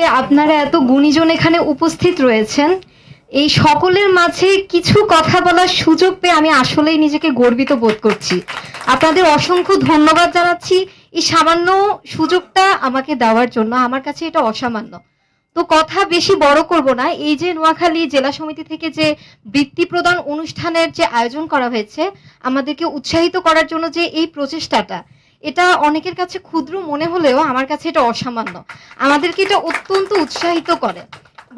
যে আপনারা এত গুণীজন এখানে উপস্থিত রয়েছেন, এই সকলের মাঝে কিছু কথা বলার সুযোগ পেয়ে আমি আসলেই নিজেকে গর্বিত বোধ করছি। আপনাদের অসংখ্য ধন্যবাদ জানাচ্ছি এই সামান্য সুযোগটা আমাকে দেওয়ার জন্য। আমার কাছে এটা অসামান্য। তো কথা বেশি বড় করব না। এই যে নোয়াখালী জেলা সমিতি থেকে যে বৃত্তি প্রদান অনুষ্ঠানের যে আয়োজন করা হয়েছে, আমাদেরকে উৎসাহিত করার জন্য যে এই প্রচেষ্টাটা, এটা অনেকের কাছে ক্ষুদ্র মনে হলেও আমার কাছে এটা অসামান্য। আমাদেরকে এটা অত্যন্ত উৎসাহিত করে।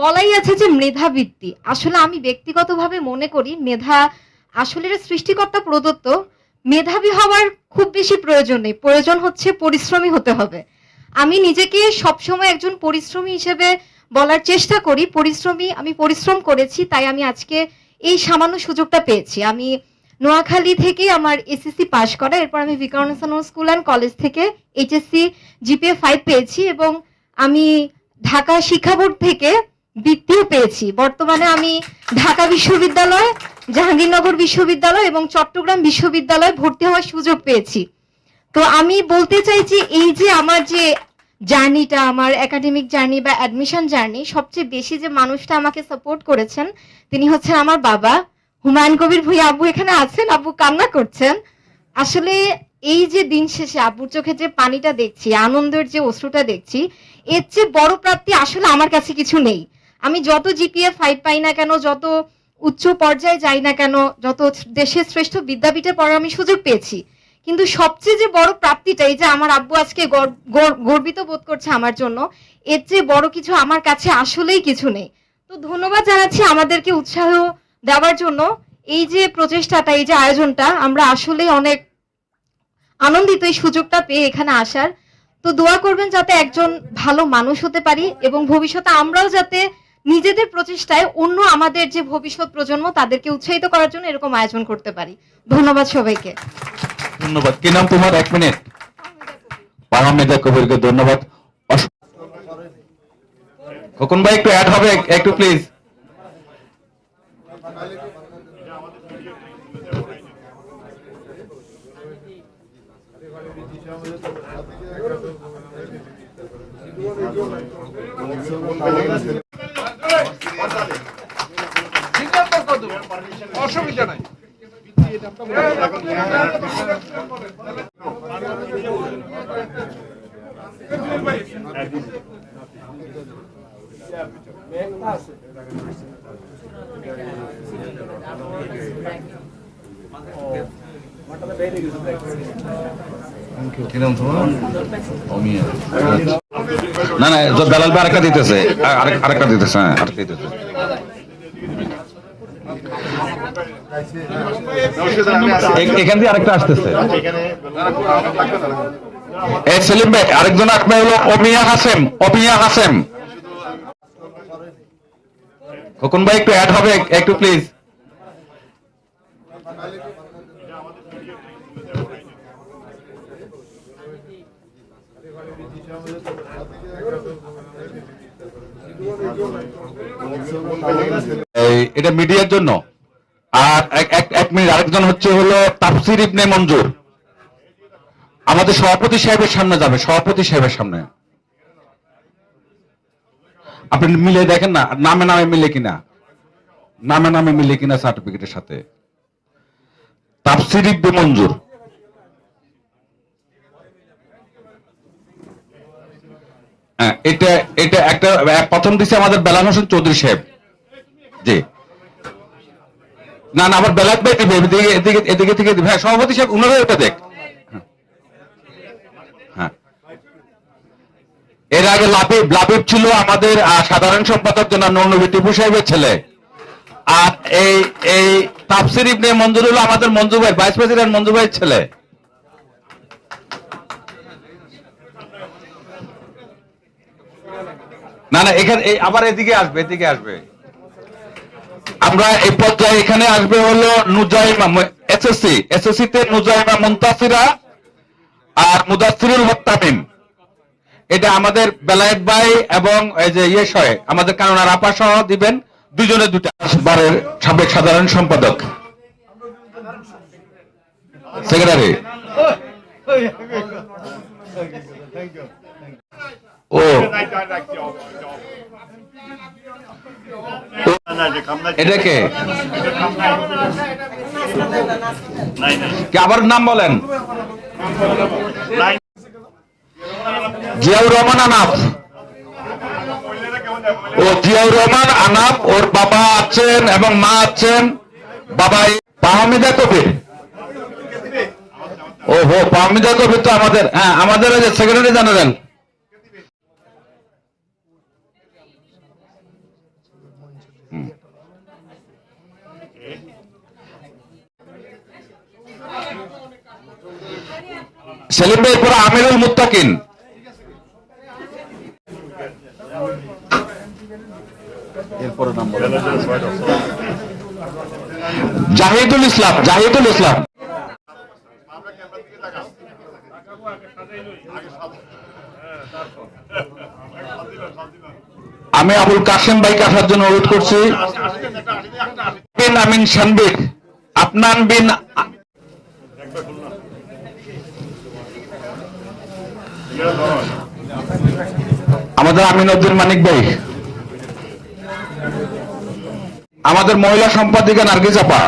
বলাই আছে যে মেধাবৃত্তি, আসলে আমি ব্যক্তিগতভাবে মনে করি মেধা আসলে এটা সৃষ্টিকর্তা প্রদত্ত। মেধাবী হওয়ার খুব বেশি প্রয়োজন নেই, প্রয়োজন হচ্ছে পরিশ্রমী হতে হবে। আমি নিজেকে সবসময় একজন পরিশ্রমী হিসেবে বলার চেষ্টা করি। আমি পরিশ্রম করেছি, তাই আমি আজকে এই সামান্য সুযোগটা পেয়েছি। আমি নোয়াখালী থেকে আমার এসএসসি পাশ করা, এরপর আমি বিকারুন্নিসা স্কুল অ্যান্ড কলেজ থেকে এইচএসসি জিপিএ 5 পেয়েছি এবং আমি ঢাকা শিক্ষা বোর্ড থেকে বৃত্তিও পেয়েছি। বর্তমানে আমি ঢাকা বিশ্ববিদ্যালয়, জাহাঙ্গীরনগর বিশ্ববিদ্যালয় এবং চট্টগ্রাম বিশ্ববিদ্যালয়ে ভর্তি হওয়ার সুযোগ পেয়েছি। তো আমি বলতে চাইছি এই যে আমার যে জার্নিটা, আমার একাডেমিক জার্নি বা অ্যাডমিশন জার্নি, সবচেয়ে বেশি যে মানুষটা আমাকে সাপোর্ট করেছেন তিনি হচ্ছেন আমার বাবা হুমায়ুন কবির ভূঁইয়া। আব্বু এখানে আছেন, আব্বু কান্না করছেন। আসলে এই যে দিন শেষে আব্বুর চোখে যে পানিটা দেখছি, আনন্দের যে অশ্রুটা দেখছি, এর চেয়ে বড় প্রাপ্তি আসলে আমার কাছে কিছু নেই। আমি যত জিপিএ 5 পাই না কেন, যত উচ্চ পর্যায়ে যাই না কেন, যত দেশের শ্রেষ্ঠ বিদ্যাপীঠে পড়ার আমি সুযোগ পেয়েছি, কিন্তু সবচেয়ে যে বড় প্রাপ্তিটা, এই যে আমার আব্বু আজকে গর্বিত বোধ করছে আমার জন্য, এর চেয়ে বড় কিছু আমার কাছে আসলেই কিছু নেই। তো ধন্যবাদ জানাচ্ছি আমাদেরকে উৎসাহ দেওয়ার জন্য। এই যে প্রচেষ্টাটা, এই যে আয়োজনটা, আমরা আসলেই অনেক আনন্দিত এই সুযোগটা পেয়ে এখানে আসার। তো দোয়া করবেন যাতে একজন ভালো মানুষ হতে পারি এবং ভবিষ্যতে আমরাও যাতে নিজেদের প্রচেষ্টায় অন্য আমাদের যে ভবিষ্যৎ প্রজন্ম তাদেরকে উৎসাহিত করার জন্য এরকম আয়োজন করতে পারি। ধন্যবাদ সবাইকে। ধন্যবাদ। কি নাম তোমার? 1 মিনিট। পারহামেদা কবিরকে ধন্যবাদ। খোকন ভাই একটু অ্যাড হবে একটু প্লিজ। অসুবিধা নাই। না না, দালাল ভাই আরেকটা দিতেছে, আরেকটা দিতেছে, হ্যাঁ আরেকটা দিতেছে। এখান দিয়ে আরেকটা আসতেছে। সেলিম ভাই আরেকজন আসবে হলো অমিয়া হাসেম। খোকন ভাই একটু অ্যাড হবে একটু প্লিজ। এটা মিডিয়ার জন্য। আর 1 মিনিট, আরেকজন হচ্ছে হলো তাফসির ইবনে মঞ্জুর, আমাদের সভাপতি সাহেবের সামনে যাবে, সভাপতি সাহেবের সামনে। আপনি মিলে দেখেন না নামে মিলে কিনা সার্টিফিকেটের সাথে। তাফসির ইবনে মঞ্জুর। হ্যাঁ, এটা একটা প্রথম দিছে আমাদের বেলাল হোসেন চৌধুরী সাহেব। জি না, আমার বেলাত ভাই দিবে, এদিকে থেকে দিবে। হ্যাঁ, সভাপতি সাহেব উনারা এটা দেখ। হ্যাঁ, এর আগে লাবিব ছিল আমাদের সাধারণ সম্পাদক জনাব নবী টিপু সাহেবের ছেলে। আর এই তাফসির ইবনে মঞ্জুর হলো আমাদের মঞ্জু ভাই, ভাইস প্রেসিডেন্ট মঞ্জু ভাইয়ের ছেলে। না না, এখানে আবার এদিকে আসবে। আমরা এই পর্যায়ে এখানে আসবে হলো নুজাইমা, এসএসসি তে নুজাইমা মুনতাসিরা আর মুদাসসিরুল হক তামিম। এটা আমাদের বেলায়েত ভাই এবং এই যে আমাদের কানুনার আপা সহ দিবেন, দুজনে দুটা। বারের সাবেক সাধারণ সম্পাদক, সেক্রেটারি ও এটা কে আবার নাম বলেন? জিয়াউর রহমান আনাফ। ও জিয়াউর রহমান আনাফ, ওর বাবা আছেন এবং মা আছেন। বাবা পাহমিদা কবির। ও হো, পাহমিদা কবির তো আমাদের, হ্যাঁ আমাদের সেক্রেটারি জেনারেল। সেলিম ভাই পুরো আমিরুল মুত্তাকিন। এরপরে নাম বলেন। জাহিদুল ইসলাম। জাহিদুল ইসলাম। আমি আবুল কাশেম ভাইকে আসার জন্য অনুরোধ করছি। বিন আমিন শানবির, আপনান বিন আমাদের আমিনউদ্দিন মানিক ভাই, আমাদের মহিলা সম্পাদিকা নার্গিস আপা,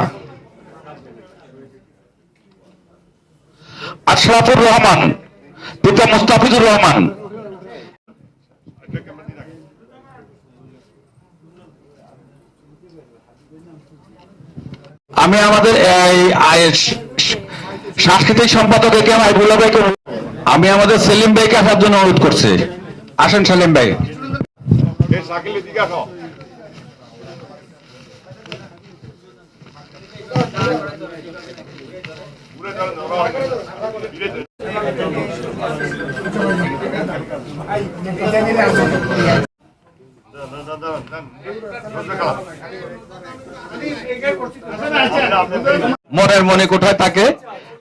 আশরাফুর রহমান, পিতা মুস্তাফিজুর রহমান। আমি আমাদের সাংস্কৃতিক সম্পাদক একে মাইবুল্লাহ ভাইকে, আমি আমাদের সেলিম ভাইকে আসার জন্য অনুরোধ করছি। আসেন সেলিম ভাই। মনের মনে কোথায় থাকে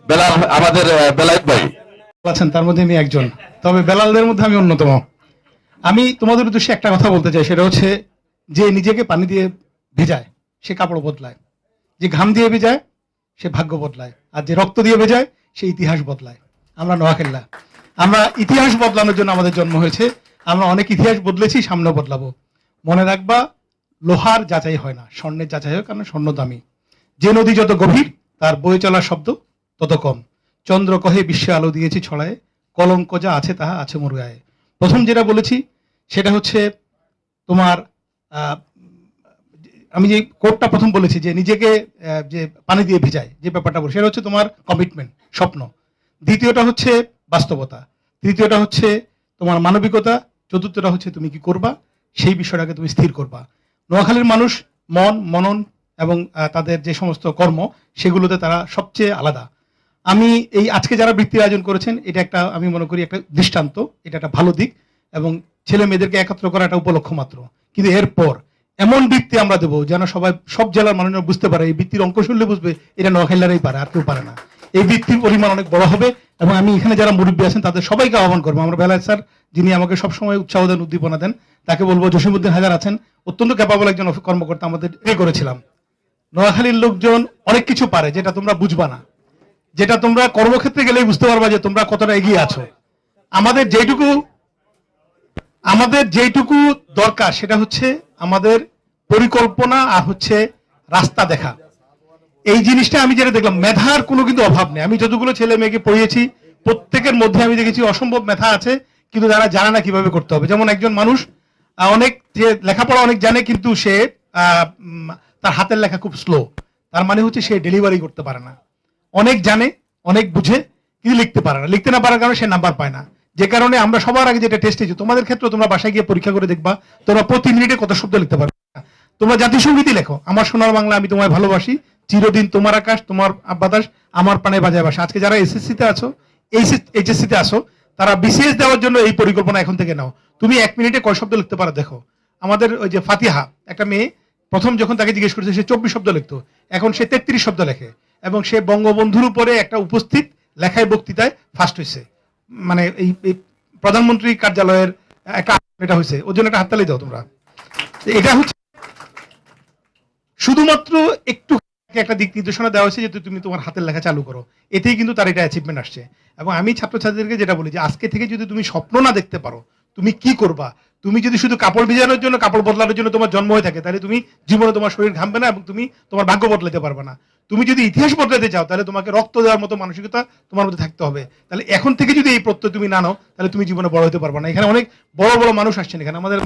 বেলাল, আমাদের বেলায়েত ভাই আছেন, তার মধ্যে আমি একজন, তবে বেলালদের মধ্যে আমি অন্যতম। আমি তোমাদের উদ্দেশ্যে একটা কথা বলতে চাই, সেটা হচ্ছে যে নিজেকে পানি দিয়ে ভেজায় সে কাপড় বদলায়, যে ঘাম দিয়ে ভেজায় সে ভাগ্য বদলায়, আর যে রক্ত দিয়ে ভেজায় সে ইতিহাস বদলায়। আমরা নোয়াখালী, আমরা ইতিহাস বদলানোর জন্য আমাদের জন্ম হয়েছে। আমরা অনেক ইতিহাস বদলেছি, সামনে বদলাবো। মনে রাখবা, লোহার যাচাই হয় না, স্বর্ণের যাচাই হয়, কারণ স্বর্ণ দামি। যে নদী যত গভীর তার বয়ে চলার শব্দ তত কম। চন্দ্র কহে বিশ্বে আলো দিয়েছি ছড়ায়, কলঙ্ক যা আছে তাহা আছে মরুয়ায়। প্রথম যেটা বলেছি সেটা হচ্ছে তোমার আমি যে কোটটা প্রথম বলেছি যে নিজেকে যে পানি দিয়ে ভিজায় যে ব্যাপারটা বলি, সেটা হচ্ছে তোমার কমিটমেন্ট, স্বপ্ন। দ্বিতীয়টা হচ্ছে বাস্তবতা। তৃতীয়টা হচ্ছে তোমার মানবিকতা। চতুর্থটা হচ্ছে তুমি কি করবা, সেই বিষয়টাকে তুমি স্থির করবা। নোয়াখালীর মানুষ মনন এবং তাদের যে সমস্ত কর্ম, সেগুলোতে তারা সবচেয়ে আলাদা। আমি এই আজকে যারা বৃত্তির আয়োজন করেছেন, এটা একটা আমি মনে করি একটা দৃষ্টান্ত, এটা একটা ভালো দিক, এবং ছেলে মেয়েদেরকে একত্র করা একটা উপলক্ষ মাত্র। কিন্তু এরপর এমন বৃত্তি আমরা দেবো যেন সবাই, সব জেলার মানুষরা বুঝতে পারে, এই বৃত্তির অঙ্ক শুনলে বুঝবে এটা নোয়াখালীরাই পারে, আর কেউ পারে না। এই বৃত্তির পরিমাণ অনেক বড় হবে, এবং আমি এখানে যারা মুরব্বী আছেন তাদের সবাইকে আহ্বান করবো। আমরা বেলায়েত স্যার, যিনি আমাকে সবসময় উৎসাহ দেন, উদ্দীপনা দেন, তাকে বলবো। জসিমউদ্দিন হায়দার আছেন, অত্যন্ত ক্যাপাবল একজন কর্মকর্তা, আমাদের করেছিলাম। নোয়াখালীর লোকজন অনেক কিছু পারে যেটা তোমরা বুঝবা না, যেটা তোমরা কর্মক্ষেত্রে গেলেই বুঝতে পারবা যে তোমরা কতটা এগিয়ে আছো। আমাদের যেটুকু দরকার সেটা হচ্ছে আমাদের পরিকল্পনা আর হচ্ছে রাস্তা দেখা। এই জিনিসটা আমি যেটা দেখলাম, মেধার কোনো কিন্তু অভাব নেই। আমি যতগুলো ছেলে মেয়েকে পড়িয়েছি প্রত্যেকের মধ্যে আমি দেখেছি অসম্ভব মেধা আছে, কিন্তু তারা জানে না কিভাবে করতে হবে। যেমন একজন মানুষ অনেক যে লেখাপড়া অনেক জানে, কিন্তু সে তার হাতের লেখা খুব স্লো, তার মানে হচ্ছে সে ডেলিভারি করতে পারে না। অনেক জানে, অনেক বুঝে, কিন্তু লিখতে পারে না। লিখতে না পারার কারণে সে নাম্বার পায় না। যে কারণে আমরা সবার আগে যেটা টেস্ট দিচ্ছি, তোমাদের ক্ষেত্রে তোমরা বাসায় গিয়ে পরীক্ষা করে দেখবা তোমরা প্রতি মিনিটে কত শব্দ লিখতে পারবে। তোমরা জাতীয়সঙ্গীতই লেখো, আমার সোনার বাংলা আমি তোমায় ভালোবাসি, চিরদিন তোমার আকাশ তোমার বাতাস আমার প্রাণে বাজায় বাসা। আজকে যারা এসএসসিতে আছো, এইচএসসিতে আছো, তারা বিসিএস দেওয়ার জন্য এই পরিকল্পনা এখন থেকে নাও। তুমি 1 মিনিটে কয় শব্দ লিখতে পারো দেখো। আমাদের ওই যে ফাতিহা, একটা মেয়ে প্রথম যখন তাকে জিজ্ঞেস করেছে, সে 24 শব্দ লিখতো, এখন সে 33 শব্দ লেখে, এবং সে বঙ্গবন্ধুর উপরে একটা উপস্থিত লেখায় বক্তৃতায় ফার্স্ট হয়েছে। মানে এই প্রধানমন্ত্রী কার্যালয়ের একটা এটা হয়েছে, ওর জন্য একটা হাততালি দাও তোমরা। এটা হচ্ছে শুধুমাত্র একটু একটা দিক নির্দেশনা দেওয়া হয়েছে যে তুমি তোমার হাতের লেখা চালু করো, এতেই কিন্তু তার এটা অ্যাচিভমেন্ট আসছে। এবং আমি ছাত্রছাত্রীদেরকে যেটা বলি যে আজকে থেকে যদি তুমি স্বপ্ন না দেখতে পারো, তুমি কি করবা। তুমি যদি শুধু কাপড় ভিজানোর জন্য, কাপড় বদলানোর জন্য তোমার জন্ম হয়ে থাকে, তাহলে তুমি জীবনে তোমার শরীর ঘামবে না এবং তুমি তোমার ভাগ্য বদলাতে পারবে না। তুমি যদি ইতিহাস বদলাতে চাও, তাহলে তোমাকে রক্ত দেওয়ার মতো মানসিকতা তোমার মধ্যে থাকতে হবে। তাহলে এখন থেকে যদি এই প্রত্যয় তুমি না নাও, তাহলে তুমি জীবনে বড় হতে পারবে না। এখানে অনেক বড় বড় মানুষ আসছেন, এখানে আমাদের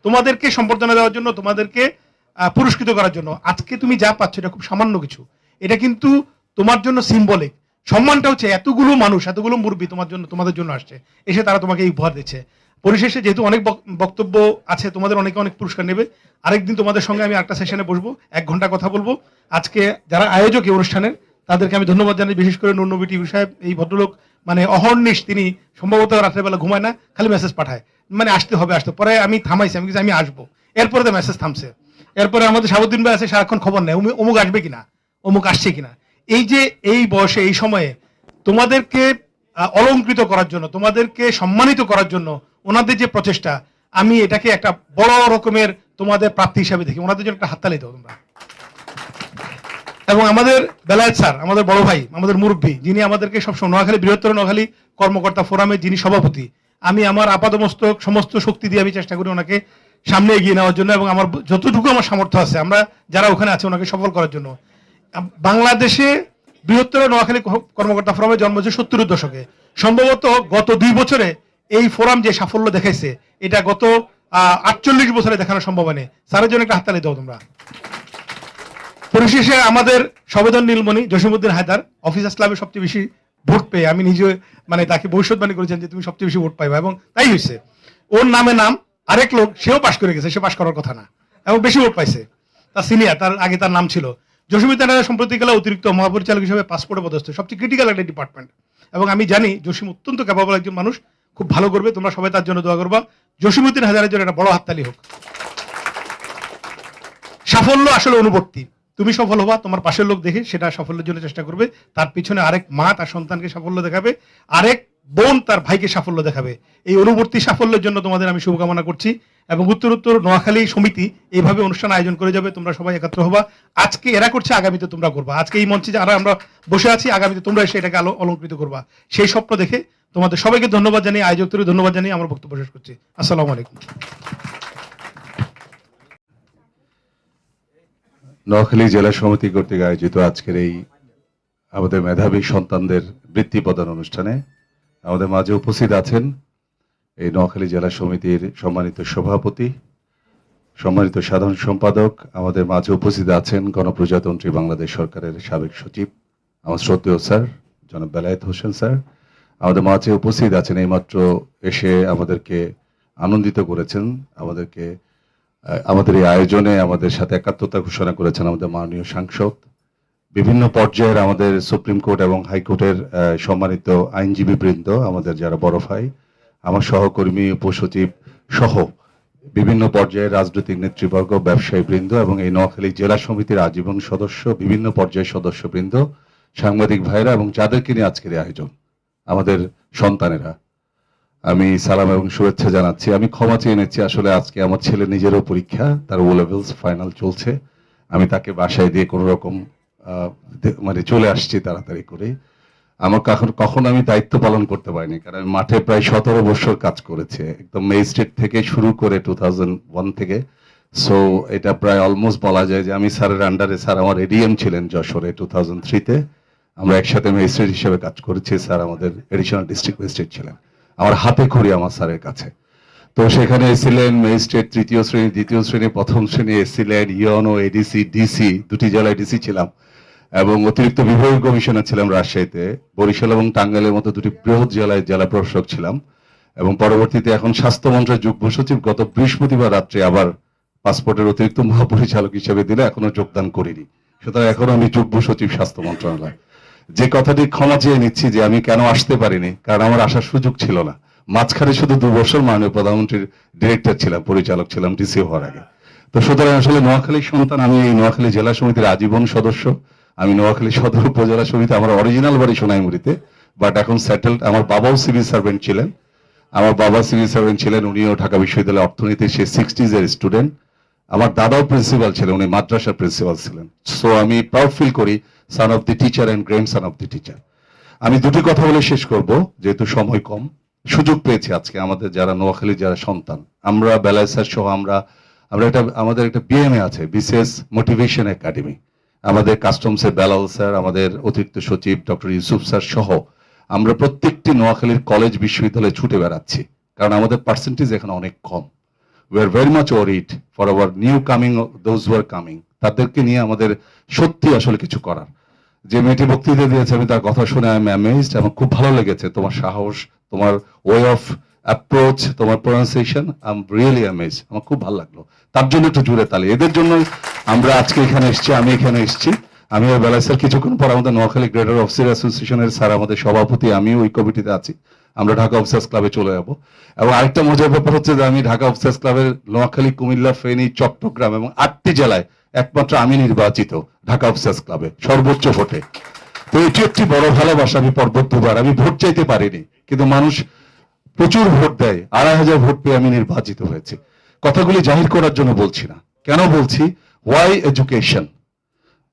তোমাদেরকে সম্বর্ধনা দেওয়ার জন্য, তোমাদেরকে পুরস্কৃত করার জন্য। আজকে তুমি যা পাচ্ছ এটা খুব সামান্য কিছু, এটা কিন্তু তোমার জন্য সিম্বলিক। সম্মানটা হচ্ছে এতগুলো মানুষ, এতগুলো মুরব্বী তোমার জন্য, তোমাদের জন্য আসছে, এসে তারা তোমাকে এই উপহার দিচ্ছে। পরিশেষে যেহেতু অনেক বক্তব্য আছে, তোমাদের অনেকে অনেক পুরস্কার নেবে, আরেকদিন তোমাদের সঙ্গে আমি একটা সেশনে বসবো, 1 ঘন্টা কথা বলবো। আজকে যারা আয়োজক এই অনুষ্ঠানের, তাদেরকে আমি ধন্যবাদ জানাই, বিশেষ করে নূর নবী টিভি সাহেব। এই ভদ্রলোক মানে অহর্নিশ, তিনি সম্ভবত রাত্রেবেলা ঘুমায় না, খালি মেসেজ পাঠায়, মানে আসতে হবে আসতে। পরে আমি থামাইছি, আমি কিছু আমি আসবো, এরপরে তো মেসেজ থামছে। এরপরে আমাদের শাহাবুদ্দিন ভাই আছে, সারাক্ষণ খবর নেয় অমুক আসবে কিনা, অমুক আসছে কিনা। এই যে এই বয়সে, এই সময়ে তোমাদেরকে অলংকৃত করার জন্য, তোমাদেরকে সম্মানিত করার জন্য ওনাদের যে প্রচেষ্টা, আমি এটাকে একটা বড় রকমের তোমাদের প্রাপ্তি হিসাবে দেখি। ওনাদের জন্য একটা হাততালি দাও তোমরা। এবং আমাদের বেলায়েত স্যার, আমাদের বড় ভাই, আমাদের মুরব্বী, যিনি আমাদেরকে সবসময় নোয়াখালী, বৃহত্তর নোয়াখালী কর্মকর্তা ফোরামে যিনি সভাপতি, আমি আমার আপাদমস্তক সমস্ত শক্তি দিয়ে আমি চেষ্টা করি ওনাকে সামনে এগিয়ে নেওয়ার জন্য, এবং আমার যতটুকু আমার সামর্থ্য আছে, আমরা যারা ওখানে আছে ওনাকে সফল করার জন্য। বাংলাদেশে বৃহত্তর নোয়াখালী কর্মকর্তা ফোরামের জন্ম হচ্ছে 70-এর দশকে। সম্ভবত গত 2 বছরে এই ফোরাম যে সাফল্য দেখাইছে, এটা গত 48 বছরে দেখানো সম্ভব হয়নি। স্যারের জন্য একটা হাততালি দাও তোমরা। পরিশেষে আমাদের সবেদন নীলমণি, জসিমউদ্দিন হায়দার, অফিসার্স ক্লাবে সবচেয়ে বেশি ভোট পেয়ে, আমি নিজে মানে তাকে ভবিষ্যৎবাণী করেছেন যে তুমি সবচেয়ে বেশি ভোট পাইবা, এবং তাই হয়েছে। ওর নামে নাম আরেক লোক, সেও পাশ করে গেছে, সে পাশ করার কথা না, এবং বেশি ভোট পাইছে, তার সিনিয়র, তার আগে তার নাম ছিল। জসিমউদ্দিন হায়দার সম্প্রতিকালে অতিরিক্ত মহাপরিচালক হিসেবে পাসপোর্টে পদস্থ, সবচেয়ে ক্রিটিক্যাল একটা ডিপার্টমেন্ট। এবং আমি জানি জসিম অত্যন্ত ক্যাপাবল একজন মানুষ, খুব ভালো করবে, তোমরা সবাই তার জন্য দোয়া করবা। জসিমউদ্দিন হায়দারের জন্য একটা বড় হাততালি হোক। সাফল্য আসলে অনুবর্তী, তুমি সফল হবা, তোমার পাশের লোক দেখে সেটা সাফল্যের জন্য চেষ্টা করবে, তার পিছনে আরেক মা তার সন্তানকে সাফল্য দেখাবে, আরেক বোন তার ভাইকে সাফল্য দেখাবে। এই অনুবর্তী সাফল্যের জন্য তোমাদের আমি শুভকামনা করছি, এবং উত্তর নোয়াখালী সমিতি এইভাবে অনুষ্ঠান আয়োজন করে যাবে, তোমরা সবাই একত্র হবা। আজকে এরা করছে, আগামীতে তোমরা করবা। আজকে এই মঞ্চে যারা আমরা বসে আছি, আগামীতে তোমরা এসে এটাকে অলঙ্কৃত করবা। সেই স্বপ্ন দেখে তোমাদের সবাইকে ধন্যবাদ জানিয়ে, আয়োজকদের ধন্যবাদ জানিয়ে আমার বক্তব্য শেষ করছি। আসসালামু আলাইকুম। নোয়াখালী জেলা সমিতি কর্তৃক আয়োজিত আজকের এই আমাদের মেধাবী সন্তানদের বৃত্তি প্রদান অনুষ্ঠানে আমাদের মাঝে উপস্থিত আছেন এই নোয়াখালী জেলা সমিতির সম্মানিত সভাপতি, সম্মানিত সাধারণ সম্পাদক, আমাদের মাঝে উপস্থিত আছেন গণপ্রজাতন্ত্রী বাংলাদেশ সরকারের সাবেক সচিব আমার শ্রদ্ধেয় স্যার জনাব বেলায়েত হোসেন স্যার, আমাদের মাঝে উপস্থিত আছেন এইমাত্র এসে আমাদেরকে আনন্দিত করেছেন, আমাদের এই আয়োজনে আমাদের সাথে একাত্মতা ঘোষণা করেছেন আমাদের মাননীয় সাংসদ, বিভিন্ন পর্যায়ের আমাদের সুপ্রিম কোর্ট এবং হাইকোর্টের সম্মানিত আইনজীবী বৃন্দ, আমাদের যারা বড় ভাই, আমার সহকর্মী, উপসচিব সহ বিভিন্ন পর্যায়ের রাজনৈতিক নেতৃবর্গ, ব্যবসায়ী বৃন্দ, এবং এই নোয়াখালী জেলা সমিতির আজীবন সদস্য, বিভিন্ন পর্যায়ের সদস্য বৃন্দ, সাংবাদিক ভাইরা, এবং যাদেরকে নিয়ে আজকের এই আয়োজন, আমাদের সন্তানেরা, আমি সালাম এবং শুভেচ্ছা জানাচ্ছি। আমি ক্ষমা চেয়ে নিচ্ছি, আসলে আজকে আমার ছেলে নিজেরও পরীক্ষা, তার ও লেভেলস ফাইনাল চলছে, আমি তাকে বাসায় দিয়ে কোনো রকম মানে চলে আসছি তাড়াতাড়ি করে। আমার কখন আমি দায়িত্ব পালন করতে পারিনি, কারণ আমি মাঠে প্রায় 17 বছর কাজ করেছে, একদম ম্যাজিস্ট্রেট থেকে শুরু করে 2001 থেকে। সো এটা প্রায় অলমোস্ট বলা যায় যে আমি স্যারের আন্ডারে, স্যার আমার এডিএম ছিলেন যশোরে 2003-তে, আমরা একসাথে ম্যাজিস্ট্রেট হিসেবে কাজ করেছি, স্যার আমাদের এডিশনাল ডিস্ট্রিক্ট ম্যাজিস্ট্রেট ছিলেন, আমার হাতে খড়ি আমার স্যারের কাছে। তো সেখানে এসেছিলেন ম্যাজিস্ট্রেট 3য় শ্রেণী, 2য় শ্রেণী, 1ম শ্রেণী এসেছিলেন, ইউএনও, এডিসি, ডিসি, 2টি জেলায় ডিসি ছিলাম, এবং অতিরিক্ত বিভাগীয় কমিশনার ছিলাম রাজশাহীতে, বরিশাল এবং টাঙ্গাইলের মতো 2টি বৃহৎ জেলায় জেলা প্রশাসক ছিলাম, এবং পরবর্তীতে এখন স্বাস্থ্য মন্ত্রণালয়ের যুগ্ম সচিব। গত বৃহস্পতিবার রাত্রে আবার পাসপোর্টের অতিরিক্ত মহাপরিচালক হিসেবে দিলে, এখনো যোগদান করিনি, সুতরাং এখন আমি যুগ্ম সচিব স্বাস্থ্য মন্ত্রণালয়। যে কথাটি ক্ষমা চেয়ে নিচ্ছি যে আমি কেন আসতে পারিনি, কারণ আমার আসার সুযোগ ছিল না। মাঝখানে শুধু 2 বছর মাননীয় প্রধানমন্ত্রীর ডিরেক্টর ছিলাম, পরিচালক ছিলাম ডিসি হওয়ার আগে। তো সুতরাং আসলে নোয়াখালীর সন্তান, আমি এই নোয়াখালী জেলা সমিতির আজীবন সদস্য, আমি নোয়াখালী সদর উপজেলা সমিতি, আমার অরিজিনাল বাড়ি সোনাইমুড়িতে, বাট এখন সেটেলড। আমার বাবাও সিভিল সার্ভেন্ট ছিলেন, উনিও ঢাকা বিশ্ববিদ্যালয়ে অর্থনীতি, সে 60s এর স্টুডেন্ট। আমার দাদাও প্রিন্সিপাল ছিলেন, উনি মাদ্রাসার প্রিন্সিপাল ছিলেন। সো আমি প্রাউড ফিল করি, son of the teacher and grand son of the teacher. আমি 2টি কথা বলে শেষ করব, যেহেতু সময় কম। সুযোগ পেয়েছি আজকে আমাদের যারা নোয়াখালী যারা সন্তান, আমরা বেলায় স্যার সহ আমরা আমরা একটা আমাদের একটা বিএমএ আছে, বিসিএস মোটিভেশন একাডেমি। আমাদের কাস্টমসের বেলাল স্যার, আমাদের অতিরিক্ত সচিব ডক্টর ইউসুফ স্যার সহ আমরা প্রত্যেকটি নোয়াখালীর কলেজ বিশ্ববিদ্যালয়ে ছুটে বেড়াচ্ছি, কারণ আমাদের পার্সেন্টেজ এখানে অনেক কম। We are very much worried for our new coming, those who are coming, তাদেরকে নিয়ে আমাদের সত্যি আসলে কিছু করার। যে মেয়েটি বক্তৃতা দিয়েছে আমি তার কথা শুনে আই এম অ্যামেজড, আমার খুব ভালো লেগেছে তোমার সাহস, তোমার ওয়ে অফ অ্যাপ্রোচ, তোমার pronunciation, I am really amazed, আমার খুব ভালো লাগলো। তার জন্য একটু জুড়ে তালি। এদের জন্য আমরা আজকে এখানে এসেছি, আমি এখানে এসেছি। আমি ওই বেলায় স্যার কিছুক্ষণ পর আমাদের নোয়াখালী গ্রেটার অফিসার অ্যাসোসিয়েশনের স্যার আমাদের সভাপতি, আমিও ওই কমিটিতে আছি, আমরা ঢাকা অফিসার্স ক্লাবে চলে যাবো। এবং আরেকটা মজার ব্যাপার হচ্ছে যে আমি ঢাকা অফিসার্স ক্লাবের নোয়াখালী, কুমিল্লা, ফেনী, চট্টগ্রাম এবং 8টি জেলায় একমাত্র আমি নির্বাচিত ঢাকা অফিসার্স ক্লাবে সর্বোচ্চ ভোটে। তো এটি একটি বড় ভালোবাসা। আমি পর্বত দুবার, আমি ভোট চাইতে পারিনি, কিন্তু মানুষ প্রচুর ভোট দেয়, 2500 ভোট পেয়ে আমি নির্বাচিত হয়েছি। কথাগুলি জাহির করার জন্য বলছি না। কেন বলছি? Why education?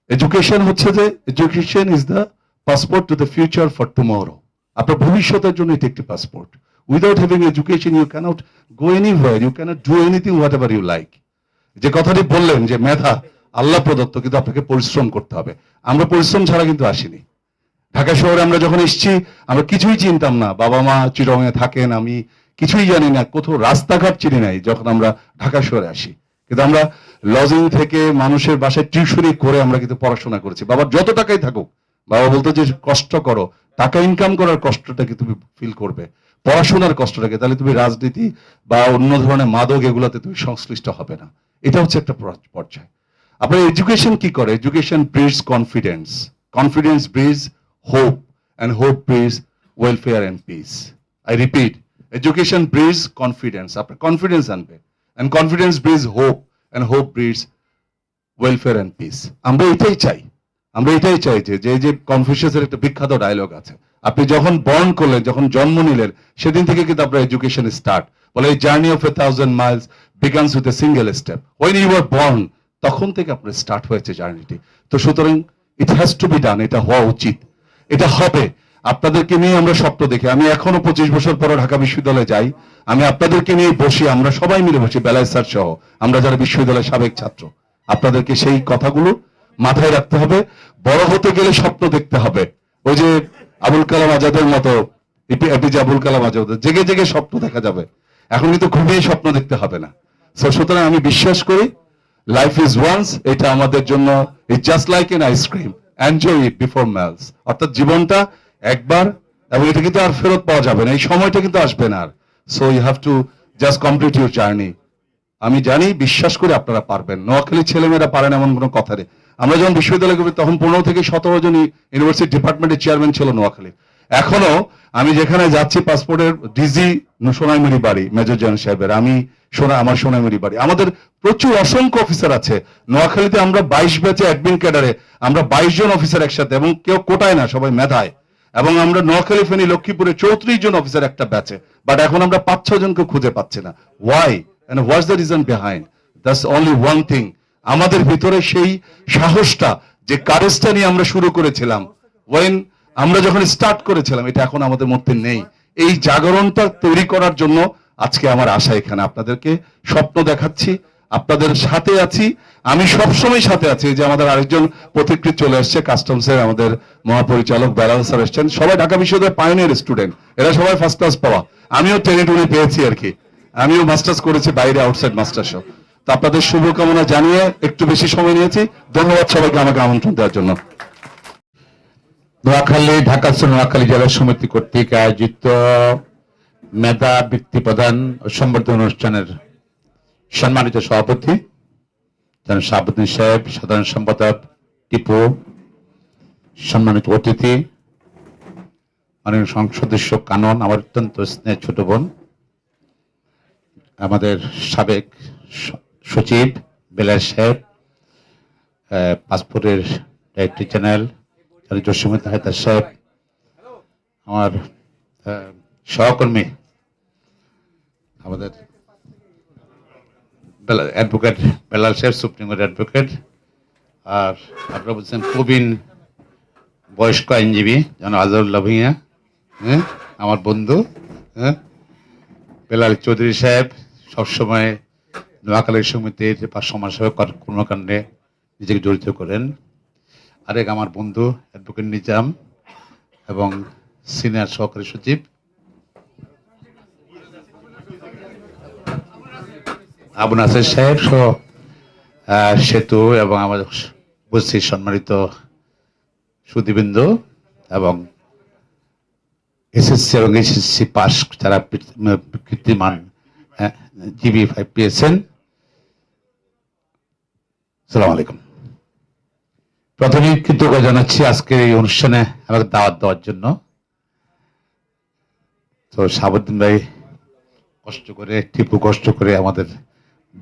এডুকেশন হচ্ছে যে education is the passport to the future for tomorrow. আপনার ভবিষ্যতের জন্য এটি একটি passport. Without having education you can't go anywhere, you can't do anything whatever you like. যে কথাটি বললেন যে মেধা আল্লাহ প্রদত্ত, কিন্তু আপনাকে পরিশ্রম করতে হবে। আমরা পরিশ্রম ছাড়া কিন্তু আসিনি। ঢাকা শহরে আমরা যখন এসেছি আমরা কিছুই চিনতাম না, বাবা মা চিরঙে থাকেন, আমি কিছুই জানি না, কোথাও রাস্তাঘাট চিনি নাই যখন আমরা ঢাকা শহরে আসি। কিন্তু আমরা লজিং থেকে মানুষের বাসায় টিউশনি করে আমরা কিন্তু পড়াশোনা করেছি। বাবার যত টাকাই থাকুক, বাবা বলতো যে কষ্ট করো, টাকা ইনকাম করার কষ্টটাকে তুমি ফিল করবে, পড়াশোনার কষ্টটাকে, তাহলে তুমি রাজনীতি বা অন্য ধরনের মাদক এগুলোতে তুমি সংশ্লিষ্ট হবে না। এটা হচ্ছে একটা পর্যায়। আপনার এডুকেশন কি করে? Education breeds confidence, confidence breeds hope, and hope breeds welfare and peace. I repeat, education breeds confidence. আপনার কনফিডেন্স আনবে, and confidence breeds hope, and hope breeds welfare and peace. আমরা এটাই চাই। আমরা এটাই চাই যে যে কনফুসিয়াসের একটা বিখ্যাত ডায়লগ আছে, আপনি যখন বর্ন করলেন, যখন জন্ম নিলেন, সেদিন থেকে কিন্তু আপনার এডুকেশন স্টার্ট। বলে এই journey of 1000 miles begins with a single step. When you were born, তখন থেকে আপনার স্টার্ট হয়েছে জার্নিটি। তো সুতরাং it has to be done, এটা হওয়া উচিত, এটা হবে। আপনাদেরকে নিয়ে আমরা স্বপ্ন দেখি। আমি এখনো 25 বছর পরে ঢাকা বিশ্ববিদ্যালয়ে যাই, আমি আপনাদেরকে নিয়ে বসি, আমরা সবাই মিলে বসি, বেলায় স্যার সহ আমরা যারা বিশ্ববিদ্যালয়ের সাবেক ছাত্র। আপনাদেরকে সেই কথাগুলো মাথায় রাখতে হবে। বড় হতে গেলে স্বপ্ন দেখতে হবে। ওই যে আবুল কালাম আজাদের মতো, এপিজে আবুল কালাম আজাদ, জেগে জেগে স্বপ্ন দেখা যাবে। এখন কিন্তু ঘুমিয়ে স্বপ্ন দেখতে হবে না। সুতরাং আমি বিশ্বাস করি লাইফ ইজ ওয়ান্স, এটা আমাদের জন্য is just like an ice cream, enjoy it before melts. অর্থাৎ জীবনটা একবার, এবং এটা কিন্তু আর ফেরত পাওয়া যাবে না, এই সময়টা কিন্তু আসবে না আর। So you have to just complete your journey. আমি জানি, বিশ্বাস করি আপনারা পারবেন। নোয়াখালীর ছেলেমেয়েরা পারেন এমন কোনো কথা নেই। আমরা যখন বিশ্ববিদ্যালয় করি তখন 15 থেকে 17 জন ইউনিভার্সিটি ডিপার্টমেন্টের চেয়ারম্যান ছিল নোয়াখালী। এখনো আমি যেখানে যাচ্ছি, পাসপোর্টের ডিজি সোনাইমুড়ি বাড়ি মেজর জেনারেল সাহেবের, আমি আমার সোনাইমুড়ি বাড়ি। আমাদের প্রচুর অসংখ্য অফিসার আছে নোয়াখালীতে। আমরা 22 ব্যাচে অ্যাডমিন ক্যাডারে আমরা 22 জন অফিসার একসাথে, এবং কেউ কোটায় না, সবাই মেধায়। এবং আমরা নোয়াখালী, ফেনী, লক্ষ্মীপুরে 34 জন অফিসার একটা ব্যাচে। বাট এখন আমরা 5-6 জনকে খুঁজে পাচ্ছি না। Why and what's the reason behind? That's only one thing. আমাদের ভিতরে সেই সাহসটা, যে কারেজটা নিয়ে আমরা শুরু করেছিলাম, when আমরা যখন স্টার্ট করেছিলাম, এটা এখন আমাদের মধ্যে নেই। এই জাগরণটা তৈরি করার জন্য আজকে আমার আশা এখানে। আপনাদেরকে স্বপ্ন দেখাচ্ছি, আপনাদের সাথে আছি, আমি সবসময় সাথে আছি। যে আমাদের আরেকজন পথিকৃৎ চলে আসছে, কাস্টমসের আমাদের মহাপরিচালক বেলাল স্যার এসছেন। সবাই ঢাকা বিশ্ববিদ্যালয়ের পাইওনিয়ার স্টুডেন্ট, এরা সবাই ফার্স্ট ক্লাস পাওয়া। আমিও টেনে টুনে পেয়েছি আর কি, আমিও মাস্টার্স করেছি বাইরে, আউটসাইড মাস্টার্স। তো আপনাদের শুভকামনা জানিয়ে একটু বেশি সময় নিয়েছি। ধন্যবাদ সবাইকে আমাকে আমন্ত্রণ দেওয়ার জন্য। নোয়াখালী, ঢাকা নোয়াখালী জেলা সমিতি কর্তৃক আয়োজিত মেধা বৃত্তি প্রদান ও সম্বর্ধনা অনুষ্ঠানের সম্মানিত সভাপতি জনাব শাহাবুদ্দিন সাহেব, সাধারণ সম্পাদক টিপু, সম্মানিত অতিথি মাননীয় সংসদ সদস্য কানন, আমার অত্যন্ত স্নেহের ছোট বোন, আমাদের সাবেক সচিব বেলাল সাহেব, পাসপোর্টের ডাইরেক্টর জেনারেল জসিমুদ্দিন হায়দার সাহেব, আমার সহকর্মী আমাদের অ্যাডভোকেট বেলাল সাহেব, সুপ্রিম কোর্ট অ্যাডভোকেট, আর আপনারা বলছেন প্রবীণ বয়স্ক আইনজীবী যেন আজহারুল্লাহ ভূঁইয়া, হ্যাঁ আমার বন্ধু, হ্যাঁ, বেলাল চৌধুরী সাহেব সবসময় নোয়াখালী সমিতির বা সমাজসেবা কর্মকাণ্ডে নিজেকে জড়িত করেন। আরেক আমার বন্ধু অ্যাডভোকেট নিজাম এবং সিনিয়র সহকারী সচিব আবু নাসের সাহেব সহ সেতু এবং আমাদের উপস্থিত সম্মানিত সুদীবৃন্দ এবং এসএসসি এবং এসএসসি পাস যারা কীর্তিমান জিবি5 পেয়েছেন, আসসালামু আলাইকুম। প্রথমেই কৃতজ্ঞতা জানাচ্ছি আজকের এই অনুষ্ঠানে আমাকে দাওয়াত দেওয়ার জন্য। তো শাহাবুদ্দিন ভাই কষ্ট করে, টিপু কষ্ট করে আমাদের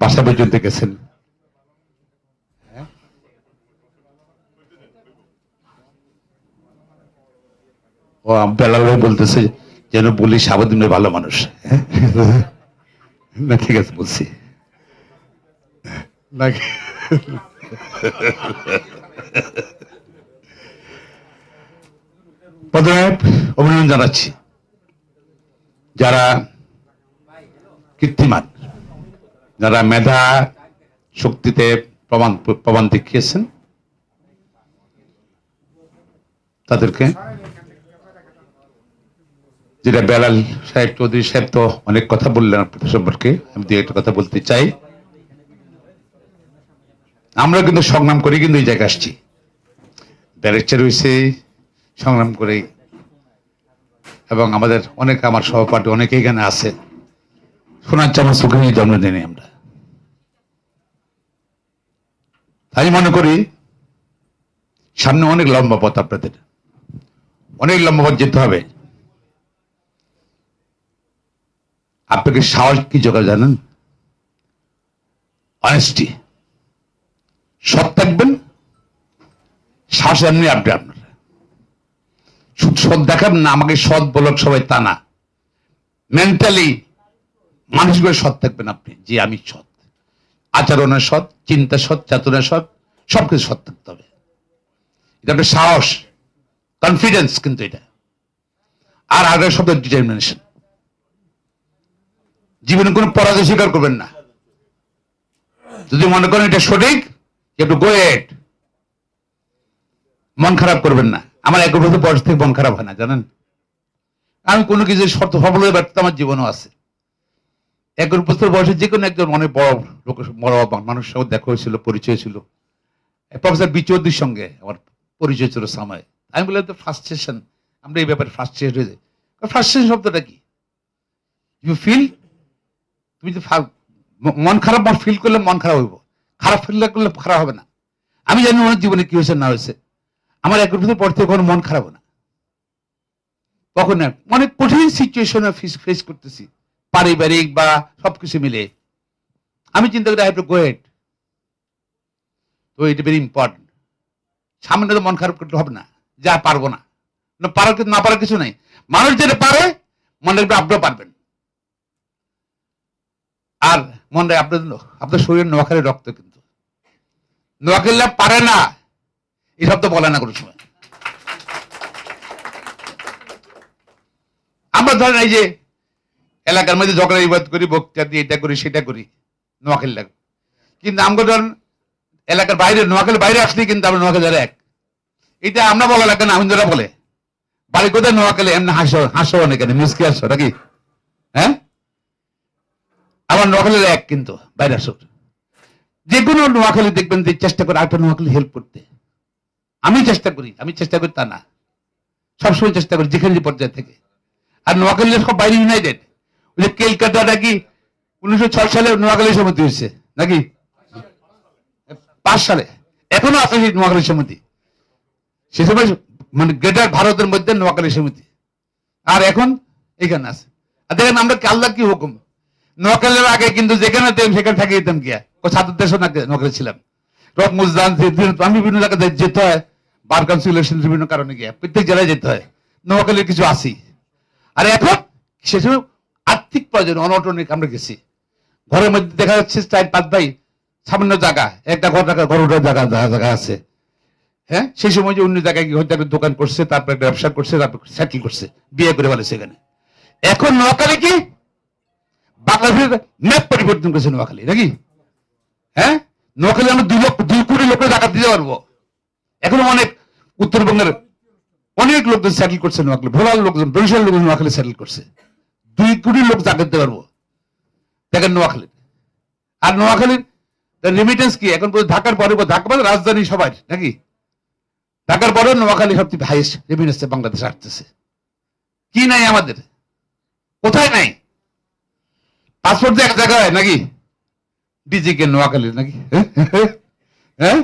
বাসা পর্যন্ত গেছেন। ও বেলাল ভাই বলতেছে যেন বলি শাহাবুদ্দিন ভাই ভালো মানুষ। না ঠিক আছে বলছি। প্রথমে অভিনন্দন জানাচ্ছি যারা কীর্তিমান, যারা মেধা শক্তিতে প্রমাণ দেখিয়েছেন তাদেরকে। যেটা বেলাল সাহেব চৌধুরী সাহেব তো অনেক কথা বললেন আপনাদের সম্পর্কে, আমি দু একটা কথা বলতে চাই। আমরা কিন্তু সংগ্রাম করে কিন্তু এই জায়গায় আসছি, ব্যারিস্টার হয়েছে সংগ্রাম করে, এবং আমাদের অনেক আমার সহপাঠী অনেকে এখানে আছে। শোনার চামচ চোখে নিয়ে জন্ম দিইনি আমরা। আমি মনে করি সামনে অনেক লম্বা পথ, আপনাদের অনেক লম্বা পথ যেতে হবে। আপনাকে সাহস কি জোগাড় জানেন? অনেস্টি, সৎ থাকবেন, সাহস এমনি আপনি আপনার সৎ দেখাবেন না। আমাকে সৎ বলক সবাই তা না, মেন্টালি মানুষগুলো সৎ থাকবেন আপনি, যে আমি সৎ, আচরণের সৎ, চিন্তা সৎ, চেতনার সৎ, সবকিছু সৎ থাকতে হবে। এটা আপনার সাহস, কনফিডেন্স, কিন্তু এটা আর আগের শব্দ ডিটারমিনেশন। জীবনে কোনো পরাজয় স্বীকার করবেন না। যদি মনে করেন এটা সঠিক, একটু গো হেড, মন খারাপ করবেন না। আমার 1 বছর বয়স থেকে মন খারাপ হয় না, জানেন। আমি কোনো কিছু শর্ত সফল হয়ে ব্যর্থ আমার জীবনও আছে। 1 বছর বয়সে যে কোনো একজন অনেক বড় লোক, বড় মানুষের সঙ্গে দেখা হয়েছিল, পরিচয় ছিল। প্রফেসর বি চৌধুরীর সঙ্গে আমার পরিচয় ছিল সময়। আমি বললাম তো ফ্রাস্ট্রেশন, আমরা এই ব্যাপারে ফ্রাস্ট্রেট হয়ে যাই। ফ্রাস্ট্রেশন শব্দটা কি? ইউ ফিল, তুমি যে মন খারাপ ফিল করলে মন খারাপ হইব, খারাপ ফিল করলে খারাপ হবে না। আমি জানি ওনার জীবনে কি হয়েছে না হয়েছে। আমার 1 বছর পর থেকে কোনো মন খারাপ না। কখন অনেক কঠিন সিচুয়েশনে ফেস করতেছি, পারিবারিক বা সবকিছু মিলে। আমি চিন্তা করি I have to go head. তো এটা ভেরি ইম্পর্টেন্ট। সামনে তো মন খারাপ করতে হবে না, যা পারবো না, না পারার কিছু নাই। মানুষ যেটা পারে মনে রাখবে আপনিও পারবেন। আর মনে রাখবে আপনার শরীরের নোয়াখালী রক্ত, কিন্তু নোয়াখালীরা পারে না এই শব্দ বলে না কোনো সময়। আমরা ধরেন এই যে এলাকার মধ্যে ঝগড়া বিবাদ করি, বক্তৃতা দিয়ে এটা করি সেটা করি, নোয়াখালী লাগে। কিন্তু আমরা ধরেন এলাকার বাইরে, নোয়াখালী বাইরে আসলে কিন্তু আমরা নোয়াখালীর এক। এটা আমরা বলা লাগে না, আমিনরা বলে বাড়ি কোথায় নোয়াখালী, এমনি হাসো অনেক মুসকি আসো নাকি? হ্যাঁ, আমার নোয়াখালীর এক, কিন্তু বাইরে আসো। যে কোনো নোয়াখালী দেখবেন যে চেষ্টা করে আরেকটা নোয়াখালী হেল্প করতে। আমি চেষ্টা করি তা না, সবসময় চেষ্টা করি যেখানে যে পর্যায়ে থেকে। আর নোয়াখালী সব বাইরে ইউনাইটেড। ওই যে কেলকাতা নাকি 1906 সালে নোয়াখালী সমিতি হয়েছে নাকি 5 সালে, এখনো আছে সেই নোয়াখালী সমিতি। সে সময় মানে গ্রেটার ভারতের মধ্যে নোয়াখালী সমিতি, আর এখন এখানে আছে। আর দেখেন আমরা আল্লাহ কি হুকুম, নোয়াখালীর আগে কিন্তু যেখানে সেখানে থাকিয়ে দিতাম গিয়া, ছাত্র দেশ নোয়াখালী ছিলাম। আমি বিভিন্ন জায়গায় যেতে হয়, বার কাউন্সিল বিভিন্ন কারণে গিয়া প্রত্যেক জেলায় যেতে হয়। নোয়াখালীর কিছু আসি। আর এখন সে সময় আর্থিক প্রয়োজন, অনটনিক আমরা গেছি। ঘরের মধ্যে দেখা যাচ্ছে 4-5 ভাই, সামান্য জায়গা, একটা ঘর জায়গা আছে। হ্যাঁ, সেই সময় যে অন্য জায়গায় হয়তো একটা দোকান করছে, তারপর একটা ব্যবসা করছে, তারপর সেটেল করছে, বিয়ে করে বলে সেখানে। এখন নোয়াখালী কি বাংলাদেশের ম্যাপ পরিবর্তন করেছে নোয়াখালী নাকি? হ্যাঁ, নোয়াখালী আমরা 2 কোটি লোকের টাকা দিতে পারবো। এখন অনেক উত্তরবঙ্গের অনেক লোকজন সেটেল করছে নোয়াখালী, ভোলার লোকজন, বরিশাল লোকজন নোয়াখালী সেটেল করছে। 2 কোটি লোক টাকা দিতে পারবো দেখেন নোয়াখালীর। আর নোয়াখালীর রেমিটেন্স কি এখন ঢাকার পরে, ঢাকা মানে রাজধানী সবাই নাকি, ঢাকার পরে নোয়াখালী সবচেয়ে হাইয়েস্ট রেমিটেন্স বাংলাদেশ আসতেছে। কি নাই আমাদের, কোথায় নাই? পাসপোর্ট এক জায়গায় নাকি, ডিজিকে নোয়াখালী নাকি? হ্যাঁ,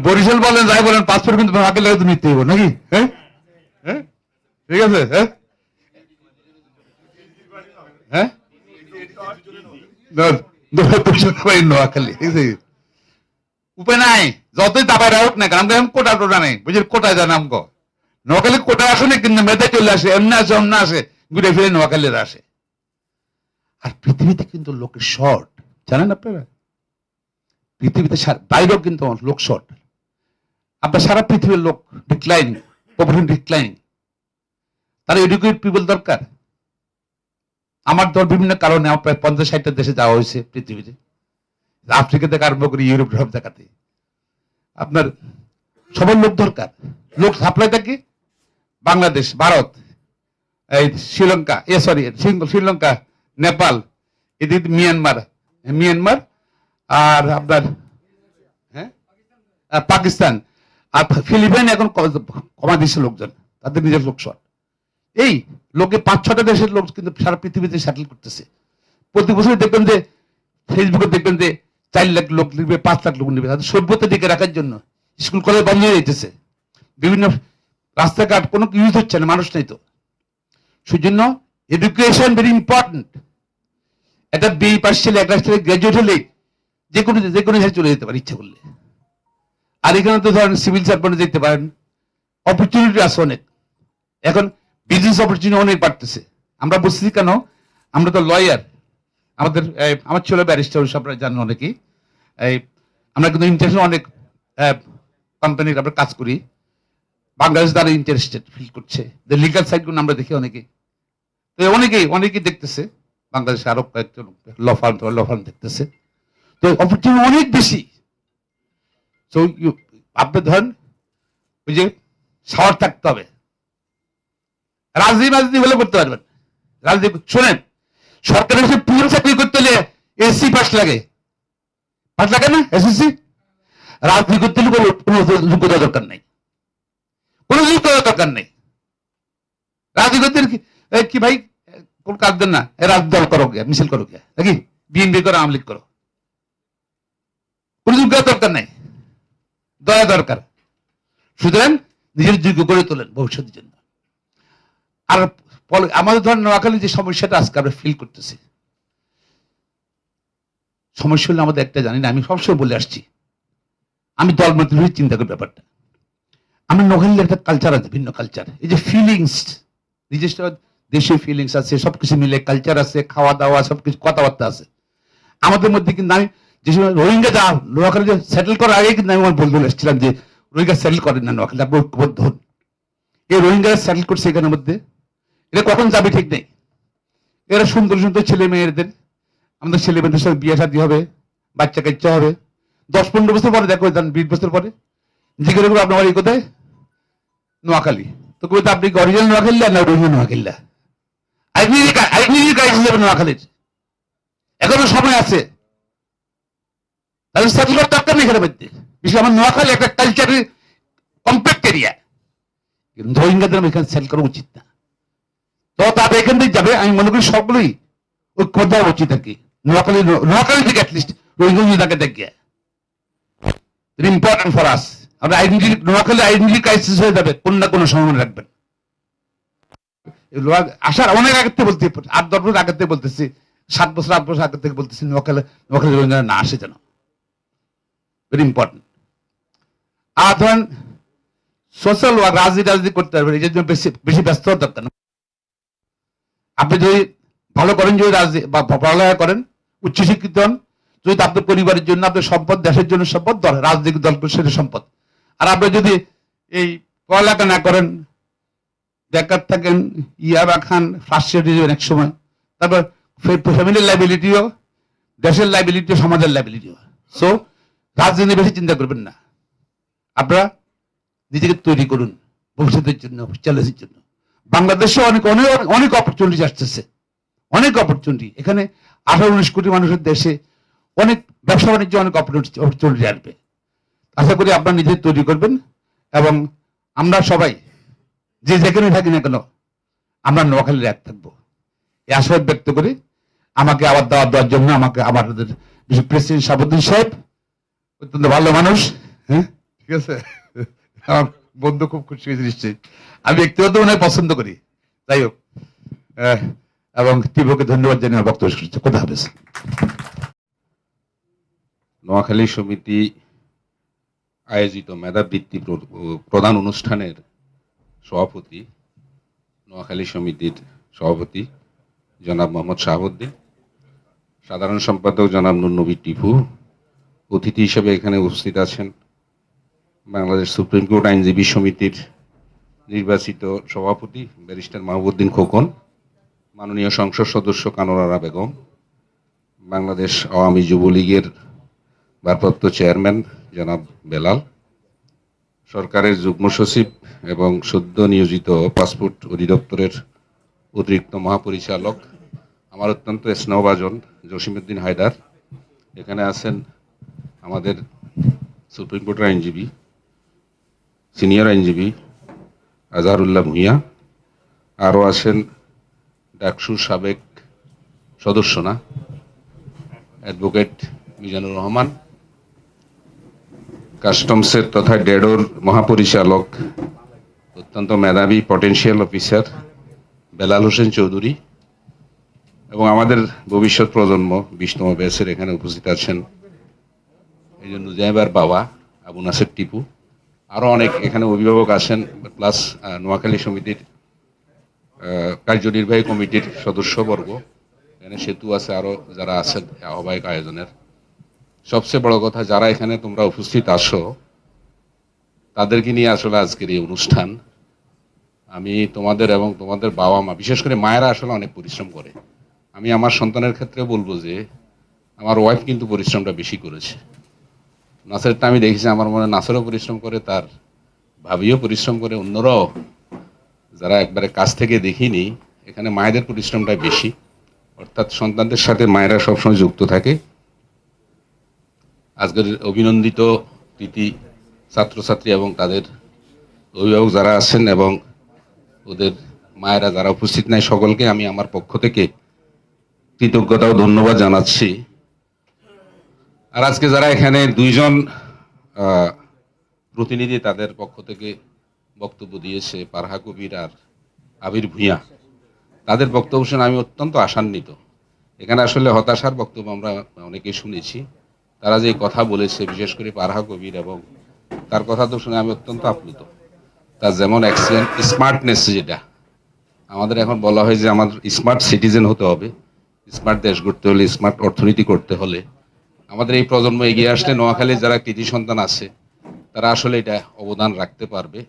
বরিশাল বলেন যাই বলেন, পাসপোর্ট কিন্তু নোয়াখালী নিতে হইব নাকি? হ্যাঁ, ঠিক আছে। হ্যাঁ, নোয়াখালী উপায় নাই, যতই দাবাই হোক না কারণ কোটা টোটা নেই, বুঝলি? কোটায় জানাম গো, নোয়াখালী কোটা আসে না, কিন্তু মেধা চলে আসে, এমনি আসে অন্য আসে, ঘুরে ফিরে নোয়াখালীর আসে। আর পৃথিবীতে কিন্তু লোকের শর্ট, জানেন আপনারা? পৃথিবীতে বাইরেও কিন্তু লোক শর্ট। আপনার সারা পৃথিবীর লোক ডিক্লাইন, পপুলেশন ডিক্লাইন। তারা এডুকেটেড পিপল দরকার। আমার দল বিভিন্ন কারণে আমার প্রায় 50-60টা দেশে যাওয়া হয়েছে পৃথিবীতে, আফ্রিকা থেকে আরম্ভ করে ইউরোপ সব জায়গাতে। আপনার সবার লোক দরকার। লোক সাপ্লাই থাকে বাংলাদেশ, ভারত, এই শ্রীলঙ্কা, শ্রীলঙ্কা, নেপাল, এদিকে মিয়ানমার আর আপনার হ্যাঁ পাকিস্তান আর ফিলিপাইন এখন কমা দিচ্ছে লোকজন, তাদের নিজের লোক শর্ট। এই লোকে 5-6টা দেশের লোক কিন্তু সারা পৃথিবীতে সেটেল করতেছে। প্রতি বছর দেখবেন যে ফেসবুকে দেখবেন যে 4 লাখ লোক নিবে, 5 লাখ লোক নিবে, তাদের সভ্যতা টিকে রাখার জন্য। স্কুল কলেজ বন্ধ হয়ে যেতেছে, বিভিন্ন রাস্তাঘাট কোনো ইউজ হচ্ছে না, মানুষ নেই তো। সেজন্য এডুকেশন ভেরি ইম্পর্টেন্ট। একটা BE পাস ছেলে, একটা ছেলে গ্রাজুয়েট হলে যে কোনো জায়গায় চলে যেতে পারে ইচ্ছা করলে। আর এখানে তো ধরেন সিভিল সার্ভেন্টে যেতে পারেন, অপরচুনিটি আছে অনেক। এখন বিজনেস অপরচুনিটি অনেক বাড়তেছে। আমরা বুঝছি কেন, আমরা তো লয়ার, আমার ছেলে ব্যারিস্টার, আপনারা জানেন অনেকেই। আমরা কিন্তু ইন্টারন্যাশনাল অনেক কোম্পানির আমরা কাজ করি, বাংলাদেশ দ্বারা ইন্টারেস্টেড ফিল করছে, লিগাল সাইডগুলো আমরা দেখি অনেকেই। তো অনেকেই দেখতেছে, বাংলাদেশে আরো কয়েকজন ল ফার্ম দেখতেছে। তো অপরচুনিটি অনেক বেশি। তো আপনি ধরেন ওই যে সাহস থাকতে হবে, রাজনীতি হলে করতে পারবেন। রাজনীতি শোনেন, সরকারের পুরো চাকরি করতে হলে SC পাস লাগে না, SSC। রাজনীতি করতে হলে কোনো যোগ্যতা দরকার নেই, কোনো যোগ্যতা দরকার নেই। রাজনীতি করতে কি ভাই কোন কাজ দেন না, রাজনীতি দল করো গিয়া, মিছিল করো গিয়া নাকি, BNP করো, আওয়ামী লীগ করো, কোনো যোগ্যতা দরকার নেই, দয়া দরকার। সুতরাং নিজের যোগ্য করে তোলেন ভবিষ্যতের জন্য। আর আমাদের ধরেন নোয়াখালী যে সমস্যাটা আজকে আমরা ফিল করতেছি, সমস্যা হলে আমাদের একটা জানি না, আমি সবসময় বলে আসছি, আমি দলমত চিন্তা করি ব্যাপারটা। আমরা নোয়াখালীর একটা কালচার আছে, ভিন্ন কালচার। এই যে ফিলিংস, নিজস্ব দেশীয় ফিলিংস আছে, সবকিছু মিলে কালচার আছে, খাওয়া দাওয়া সবকিছু, কথাবার্তা আছে আমাদের মধ্যে। কিন্তু আমি যে সময় রোহিঙ্গা যা নোয়াখালী সেটেল করার আগে কিন্তু আমি আমার বলে এসেছিলাম যে রোহিঙ্গা সেটেল করেন না নোয়াখালী, আপনি ঐক্যবদ্ধ হন। এই রোহিঙ্গা সেটেল করছে এখানের মধ্যে, এটা কখন যাবে ঠিক নেই। এরা সুন্দর সুন্দর ছেলে মেয়েদের, আমাদের ছেলে মেয়েদের সাথে বিয়ে শাদী হবে, বাচ্চা কাচ্চা হবে, 10-15 বছর পরে দেখো, 20 বছর পরে জিজ্ঞেস করবো আপনার বাড়ি কোথায়, নোয়াখালী। তো কবে আপনি অরিজিনাল নোয়াখালী না রোহিঙ্গা নোয়াখালী, নোয়াখালীর এখনো সময় আছে, তাহলে সেটেল করার দরকার নেই এখানে মধ্যে। বিশেষ আমার নোয়াখালী একটা কালচারের কমপ্লেক্ট এরিয়া, রোহিঙ্গাদের এখানে সেটেল করা উচিত না। তো তাদের এখান থেকে যাবে, আমি মনে করি সবগুলোই ঐক্য দেওয়া উচিত আর কি। নোয়াখালী থেকে অ্যাটলিস্ট রোহিঙ্গা তাকে দেখে ইম্পর্টেন্ট ফর আস। আমরা আইডেন্টিটি, নোয়াখালী আইডেন্টিটি ক্রাইসিস হয়ে যাবে, কোন না কোনো সময় রাখবেন। আসার অনেক আগে থেকে বলতে, 8-10 বছর আগে থেকে বলতেছি, 7 বছর 8 বছর আগে থেকে বলতেছি, নোয়াখালী রোহিঙ্গা না আসে যেন, ভেরি ইম্পর্টেন্ট। আর ধরেন সোশ্যাল ওয়ার্ক, রাজনীতি করতে পারবেন, এই জন্য বেশি ব্যস্ত হওয়ার দরকার না। আপনি যদি ভালো করেন, যদি রাজনীতি বা পড়ালেখা করেন, উচ্চশিক্ষিত হন, যদি আপনার পরিবারের জন্য, আপনার সম্পদ, দেশের জন্য সম্পদ, রাজনৈতিক দল সেটা সম্পদ। আর আপনি যদি এই পড়ালেখা না করেন, বেকার থাকেন, ইয়াবা খান, ফার্স্ট্রেটেড এক সময়, তারপর ফ্যামিলির লাইবিলিটিও, দেশের লাইবিলিটিও, সমাজের লাইবিলিটিও। সো রাজনীতি বেশি চিন্তা করবেন না, আপনারা নিজেকে তৈরি করুন ভবিষ্যতের জন্য, চ্যালেঞ্জের জন্য। বাংলাদেশে অনেক অনেক অনেক অপরচুনিটি আসতেছে, অনেক অপরচুনিটি। এখানে 18-19 কোটি মানুষের দেশে অনেক ব্যবসা বাণিজ্য, অনেক অপরচুনিটি আসবে। আশা করি আপনারা নিজে তৈরি করবেন, এবং আমরা সবাই যে যেখানে থাকি না কেন আমরা নোয়াখালীর এক থাকবো, এই আশাবাদ ব্যক্ত করে আমাকে আবার দাওয়াত দেওয়ার জন্য আমাকে আমাদের প্রেসিডেন্ট শাহাবুদ্দিন সাহেব অত্যন্ত ভালো মানুষ, হ্যাঁ ঠিক আছে, আমার বন্ধু খুব খুশি হয়েছে নিশ্চয়ই, আমি ব্যক্তিগত মনে পছন্দ করি। যাই হোক, এবং তীব্রকে ধন্যবাদ জানিয়ে আমার বক্তব্য শেষ করছি। কথা হবে। নোয়াখালী সমিতি আয়োজিত মেধাবৃত্তি প্রদান অনুষ্ঠানের সভাপতি, নোয়াখালী সমিতির সভাপতি জনাব মোহাম্মদ শাহাবুদ্দিন, সাধারণ সম্পাদক জনাব নুর নবী টিপু, অতিথি হিসেবে এখানে উপস্থিত আছেন বাংলাদেশ সুপ্রিম কোর্ট আইনজীবী সমিতির নির্বাচিত সভাপতি ব্যারিস্টার মাহবুবউদ্দিন খোকন, মাননীয় সংসদ সদস্য কানোরারা বেগম, বাংলাদেশ আওয়ামী যুবলীগের ভারপ্রাপ্ত চেয়ারম্যান জনাব বেলাল, সরকারের যুগ্ম সচিব এবং সদ্য নিয়োজিত পাসপোর্ট অধিদপ্তরের অতিরিক্ত মহাপরিচালক আমার অত্যন্ত স্নেহভাজন জসিমউদ্দিন হায়দার, এখানে আছেন আমাদের সুপ্রিম কোর্টের আইনজীবী, সিনিয়র আইনজীবী আজহারুল্লাহ ভূঁইয়া, আরও আছেন ডাকসুর সাবেক সদস্য না অ্যাডভোকেট মিজানুর রহমান, কাস্টমসের তথা ডেডোর মহাপরিচালক অত্যন্ত মেধাবী পটেনশিয়াল অফিসার বেলাল হোসেন চৌধুরী, এবং আমাদের ভবিষ্যৎ প্রজন্ম 20তম ব্যাচের এখানে উপস্থিত আছেন এই জন্য নুজাইবার বাবা আবু নাসের টিপু, আরও অনেক এখানে অভিভাবক আছেন, প্লাস নোয়াখালী সমিতির কার্যনির্বাহী কমিটির সদস্যবর্গ, এখানে সেতু আছে, আরও যারা আছেন আহ্বায়ক আয়োজনের। সবচেয়ে বড় কথা, যারা এখানে তোমরা উপস্থিত আসো তাদেরকে নিয়ে আসলে আজকের এই অনুষ্ঠান। আমি তোমাদের এবং তোমাদের বাবা মা, বিশেষ করে মায়েরা আসলে অনেক পরিশ্রম করে। আমি আমার সন্তানের ক্ষেত্রে বলবো যে আমার ওয়াইফ কিন্তু পরিশ্রমটা বেশি করেছে। নাসেরটা আমি দেখেছি, আমার মনে নাসেরও পরিশ্রম করে, তার ভাবিও পরিশ্রম করে, অন্যরাও যারা একবারে কাছ থেকে দেখিনি, এখানে মায়েদের পরিশ্রমটা বেশি, অর্থাৎ সন্তানদের সাথে মায়েরা সবসময় যুক্ত থাকে। আজকের অভিনন্দিত কৃতি ছাত্রছাত্রী এবং তাদের অভিভাবক যারা আছেন এবং ওদের মায়েরা যারা উপস্থিত নাই, সকলকে আমি আমার পক্ষ থেকে কৃতজ্ঞতা ও ধন্যবাদ জানাচ্ছি। আর আজকে যারা এখানে 2 জন প্রতিনিধি তাদের পক্ষ থেকে বক্তব্য দিয়েছে, পারহা কবির আর আবির ভূঁইয়া, তাদের বক্তব্য শুনে আমি অত্যন্ত আশান্বিত। এখানে আসলে হতাশার বক্তব্য আমরা অনেকেই শুনেছি, তারা যে কথা বলেছে, বিশেষ করে পারহা কবির, এবং তার কথা তো শুনে আমি অত্যন্ত আপ্লুত। তার যেমন এক্সিলেন্ট স্মার্টনেস, যেটা আমাদের এখন বলা হয় যে আমাদের স্মার্ট সিটিজেন হতে হবে, স্মার্ট দেশ গড়তে হলে, স্মার্ট অর্থনীতি করতে হলে আমাদের এই প্রজন্ম এগিয়ে আসলে নোয়াখালীর যারা কৃতি সন্তান আছে তারা আসলে এটা অবদান রাখতে পারবে।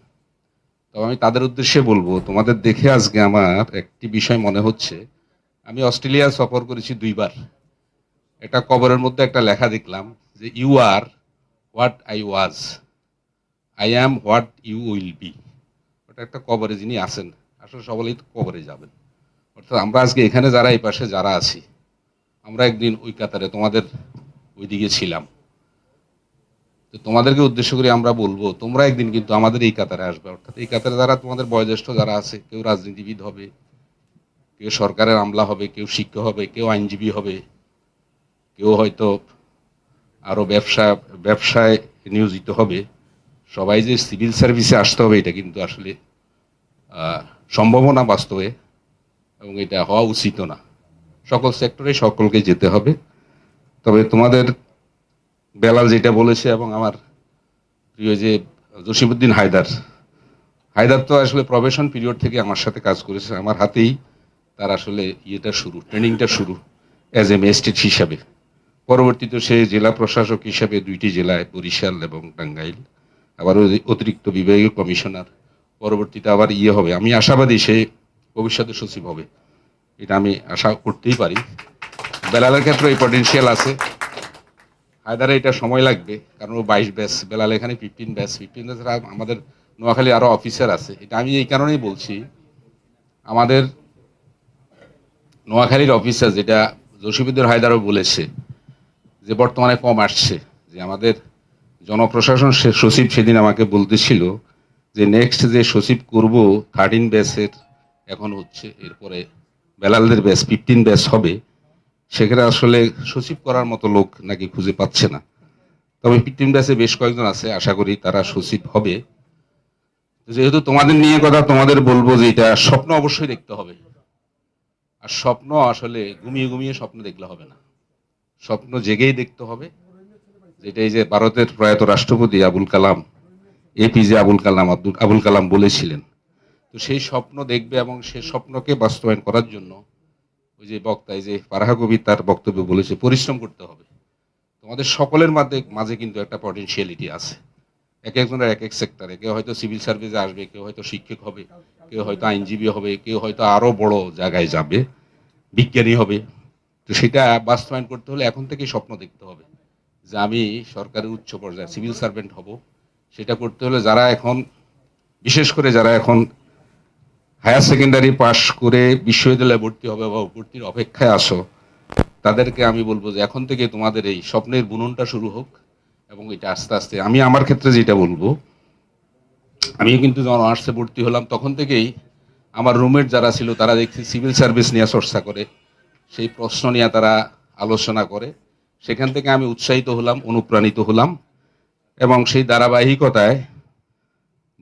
তবে আমি তাদের উদ্দেশ্যে বলবো, তোমাদের দেখে আজকে আমার একটি বিষয় মনে হচ্ছে, আমি অস্ট্রেলিয়া সফর করেছি 2 বার, এটা কবরের মধ্যে একটা লেখা দেখলাম যে you are what I was, I am what you will be. ওটা একটা কবরে যিনি আছেন, আসলে সকলেই তো কবরে যাবেন। অর্থাৎ আমরা আজকে এখানে যারা এই পাশে যারা আছি, আমরা একদিন ওই কাতারে তোমাদের ওইদিকে ছিলাম, তো তোমাদেরকে উদ্দেশ্য করে আমরা বলবো তোমরা একদিন কিন্তু আমাদের এই কাতারে আসবে। অর্থাৎ এই কাতারে যারা তোমাদের বয়োজ্যেষ্ঠ যারা আছে, কেউ রাজনীতিবিদ হবে, কেউ সরকারের আমলা হবে, কেউ শিক্ষক হবে, কেউ আইনজীবী হবে, কেউ হয়তো আরো ব্যবসায় নিয়োজিত হবে। সবাই যে সিভিল সার্ভিসে আসতে হবে এটা কিন্তু আসলে সম্ভাবনা বাস্তবে, এবং এটা হওয়া উচিত না। সকল সেক্টরে সকলকে যেতে হবে। তবে তোমাদের বেলাল যেটা বলেছে, এবং আমার প্রিয় যে জসিমউদ্দিন হায়দার তো আসলে প্রবেশন পিরিয়ড থেকে আমার সাথে কাজ করেছে, আমার হাতেই তার আসলে ট্রেনিংটা শুরু অ্যাজ এ ম্যাজিস্ট্রেট হিসাবে। পরবর্তীতে সে জেলা প্রশাসক হিসাবে 2টি জেলায়, বরিশাল এবং টাঙ্গাইল, আবার অতিরিক্ত বিভাগীয় কমিশনার, পরবর্তীতে আবার হবে, আমি আশাবাদী সে ভবিষ্যতে সচিব হবে, এটা আমি আশা করতেই পারি। বেলালের ক্ষেত্রে এই পটেনশিয়াল আছে। হায়দারে এটা সময় লাগবে, কারণ ও 22 ব্যাচ, বেলাল এখানে 15 ব্যাচ। 15 ব্যাচের আমাদের নোয়াখালী আরো অফিসার আছে। এটা আমি এই কারণেই বলছি, আমাদের নোয়াখালীর অফিসার, যেটা জসিমউদ্দিন হায়দারও বলেছে, যে বর্তমানে কম আসছে। যে আমাদের জনপ্রশাসন সচিব সেদিন আমাকে বলতেছিল যে নেক্সট যে সচিব করব 13 ব্যাচের এখন হচ্ছে, এরপরে বেলালদের ব্যাচ 15 ব্যাচ হবে, সেখানে আসলে সচিব করার মতো লোক নাকি খুঁজে পাচ্ছে না। তবে 15 ব্যাচে বেশ কয়েকজন আছে, আশা করি তারা সচিব হবে। যেহেতু তোমাদের নিয়ে কথা, তোমাদের বলবো যে এটা স্বপ্ন অবশ্যই দেখতে হবে। আর স্বপ্ন আসলে ঘুমিয়ে ঘুমিয়ে স্বপ্ন দেখলে হবে না, স্বপ্ন জেগেই দেখতে হবে। যেটা এই যে ভারতের প্রয়াত রাষ্ট্রপতি আবুল কালাম, এপিজে আবুল কালাম বলেছিলেন। তো সেই স্বপ্ন দেখবে এবং সেই স্বপ্নকে বাস্তবায়ন করার জন্য ওই যে বক্তা, এই যে ফারাহা কবি তার বক্তব্য বলেছে, পরিশ্রম করতে হবে। তোমাদের সকলের মাঝে কিন্তু একটা পটেনশিয়ালিটি আছে। এক একজনের এক এক সেক্টরে, কেউ হয়তো সিভিল সার্ভিসে আসবে, কেউ হয়তো শিক্ষক হবে, কেউ হয়তো আইনজীবী হবে, কেউ হয়তো আরো বড় জায়গায় যাবে, বিজ্ঞানী হবে। তো সেটা বাস্তবায়ন করতে হলে এখন থেকেই স্বপ্ন দেখতে হবে যে আমি সরকারের উচ্চ পর্যায়ে সিভিল সার্ভেন্ট হব। সেটা করতে হলে যারা এখন, বিশেষ করে যারা এখন হায়ার সেকেন্ডারি পাশ করে বিশ্ববিদ্যালয়ে ভর্তি হবে বা ভর্তির অপেক্ষায় আসো, তাদেরকে আমি বলবো যে এখন থেকে তোমাদের এই স্বপ্নের বুননটা শুরু হোক। এবং এটা আস্তে আস্তে, আমি আমার ক্ষেত্রে যেটা বলবো, আমি কিন্তু যখন আর্টসে ভর্তি হলাম তখন থেকেই আমার রুমমেট যারা ছিল তারা দেখছি সিভিল সার্ভিস নিয়ে চর্চা করে, সেই প্রশ্ন নিয়ে তারা আলোচনা করে। সেখান থেকে আমি উৎসাহিত হলাম, অনুপ্রাণিত হলাম, এবং সেই ধারাবাহিকতায়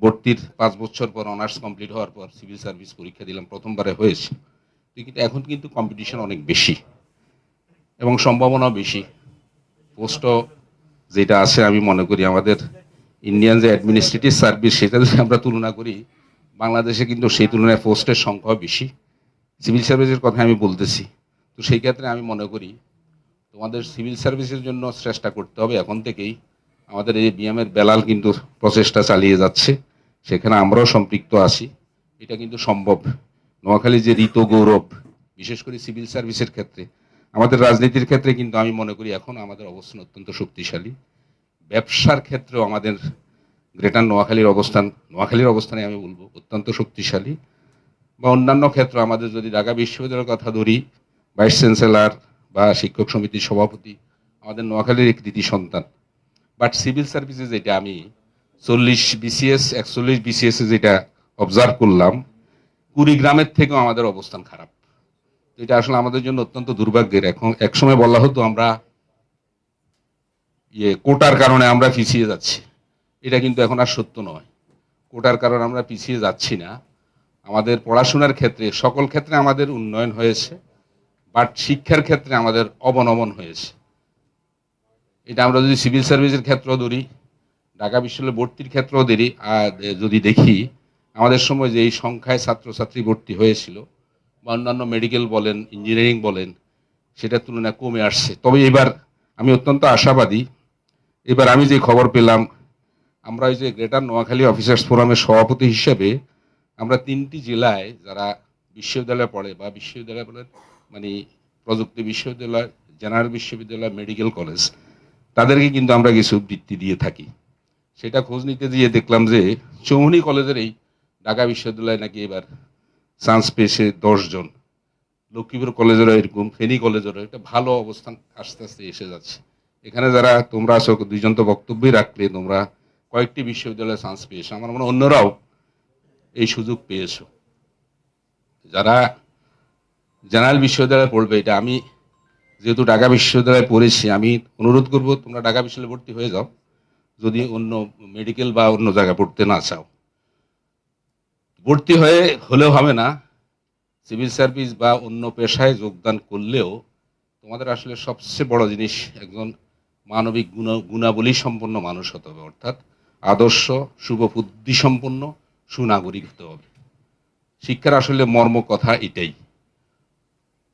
ভর্তির 5 বছর পর অনার্স কমপ্লিট হওয়ার পর সিভিল সার্ভিস পরীক্ষা দিলাম, প্রথমবারে হয়েছে। কিন্তু এখন কিন্তু কম্পিটিশন অনেক বেশি এবং সম্ভাবনাও বেশি। পোস্টও যেটা আছে, আমি মনে করি আমাদের ইন্ডিয়ান যে অ্যাডমিনিস্ট্রেটিভ সার্ভিস, সেটা যদি আমরা তুলনা করি, বাংলাদেশে কিন্তু সেই তুলনায় পোস্টের সংখ্যাও বেশি। সিভিল সার্ভিসের কথা আমি বলতেছি। তো সেই ক্ষেত্রে আমি মনে করি তোমাদের সিভিল সার্ভিসের জন্য চেষ্টা করতে হবে এখন থেকেই। আমাদের এই বিএমের বেলাল কিন্তু প্রচেষ্টা চালিয়ে যাচ্ছে, সেখানে আমরাও সম্পৃক্ত আছি। এটা কিন্তু সম্ভব। নোয়াখালী যে ঋত গৌরব, বিশেষ করে সিভিল সার্ভিসের ক্ষেত্রে, আমাদের রাজনীতির ক্ষেত্রে কিন্তু আমি মনে করি এখন আমাদের অবস্থান অত্যন্ত শক্তিশালী। ব্যবসার ক্ষেত্রেও আমাদের গ্রেটার নোয়াখালীর অবস্থানে আমি বলবো অত্যন্ত শক্তিশালী। বা অন্যান্য ক্ষেত্র, আমাদের যদি ঢাকা বিশ্ববিদ্যালয়ের কথা ধরি, ভাইস চ্যান্সেলর বা শিক্ষক সমিতির সভাপতি আমাদের নোয়াখালীর এক কৃতি সন্তান। বাট সিভিল সার্ভিসে যেটা আমি 40 বিসিএস 41 বিসিএস যেটা অবজার্ভ করলাম, কুড়িগ্রামের থেকেও আমাদের অবস্থান খারাপ। এটা আসলে আমাদের জন্য অত্যন্ত দুর্ভাগ্যের। এখন একসময় বলা হতো আমরা কোটার কারণে আমরা পিছিয়ে যাচ্ছি, এটা কিন্তু এখন আর সত্য নয়। কোটার কারণে আমরা পিছিয়ে যাচ্ছি না। আমাদের পড়াশোনার ক্ষেত্রে, সকল ক্ষেত্রে আমাদের উন্নয়ন হয়েছে, বাট শিক্ষার ক্ষেত্রে আমাদের অবনমন হয়েছে। এটা আমরা যদি সিভিল সার্ভিসের ক্ষেত্রেও ধরি, ঢাকা বিশ্ববিদ্যালয়ে ভর্তির ক্ষেত্রেও যদি দেখি, আমাদের সময় যে এই সংখ্যায় ছাত্রছাত্রী ভর্তি হয়েছিল বা অন্যান্য মেডিকেল বলেন, ইঞ্জিনিয়ারিং বলেন, সেটার তুলনায় কমে আসছে। তবে এবার আমি অত্যন্ত আশাবাদী। এবার আমি যে খবর পেলাম, আমরা ওই যে গ্রেটার নোয়াখালী অফিসার্স ফোরামের সভাপতি হিসেবে আমরা 3টি জেলায় যারা বিশ্ববিদ্যালয়ে পড়ে বা বিশ্ববিদ্যালয় বলেন, মানে প্রযুক্তি বিশ্ববিদ্যালয়, জেনারেল বিশ্ববিদ্যালয়, মেডিকেল কলেজ, তাদেরকে কিন্তু আমরা কিছু বৃত্তি দিয়ে থাকি। সেটা খোঁজ নিতে গিয়ে দেখলাম যে চৌমুহনী কলেজের এই ঢাকা বিশ্ববিদ্যালয় নাকি এবার চান্স পেয়েছে 10 জন, লক্ষ্মীপুর কলেজেরও এরকম, ফেনী কলেজেরও একটা ভালো অবস্থান আস্তে আস্তে এসে যাচ্ছে। এখানে যারা তোমরা আছো, 2 জন তো বক্তব্যই রাখলে, তোমরা কয়েকটি বিশ্ববিদ্যালয়ে চান্স পেয়েছো, আমার মনে হয় অন্যরাও এই সুযোগ পেয়েছো। যারা জেনারেল বিশ্ববিদ্যালয়ে পড়বে, এটা আমি যেহেতু ঢাকা বিশ্ববিদ্যালয়ে পড়েছি, আমি অনুরোধ করব তোমরা ঢাকা বিশ্ববিদ্যালয়ে ভর্তি হয়ে যাও, যদি অন্য মেডিকেল বা অন্য জায়গায় পড়তে না চাও। ভর্তি হলেও হবে না, সিভিল সার্ভিস বা অন্য পেশায় যোগদান করলেও তোমাদের আসলে সবচেয়ে বড় জিনিস একজন মানবিক গুণাবলী সম্পন্ন মানুষ হতে হবে, অর্থাৎ আদর্শ, শুভ বুদ্ধি সম্পন্ন সুনাগরিক হতে হবে। শিক্ষার আসলে মর্ম কথা এটাই।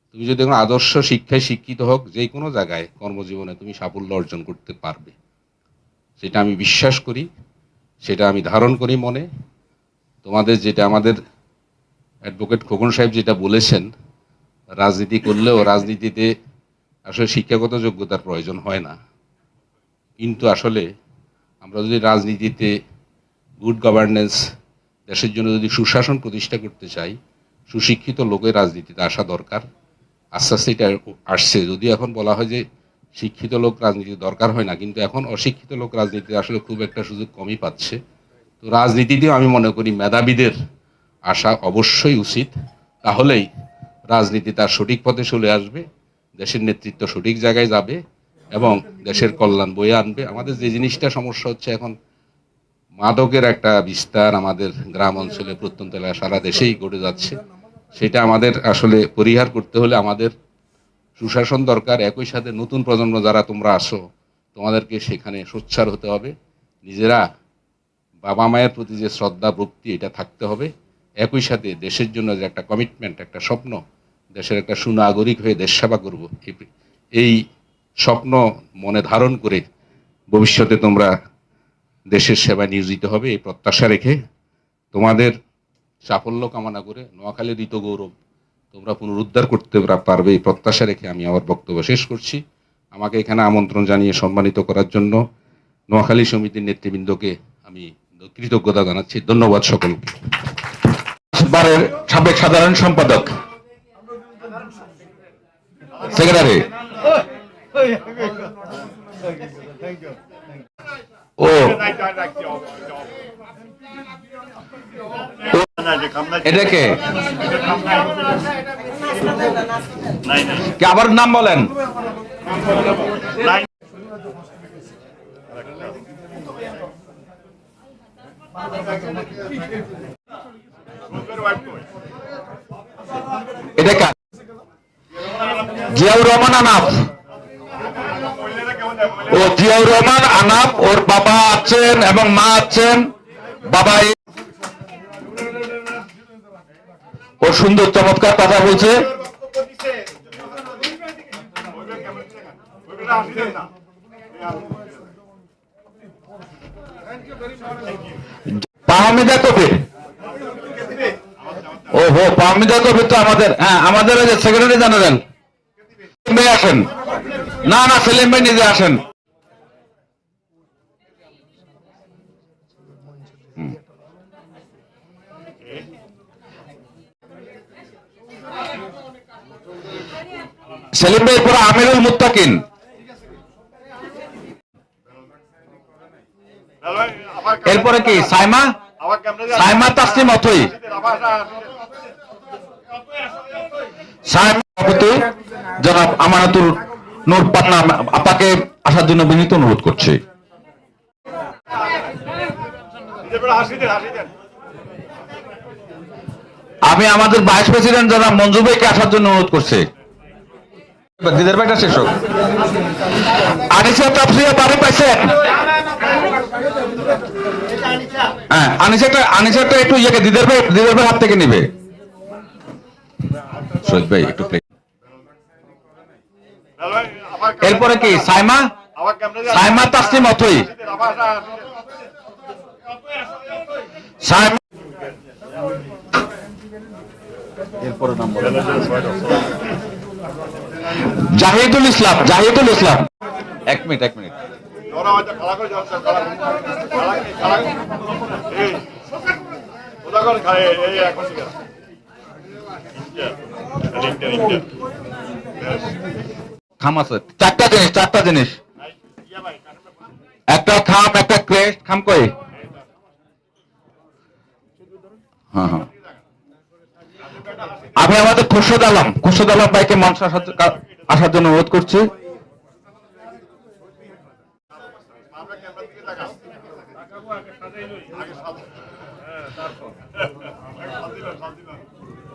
তুমি যদি কোনো আদর্শ শিক্ষায় শিক্ষিত হোক, যে কোনো জায়গায় কর্মজীবনে তুমি সাফল্য অর্জন করতে পারবে, সেটা আমি বিশ্বাস করি, সেটা আমি ধারণ করি মনে। তোমাদের যেটা আমাদের অ্যাডভোকেট খোকন সাহেব যেটা বলেছেন, রাজনীতি করলেও রাজনীতিতে আসলে শিক্ষাগত যোগ্যতার প্রয়োজন হয় না, কিন্তু আসলে আমরা যদি রাজনীতিতে গুড গভর্নেন্স, দেশের জন্য যদি সুশাসন প্রতিষ্ঠা করতে চাই, সুশিক্ষিত লোকের রাজনীতিতে আসা দরকার। আস্তে আস্তে এটা আসছে, যদি এখন বলা হয় যে শিক্ষিত লোক রাজনীতি দরকার হয় না, কিন্তু এখন অশিক্ষিত লোক রাজনীতিতে আসলে খুব একটা সুযোগ কমই পাচ্ছে। তো রাজনীতিতেও আমি মনে করি মেধাবীদের আসা অবশ্যই উচিত, তাহলেই রাজনীতি তার সঠিক পথে চলে আসবে, দেশের নেতৃত্ব সঠিক জায়গায় যাবে এবং দেশের কল্যাণ বয়ে আনবে। আমাদের যে জিনিসটা সমস্যা হচ্ছে এখন, মাদকের একটা বিস্তার আমাদের গ্রাম অঞ্চলে, প্রত্যন্ত এলাকা, সারা দেশেই ঘটে যাচ্ছে। সেটা আমাদের আসলে পরিহার করতে হলে আমাদের সুশাসন দরকার। একই সাথে নতুন প্রজন্ম যারা তোমরা আসো, তোমাদেরকে সেখানে সোচ্চার হতে হবে, নিজেরা বাবা মায়ের প্রতি যে শ্রদ্ধা ভক্তি এটা থাকতে হবে। একই সাথে দেশের জন্য যে একটা কমিটমেন্ট, একটা স্বপ্ন, দেশের একটা সুনাগরিক হয়ে দেশ সেবা করবো, এই স্বপ্ন মনে ধারণ করে ভবিষ্যতে তোমরা দেশের সেবায় নিয়োজিত হবে, এই প্রত্যাশা রেখে তোমাদের সাফল্য কামনা করে নোয়াখালীর ঋত গৌরব তোমরা পুনরুদ্ধার করতে পারবে এই প্রত্যাশা রেখে আমি আমার বক্তব্য শেষ করছি। আমাকে এখানে আমন্ত্রণ জানিয়ে সম্মানিত করার জন্য নোয়াখালী সমিতির নেতৃবৃন্দকে আমি কৃতজ্ঞতা জানাচ্ছি। ধন্যবাদ সকলকে। বারের সাবেক সাধারণ সম্পাদক, সেক্রেটারি ও এটাকে আবার নাম বলেন। এটা কার? জিয়াউর রহমান আনাফ। ও জিয়াউর রহমান আনাফ, ওর বাবা আছেন এবং মা আছেন। বাবা ও সুন্দর চমৎকার কথা বলছে। পাহমিদা কবির, ও হো পাহমিদা কবির তো আমাদের, হ্যাঁ আমাদের সেক্রেটারি জেনারেল ভাই আসেন। না না, সেলিম ভাই নিজে আসেন। সেলিম ভাই পরে আমিরুল মুত্তাকিন, এরপরে কি সাইমা, সাইমা তাসলিম অথই, সভাপতি জনাব আমানাতুল নূর পাটনা আপাকে আসার জন্য বিনীত অনুরোধ করছি। আমি আমাদের ভাইস প্রেসিডেন্ট জনাব মঞ্জু ভাইকে আসার জন্য অনুরোধ করছি। দিদের ভাইটা শেষ হোক। আনিসা তাফসিয়া বাড়ি পাইছেন? হ্যাঁ, আনিসাটা একটু ইয়েকে দিদের ভাই হাত থেকে নিবে। শহীদ ভাই একটু প্লে। এরপরে কি সাইমা, সাইমা তাসলিম অথই, এরপরে নাম বলেন। জাহিদুল ইসলাম, জাহিদুল ইসলাম। এক মিনিট। খাম আছে চারটা জিনিস, একটা খাম, একটা ক্রেস্ট। খাম কই? হ্যাঁ। আমি আমাদের খুরশদ আলম ভাইকে মঞ্চ আসার জন্য অনুরোধ করছি।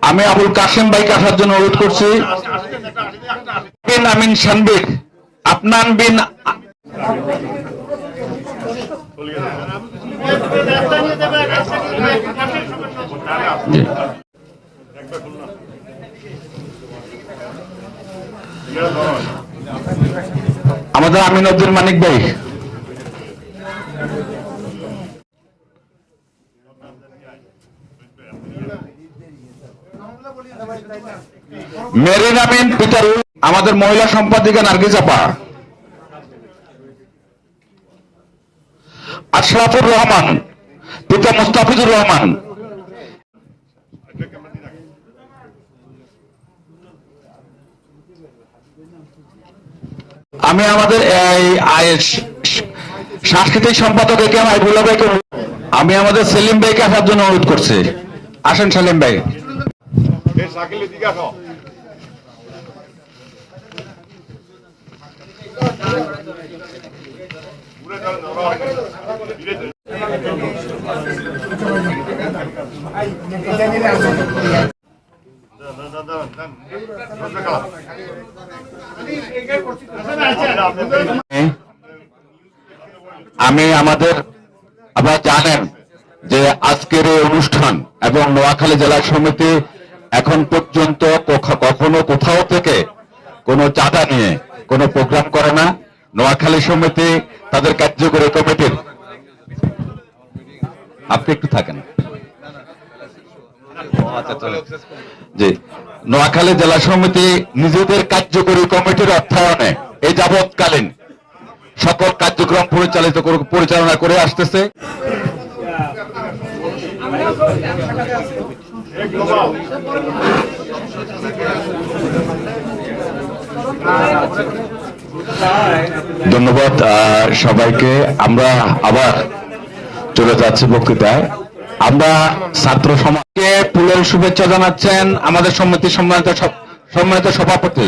আমি আবুল কাসেম ভাইকে আসার জন্য অনুরোধ করছি। বিন আমিন শানবির, আপনান বিন আমাদের আমিনুদ্দিন মানিক ভাই, মেরিন আমিন পিতা আমাদের মহিলা সম্পাদিকা নার্গিস আপা, আশরাফুর রহমান পিতা মুস্তাফিজুর রহমান, আমি আমাদের সাংস্কৃতিক সম্পাদক একে মাইবুল্লাহ ভাইকে, আমি আমাদের সেলিম ভাইকে আসার জন্য অনুরোধ করছি। আসেন সেলিম ভাই। আমি আমাদের আপনারা জানেন যে আজকের এই অনুষ্ঠান এবং নোয়াখালী জেলা সমিতি এখন পর্যন্ত কখনো কোথাও থেকে কোনো চাঁদা নিয়ে কোনো প্রোগ্রাম করে না। নোয়াখালী সমিতি তাদের কার্যকরী কমিটির, আপনি একটু থাকেন জি, নোয়াখালী জেলা সমিতি নিজেদের কার্যকরী কমিটির অর্থায়নে এই যাবৎকালীন সকল কার্যক্রম পরিচালনা করে আসতেছে। ধন্যবাদ সবাইকে। আমরা আবার চলে যাচ্ছি বক্তৃতায়। আমরা ছাত্র সমাজকে ফুলের শুভেচ্ছা জানাচ্ছেন আমাদের সমিতির সম্মানিত সভাপতি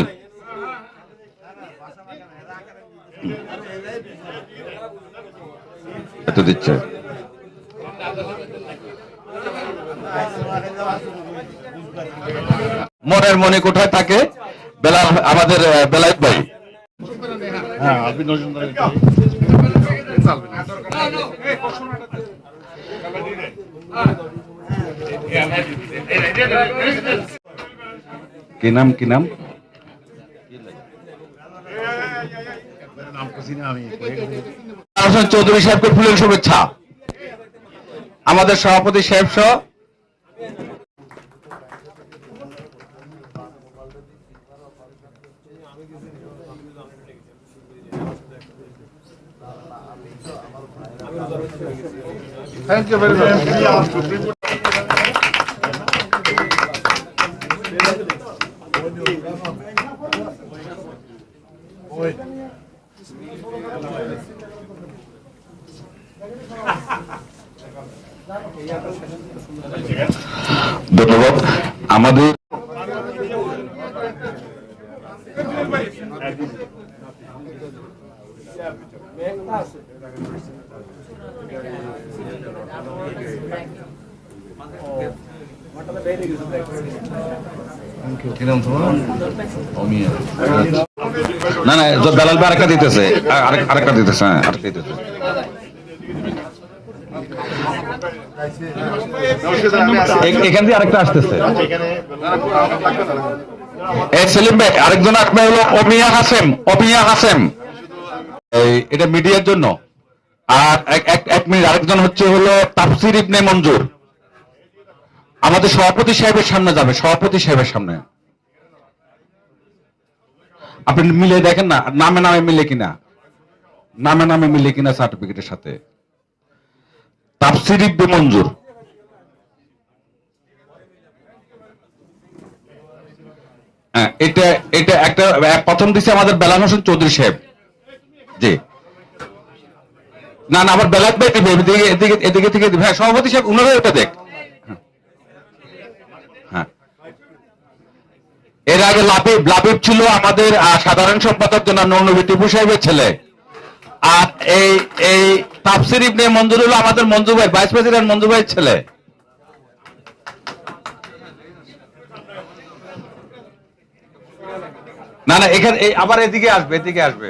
দিচ্ছে। মনের মনে কোথায় থাকে আমাদের বেলায়েত ভাই। কি নাম চৌধুরী সাহেবকে ফুলের শুভেচ্ছা, আমাদের সভাপতি সাহেব সহ থ্যাংক ইউ ভেরি মাচ। ধন্যবাদ। আমাদের না না দালাল ভাই আরেকটা দিতেছে, আরেকটা দিতেছে, হ্যাঁ আরেকটা দিতেছে। এখান দিয়ে আরেকটা আসতেছে। সেলিম ভাই আরেকজন আসবে হলো অমিয়া হাসেম, এটা মিডিয়ার জন্য। আর এক মিনিট, আরেকজন হচ্ছে হলো তাফসির ইবনে মঞ্জুর, আমাদের সভাপতি সাহেবের সামনে যাবে, সভাপতি সাহেবের সামনে। আপনি মিলে দেখেন না নামে মিলে কিনা সার্টিফিকেটের সাথে। তাফসির ইবনে মঞ্জুর, এটা একটা প্রথম দিছে আমাদের বেলাল হোসেন চৌধুরী সাহেব। জি না আবার বেলাত ভাই দিবে, এদিকে থেকে দিবে। হ্যাঁ সভাপতি সাহেব উনারা এটা দেখ। হ্যাঁ এর আগে লাবিব ছিল আমাদের সাধারণ সম্পাদক জনাব নবী টিপু সাহেবের ছেলে। আর এই তাফসির ইবনে মঞ্জুর হলো আমাদের মঞ্জু ভাই, ভাইস প্রেসিডেন্ট মঞ্জু ভাইয়ের ছেলে। না এখানে আবার এদিকে আসবে।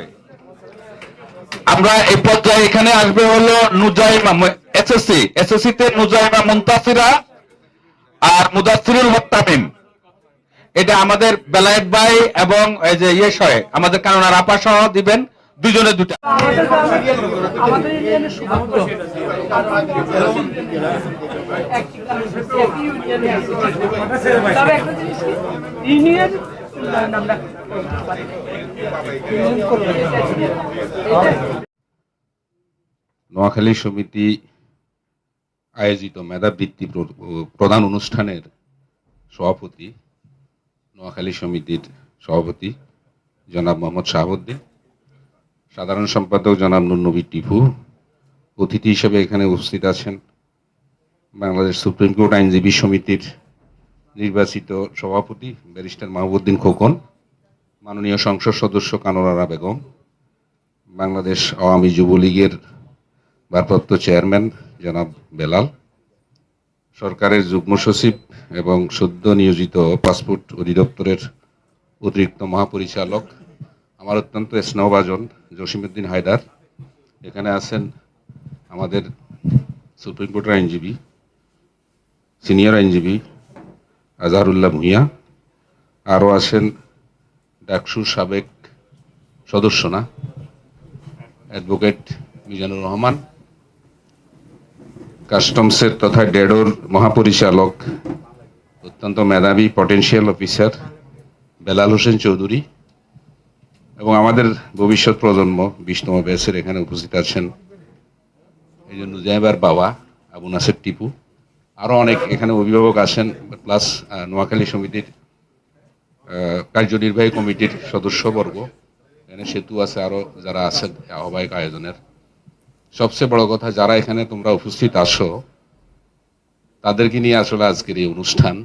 আমরা এই পর্যায়ে এখানে আসবে হলো নুজাইমা এসএসসি তে নুজাইমা মুনতাসিরা আর মুদাসসিরুল হক তামিম। এটা আমাদের বেলায়েত ভাই এবং এই যে আমাদের কানুনার আপা সহ দিবেন, দুজনে দুটা। আমাদের ইউনিয়নের শুধুমাত্র তবে একটা জিনিস কি ইউনিয়ন আমরা নোয়াখালী সমিতি আয়োজিত মেধাবৃত্তি প্রদান অনুষ্ঠানের সভাপতি, নোয়াখালী সমিতির সভাপতি জনাব মোহাম্মদ শাহাবুদ্দিন, সাধারণ সম্পাদক জনাব নুরনবী টিপু, অতিথি হিসেবে এখানে উপস্থিত আছেন বাংলাদেশ সুপ্রিম কোর্ট আইনজীবী সমিতির নির্বাচিত সভাপতি ব্যারিস্টার মাহবুদ্দিন খোকন, মাননীয় সংসদ সদস্য কানোরারা বেগম, বাংলাদেশ আওয়ামী যুবলীগের ভারপ্রাপ্ত চেয়ারম্যান জনাব বেলাল, সরকারের যুগ্ম সচিব এবং সদ্য নিয়োজিত পাসপোর্ট অধিদপ্তরের অতিরিক্ত মহাপরিচালক আমার অত্যন্ত স্নেহভাজন জসিমউদ্দিন হায়দার, এখানে আছেন আমাদের সুপ্রিম কোর্টের আইনজীবী সিনিয়র আইনজীবী আজহারুল্লাহ ভূঁইয়া, আরও আছেন ডাকসুর সাবেক সদস্য না অ্যাডভোকেট মিজানুর রহমান, কাস্টমসের তথা ডেডোর মহাপরিচালক অত্যন্ত মেধাবী পটেনশিয়াল অফিসার বেলাল হোসেন চৌধুরী, এবং আমাদের ভবিষ্যৎ প্রজন্ম 20তম ব্যাচের এখানে উপস্থিত আছেন এই জন্য নুজাইবার বাবা আবু নাসের টিপু, আরও অনেক এখানে অভিভাবক আছেন, প্লাস নোয়াখালী সমিতির কার্যনির্বাহী কমিটির সদস্যবর্গ, এখানে সেতু আছে, আরও যারা আছেন আহ্বায়ক আয়োজনের। সবচেয়ে বড় কথা, যারা এখানে তোমরা উপস্থিত আসো তাদেরকে নিয়ে আসলে আজকের এই অনুষ্ঠান।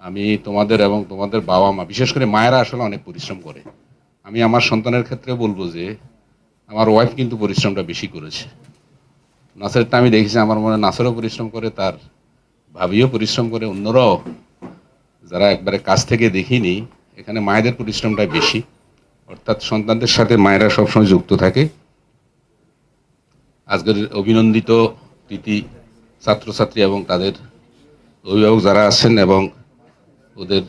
আমি তোমাদের এবং তোমাদের বাবা মা, বিশেষ করে মায়েরা আসলে অনেক পরিশ্রম করে। আমি আমার সন্তানের ক্ষেত্রে বলবো যে আমার ওয়াইফ কিন্তু পরিশ্রমটা বেশি করেছে। নাসেরটা আমি দেখেছি, আমার মনে হয় নাসেরও পরিশ্রম করে, তার ভাবিও পরিশ্রম করে, অন্যরাও যারা একবারে কাছ থেকে দেখিনি, এখানে মায়েদের পরিশ্রমটা বেশি, অর্থাৎ সন্তানদের সাথে মায়েরা সবসময় যুক্ত থাকে। আজকের অভিনন্দিত কৃতি ছাত্রছাত্রী এবং তাদের অভিভাবক যারা আছেন এবং ওদের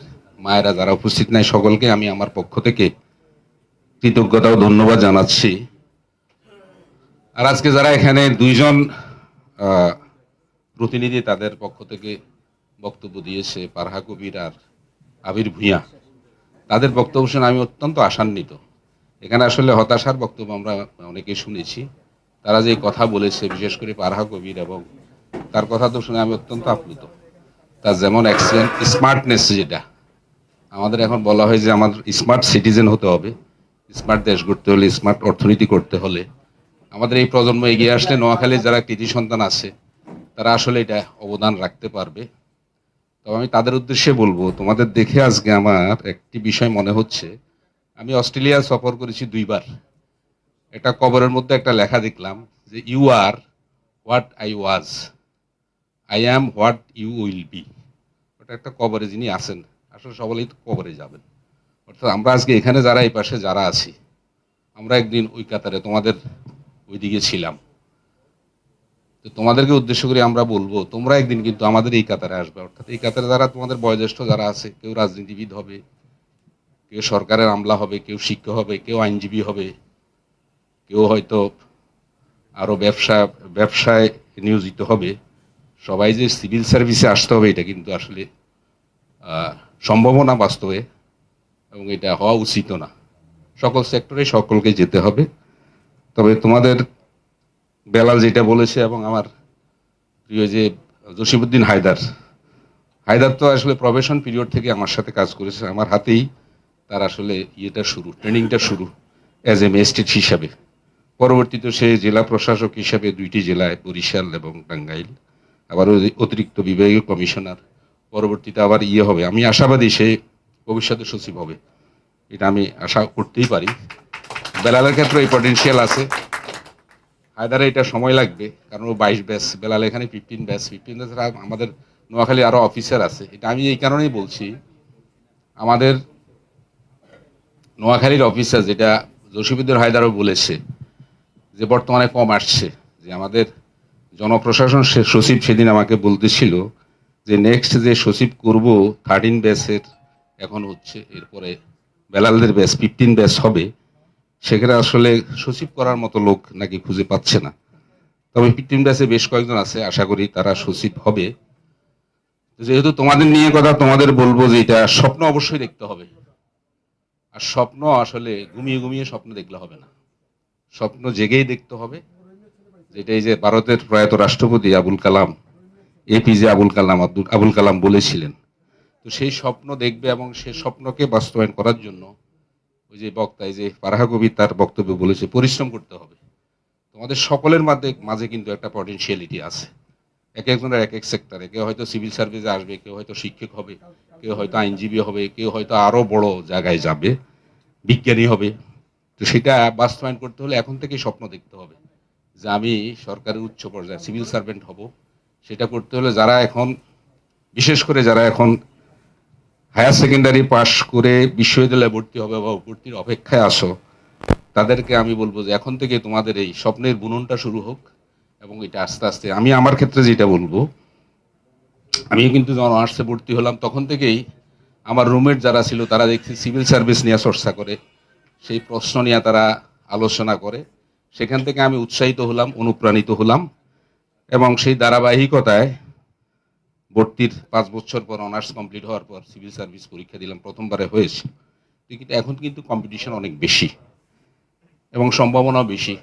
মায়েরা যারা উপস্থিত নাই, সকলকে আমি আমার পক্ষ থেকে কৃতজ্ঞতা ও ধন্যবাদ জানাচ্ছি। আর আজকে যারা এখানে দুইজন প্রতিনিধি তাদের পক্ষ থেকে বক্তব্য দিয়েছে, পারহা কবির আর আবির ভূঁইয়া, তাদের বক্তব্য শুনে আমি অত্যন্ত আশান্বিত। এখানে আসলে হতাশার বক্তব্য আমরা অনেকে শুনেছি, তারা যে কথা বলেছে, বিশেষ করে পারহা কবির, এবং তার কথা তো শুনে আমি অত্যন্ত আপ্লুত। তার যেমন এক্সেলেন্ট স্মার্টনেস, যেটা আমাদের এখন বলা হয় যে আমাদের স্মার্ট সিটিজেন হতে হবে, স্মার্ট দেশ গড়তে হলে, স্মার্ট অর্থনীতি করতে হলে আমাদের এই প্রজন্ম এগিয়ে আসলে নোয়াখালীর যারা কৃতি সন্তান আছে তারা আসলে এটা অবদান রাখতে পারবে। তবে আমি তাদের উদ্দেশ্যে বলবো, তোমাদের দেখে আজকে আমার একটি বিষয় মনে হচ্ছে, আমি অস্ট্রেলিয়া সফর করেছি 2 বার। একটা কবরের মধ্যে একটা লেখা দেখলাম যে you are what I was, I am what you will be. ওটা একটা কবরে যিনি আছেন, আসলে সকলেই তো কবরে যাবেন। অর্থাৎ আমরা আজকে এখানে যারা এই পাশে যারা আছি, আমরা একদিন ওই কাতারে তোমাদের ওইদিকে ছিলাম। তো তোমাদেরকে উদ্দেশ্য করে আমরা বলবো, তোমরা একদিন কিন্তু আমাদের এই কাতারে আসবে। অর্থাৎ এই কাতারে যারা তোমাদের বয়োজ্যেষ্ঠ যারা আছে, কেউ রাজনীতিবিদ হবে, কেউ সরকারের আমলা হবে, কেউ শিক্ষক হবে, কেউ আইনজীবী হবে, কেউ হয়তো আরও ব্যবসায় নিয়োজিত হবে। সবাই যে সিভিল সার্ভিসে আসতে হবে এটা কিন্তু আসলে সম্ভাবনা বাস্তবে, এবং এটা হওয়া উচিত না। সকল সেক্টরে সকলকে যেতে হবে। তবে তোমাদের বেলাল যেটা বলেছে, এবং আমার প্রিয় যে জসিমউদ্দিন হায়দার তো আসলে প্রবেশন পিরিয়ড থেকে আমার সাথে কাজ করেছে, আমার হাতেই তার আসলে ট্রেনিংটা শুরু অ্যাজ এ ম্যাজিস্ট্রেট হিসাবে। পরবর্তীতে সে জেলা প্রশাসক হিসাবে 2টি জেলায়, বরিশাল এবং টাঙ্গাইল, আবার অতিরিক্ত বিভাগীয় কমিশনার, পরবর্তীতে আবার হবে। আমি আশাবাদী সে ভবিষ্যতে সচিব হবে, এটা আমি আশা করতেই পারি। বেলালের ক্ষেত্রে এই পটেনশিয়াল আছে, হায়দারে এটা সময় লাগবে, কারণ ও 22 ব্যাচ, বেলাল এখানে 15 ব্যাচ। আমাদের নোয়াখালী আরও অফিসার আছে। এটা আমি এই কারণেই বলছি, আমাদের নোয়াখালীর অফিসার, যেটা জসিমউদ্দিন হায়দারও বলেছে, যে বর্তমানে কম আসছে, যে আমাদের জনপ্রশাসন সচিব সেদিন আমাকে বলতেছিল যে নেক্সট যে সচিব করব 13 ব্যাচের এখন হচ্ছে, এরপরে বেলালদের ব্যাচ 15 ব্যাচ হবে, সেখানে আসলে সচিব করার মতো লোক নাকি খুঁজে পাচ্ছে না। তবে টিম ব্যাচে বেশ কয়েকজন আছে, আশা করি তারা সচিব হবে। যেহেতু তোমাদের নিয়ে কথা, তোমাদের বলবো যে এটা স্বপ্ন অবশ্যই দেখতে হবে। আর স্বপ্ন আসলে ঘুমিয়ে ঘুমিয়ে স্বপ্ন দেখলে হবে না, স্বপ্ন জেগেই দেখতে হবে। যেটা এই যে ভারতের প্রয়াত রাষ্ট্রপতি আবুল কালাম, এপিজে আবুল কালাম বলেছিলেন। তো সেই স্বপ্ন দেখবে এবং সেই স্বপ্নকে বাস্তবায়ন করার জন্য ওই যে বক্তা, এই যে ফারাহা কবি তার বক্তব্য বলেছে, পরিশ্রম করতে হবে। তোমাদের সকলের মাঝে কিন্তু একটা পটেনশিয়ালিটি আছে। এক একজনের এক এক সেক্টরে, কেউ হয়তো সিভিল সার্ভিসে আসবে, কেউ হয়তো শিক্ষক হবে, কেউ হয়তো আইনজীবী হবে, কেউ হয়তো আরো বড় জায়গায় যাবে, বিজ্ঞানী হবে। তো সেটা বাস্তবায়ন করতে হলে এখন থেকেই স্বপ্ন দেখতে হবে যে আমি সরকারের উচ্চ পর্যায়ে সিভিল সার্ভেন্ট হব। সেটা করতে হলে যারা এখন, বিশেষ করে যারা এখন হায়ার সেকেন্ডারি পাশ করে বিশ্ববিদ্যালয়ে ভর্তি হবে বা ভর্তির অপেক্ষায় আসো, তাদেরকে আমি বলবো যে এখন থেকে তোমাদের এই স্বপ্নের বুননটা শুরু হোক। এবং এটা আস্তে আস্তে, আমি আমার ক্ষেত্রে যেটা বলবো, আমি কিন্তু যখন আর্টসে ভর্তি হলাম তখন থেকেই আমার রুমমেট যারা ছিল তারা দেখছি সিভিল সার্ভিস নিয়ে চর্চা করে, সেই প্রশ্ন নিয়ে তারা আলোচনা করে। সেখান থেকে আমি উৎসাহিত হলাম, অনুপ্রাণিত হলাম, এবং সেই ধারাবাহিকতায় ভর্তির 5 বছর পর অনার্স কমপ্লিট হওয়ার পর সিভিল সার্ভিস পরীক্ষা দিলাম, প্রথমবারে হয়েছে। কিন্তু এখন কিন্তু কম্পিটিশন অনেক বেশি এবং সম্ভাবনাও বেশি।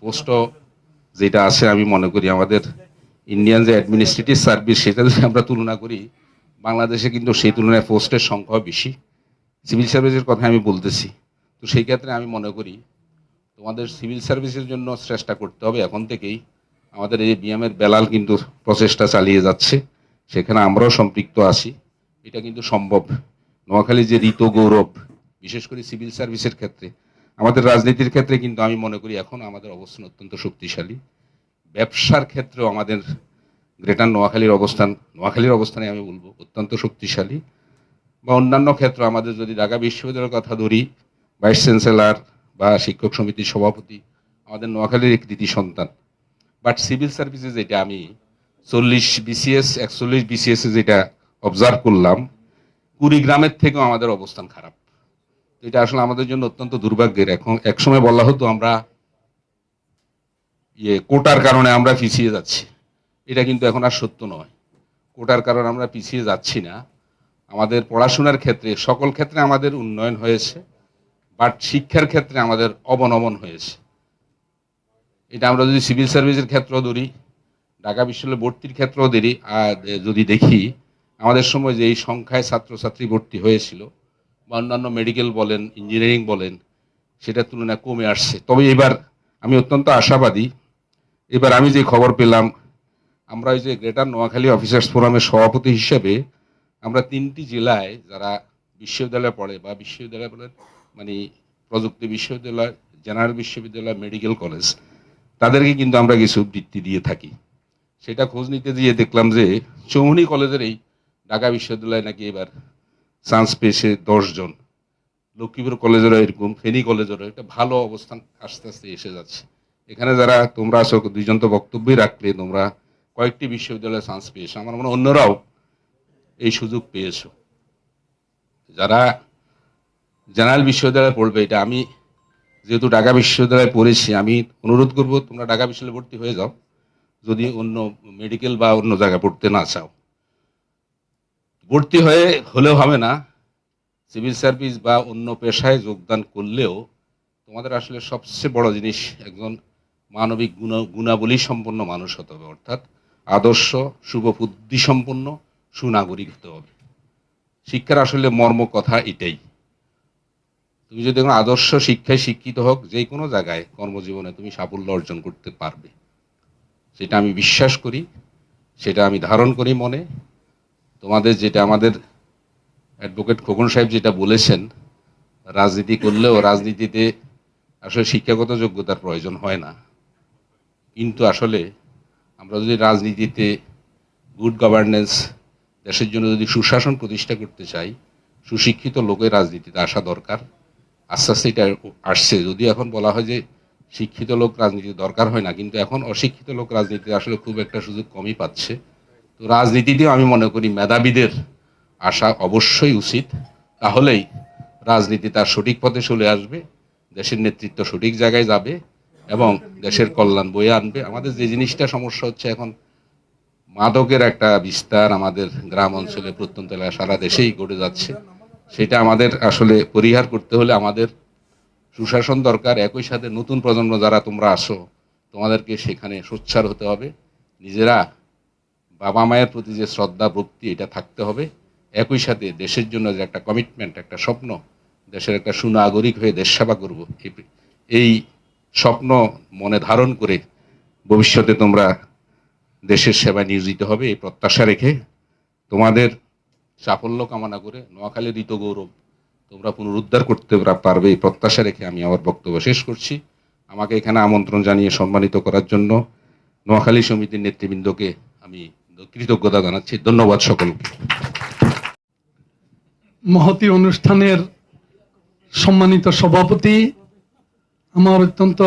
পোস্টও যেটা আছে, আমি মনে করি আমাদের ইন্ডিয়ান যে অ্যাডমিনিস্ট্রেটিভ সার্ভিস, সেটা যদি আমরা তুলনা করি, বাংলাদেশে কিন্তু সেই তুলনায় পোস্টের সংখ্যাও বেশি। সিভিল সার্ভিসের কথা আমি বলতেছি। তো সেই ক্ষেত্রে আমি মনে করি তোমাদের সিভিল সার্ভিসের জন্য চেষ্টা করতে হবে এখন থেকেই। আমাদের এই বিএমের বেলাল কিন্তু প্রচেষ্টা চালিয়ে যাচ্ছে, সেখানে আমরাও সম্পৃক্ত আছি। এটা কিন্তু সম্ভব। নোয়াখালী যে ঋত গৌরব, বিশেষ করে সিভিল সার্ভিসের ক্ষেত্রে, আমাদের রাজনীতির ক্ষেত্রে কিন্তু আমি মনে করি এখন আমাদের অবস্থান অত্যন্ত শক্তিশালী। ব্যবসার ক্ষেত্রেও আমাদের গ্রেটার নোয়াখালীর অবস্থানে আমি বলবো অত্যন্ত শক্তিশালী। বা অন্যান্য ক্ষেত্র, আমাদের যদি ঢাকা বিশ্ববিদ্যালয়ের কথা ধরি, ভাইস চ্যান্সেলর বা শিক্ষক সমিতির সভাপতি আমাদের নোয়াখালীর এক কৃতি সন্তান। বাট সিভিল সার্ভিসে যেটা আমি 40 বিসিএস 41 বিসিএস যেটা অবজার্ভ করলাম, কুড়িগ্রামের থেকেও আমাদের অবস্থান খারাপ। এটা আসলে আমাদের জন্য অত্যন্ত দুর্ভাগ্যের। এখন একসময় বলা হতো আমরা কোটার কারণে আমরা পিছিয়ে যাচ্ছি, এটা কিন্তু এখন আর সত্য নয়। কোটার কারণে আমরা পিছিয়ে যাচ্ছি না। আমাদের পড়াশোনার ক্ষেত্রে, সকল ক্ষেত্রে আমাদের উন্নয়ন হয়েছে, বাট শিক্ষার ক্ষেত্রে আমাদের অবনমন হয়েছে। এটা আমরা যদি সিভিল সার্ভিসের ক্ষেত্রেও ধরি, ঢাকা বিশ্ববিদ্যালয়ে ভর্তির ক্ষেত্রেও ধরি, আর যদি দেখি আমাদের সময় যে এই সংখ্যায় ছাত্রছাত্রী ভর্তি হয়েছিল, বা অন্যান্য মেডিকেল বলেন, ইঞ্জিনিয়ারিং বলেন, সেটার তুলনায় কমে আসছে। তবে এবার আমি অত্যন্ত আশাবাদী। এবার আমি যে খবর পেলাম, আমরা ওই যে গ্রেটার নোয়াখালী অফিসার্স ফোরামের সভাপতি হিসেবে আমরা 3টি জেলায় যারা বিশ্ববিদ্যালয়ে পড়ে, বা বিশ্ববিদ্যালয় বলেন মানে প্রযুক্তি বিশ্ববিদ্যালয়, জেনারেল বিশ্ববিদ্যালয়, মেডিকেল কলেজ, তাদেরকে কিন্তু আমরা কিছু বৃত্তি দিয়ে থাকি। সেটা খোঁজ নিতে গিয়ে দেখলাম যে চৌমুহনী কলেজের এই ঢাকা বিশ্ববিদ্যালয়ে নাকি এবার চান্স পেয়েছে 10 জন, লক্ষ্মীপুর কলেজেরও এরকম, ফেনী কলেজেরও একটা ভালো অবস্থান আস্তে আস্তে এসে যাচ্ছে। এখানে যারা তোমরা আছো, 2 জন তো বক্তব্যই রাখলে, তোমরা কয়েকটি বিশ্ববিদ্যালয়ে চান্স পেয়েছো, আমার মনে হয় অন্যরাও এই সুযোগ পেয়েছো। যারা জেনারেল বিশ্ববিদ্যালয়ে পড়বে, এটা আমি যেহেতু ঢাকা বিশ্ববিদ্যালয়ে পড়েছি, আমি অনুরোধ করব তোমরা ঢাকা বিশ্ববিদ্যালয়ে ভর্তি হয়ে যাও, যদি অন্য মেডিকেল বা অন্য জায়গায় পড়তে না চাও। ভর্তি হলেও হবে না, সিভিল সার্ভিস বা অন্য পেশায় যোগদান করলেও তোমাদের আসলে সবচেয়ে বড় জিনিস একজন মানবিক গুণাবলী সম্পন্ন মানুষ হতে হবে, অর্থাৎ আদর্শ, শুভবুদ্ধি সম্পন্ন সুনাগরিক হতে হবে। শিক্ষার আসলে মর্ম কথা এটাই। তুমি যদি কোনো আদর্শ শিক্ষায় শিক্ষিত হোক, যে কোনো জায়গায় কর্মজীবনে তুমি সাফল্য অর্জন করতে পারবে, সেটা আমি বিশ্বাস করি, সেটা আমি ধারণ করি মনে। তোমাদের যেটা আমাদের অ্যাডভোকেট খোকন সাহেব যেটা বলেছেন, রাজনীতি করলেও রাজনীতিতে আসলে শিক্ষাগত যোগ্যতার প্রয়োজন হয় না। কিন্তু আসলে আমরা যদি রাজনীতিতে গুড গভর্নেন্স, দেশের জন্য যদি সুশাসন প্রতিষ্ঠা করতে চাই, সুশিক্ষিত লোকের রাজনীতিতে আসা দরকার। আস্তে আস্তে এটা আসছে। যদিও এখন বলা হয় যে শিক্ষিত লোক রাজনীতিতে দরকার হয় না, কিন্তু এখন অশিক্ষিত লোক রাজনীতিতে আসলে খুব একটা সুযোগ কমই পাচ্ছে। তো রাজনীতিতেও আমি মনে করি মেধাবীদের আসা অবশ্যই উচিত, তাহলেই রাজনীতি তার সঠিক পথে চলে আসবে। দেশের নেতৃত্ব সঠিক জায়গায় যাবে এবং দেশের কল্যাণ বয়ে আনবে। আমাদের যে জিনিসটা সমস্যা হচ্ছে এখন, মাদকের একটা বিস্তার আমাদের গ্রাম অঞ্চলে, প্রত্যন্ত এলাকা, সারা দেশেই ঘটে যাচ্ছে। সেটা আমাদের আসলে পরিহার করতে হলে আমাদের সুশাসন দরকার। একই সাথে নতুন প্রজন্ম যারা তোমরা আসো, তোমাদেরকে সেখানে সোচ্চার হতে হবে। নিজেরা বাবা মায়ের প্রতি যে শ্রদ্ধা ভক্তি, এটা থাকতে হবে। একই সাথে দেশের জন্য যে একটা কমিটমেন্ট, একটা স্বপ্ন, দেশের একটা সুনাগরিক হয়ে দেশ সেবা করবো, এই স্বপ্ন মনে ধারণ করে ভবিষ্যতে তোমরা দেশের সেবায় নিয়োজিত হবে, এই প্রত্যাশা রেখে তোমাদের সাফল্য কামনা করে নোয়াখালীর ঋত গৌরব তোমরা পুনরুদ্ধার করতে পারবে, এই প্রত্যাশা রেখে আমি আমার বক্তব্য শেষ করছি। আমাকে এখানে আমন্ত্রণ জানিয়ে সম্মানিত করার জন্য নোয়াখালী সমিতির নেতৃবৃন্দকে আমি কৃতজ্ঞতা জানাচ্ছি। ধন্যবাদ সকলকে। মহতী অনুষ্ঠানের সম্মানিত সভাপতি, আমার অত্যন্ত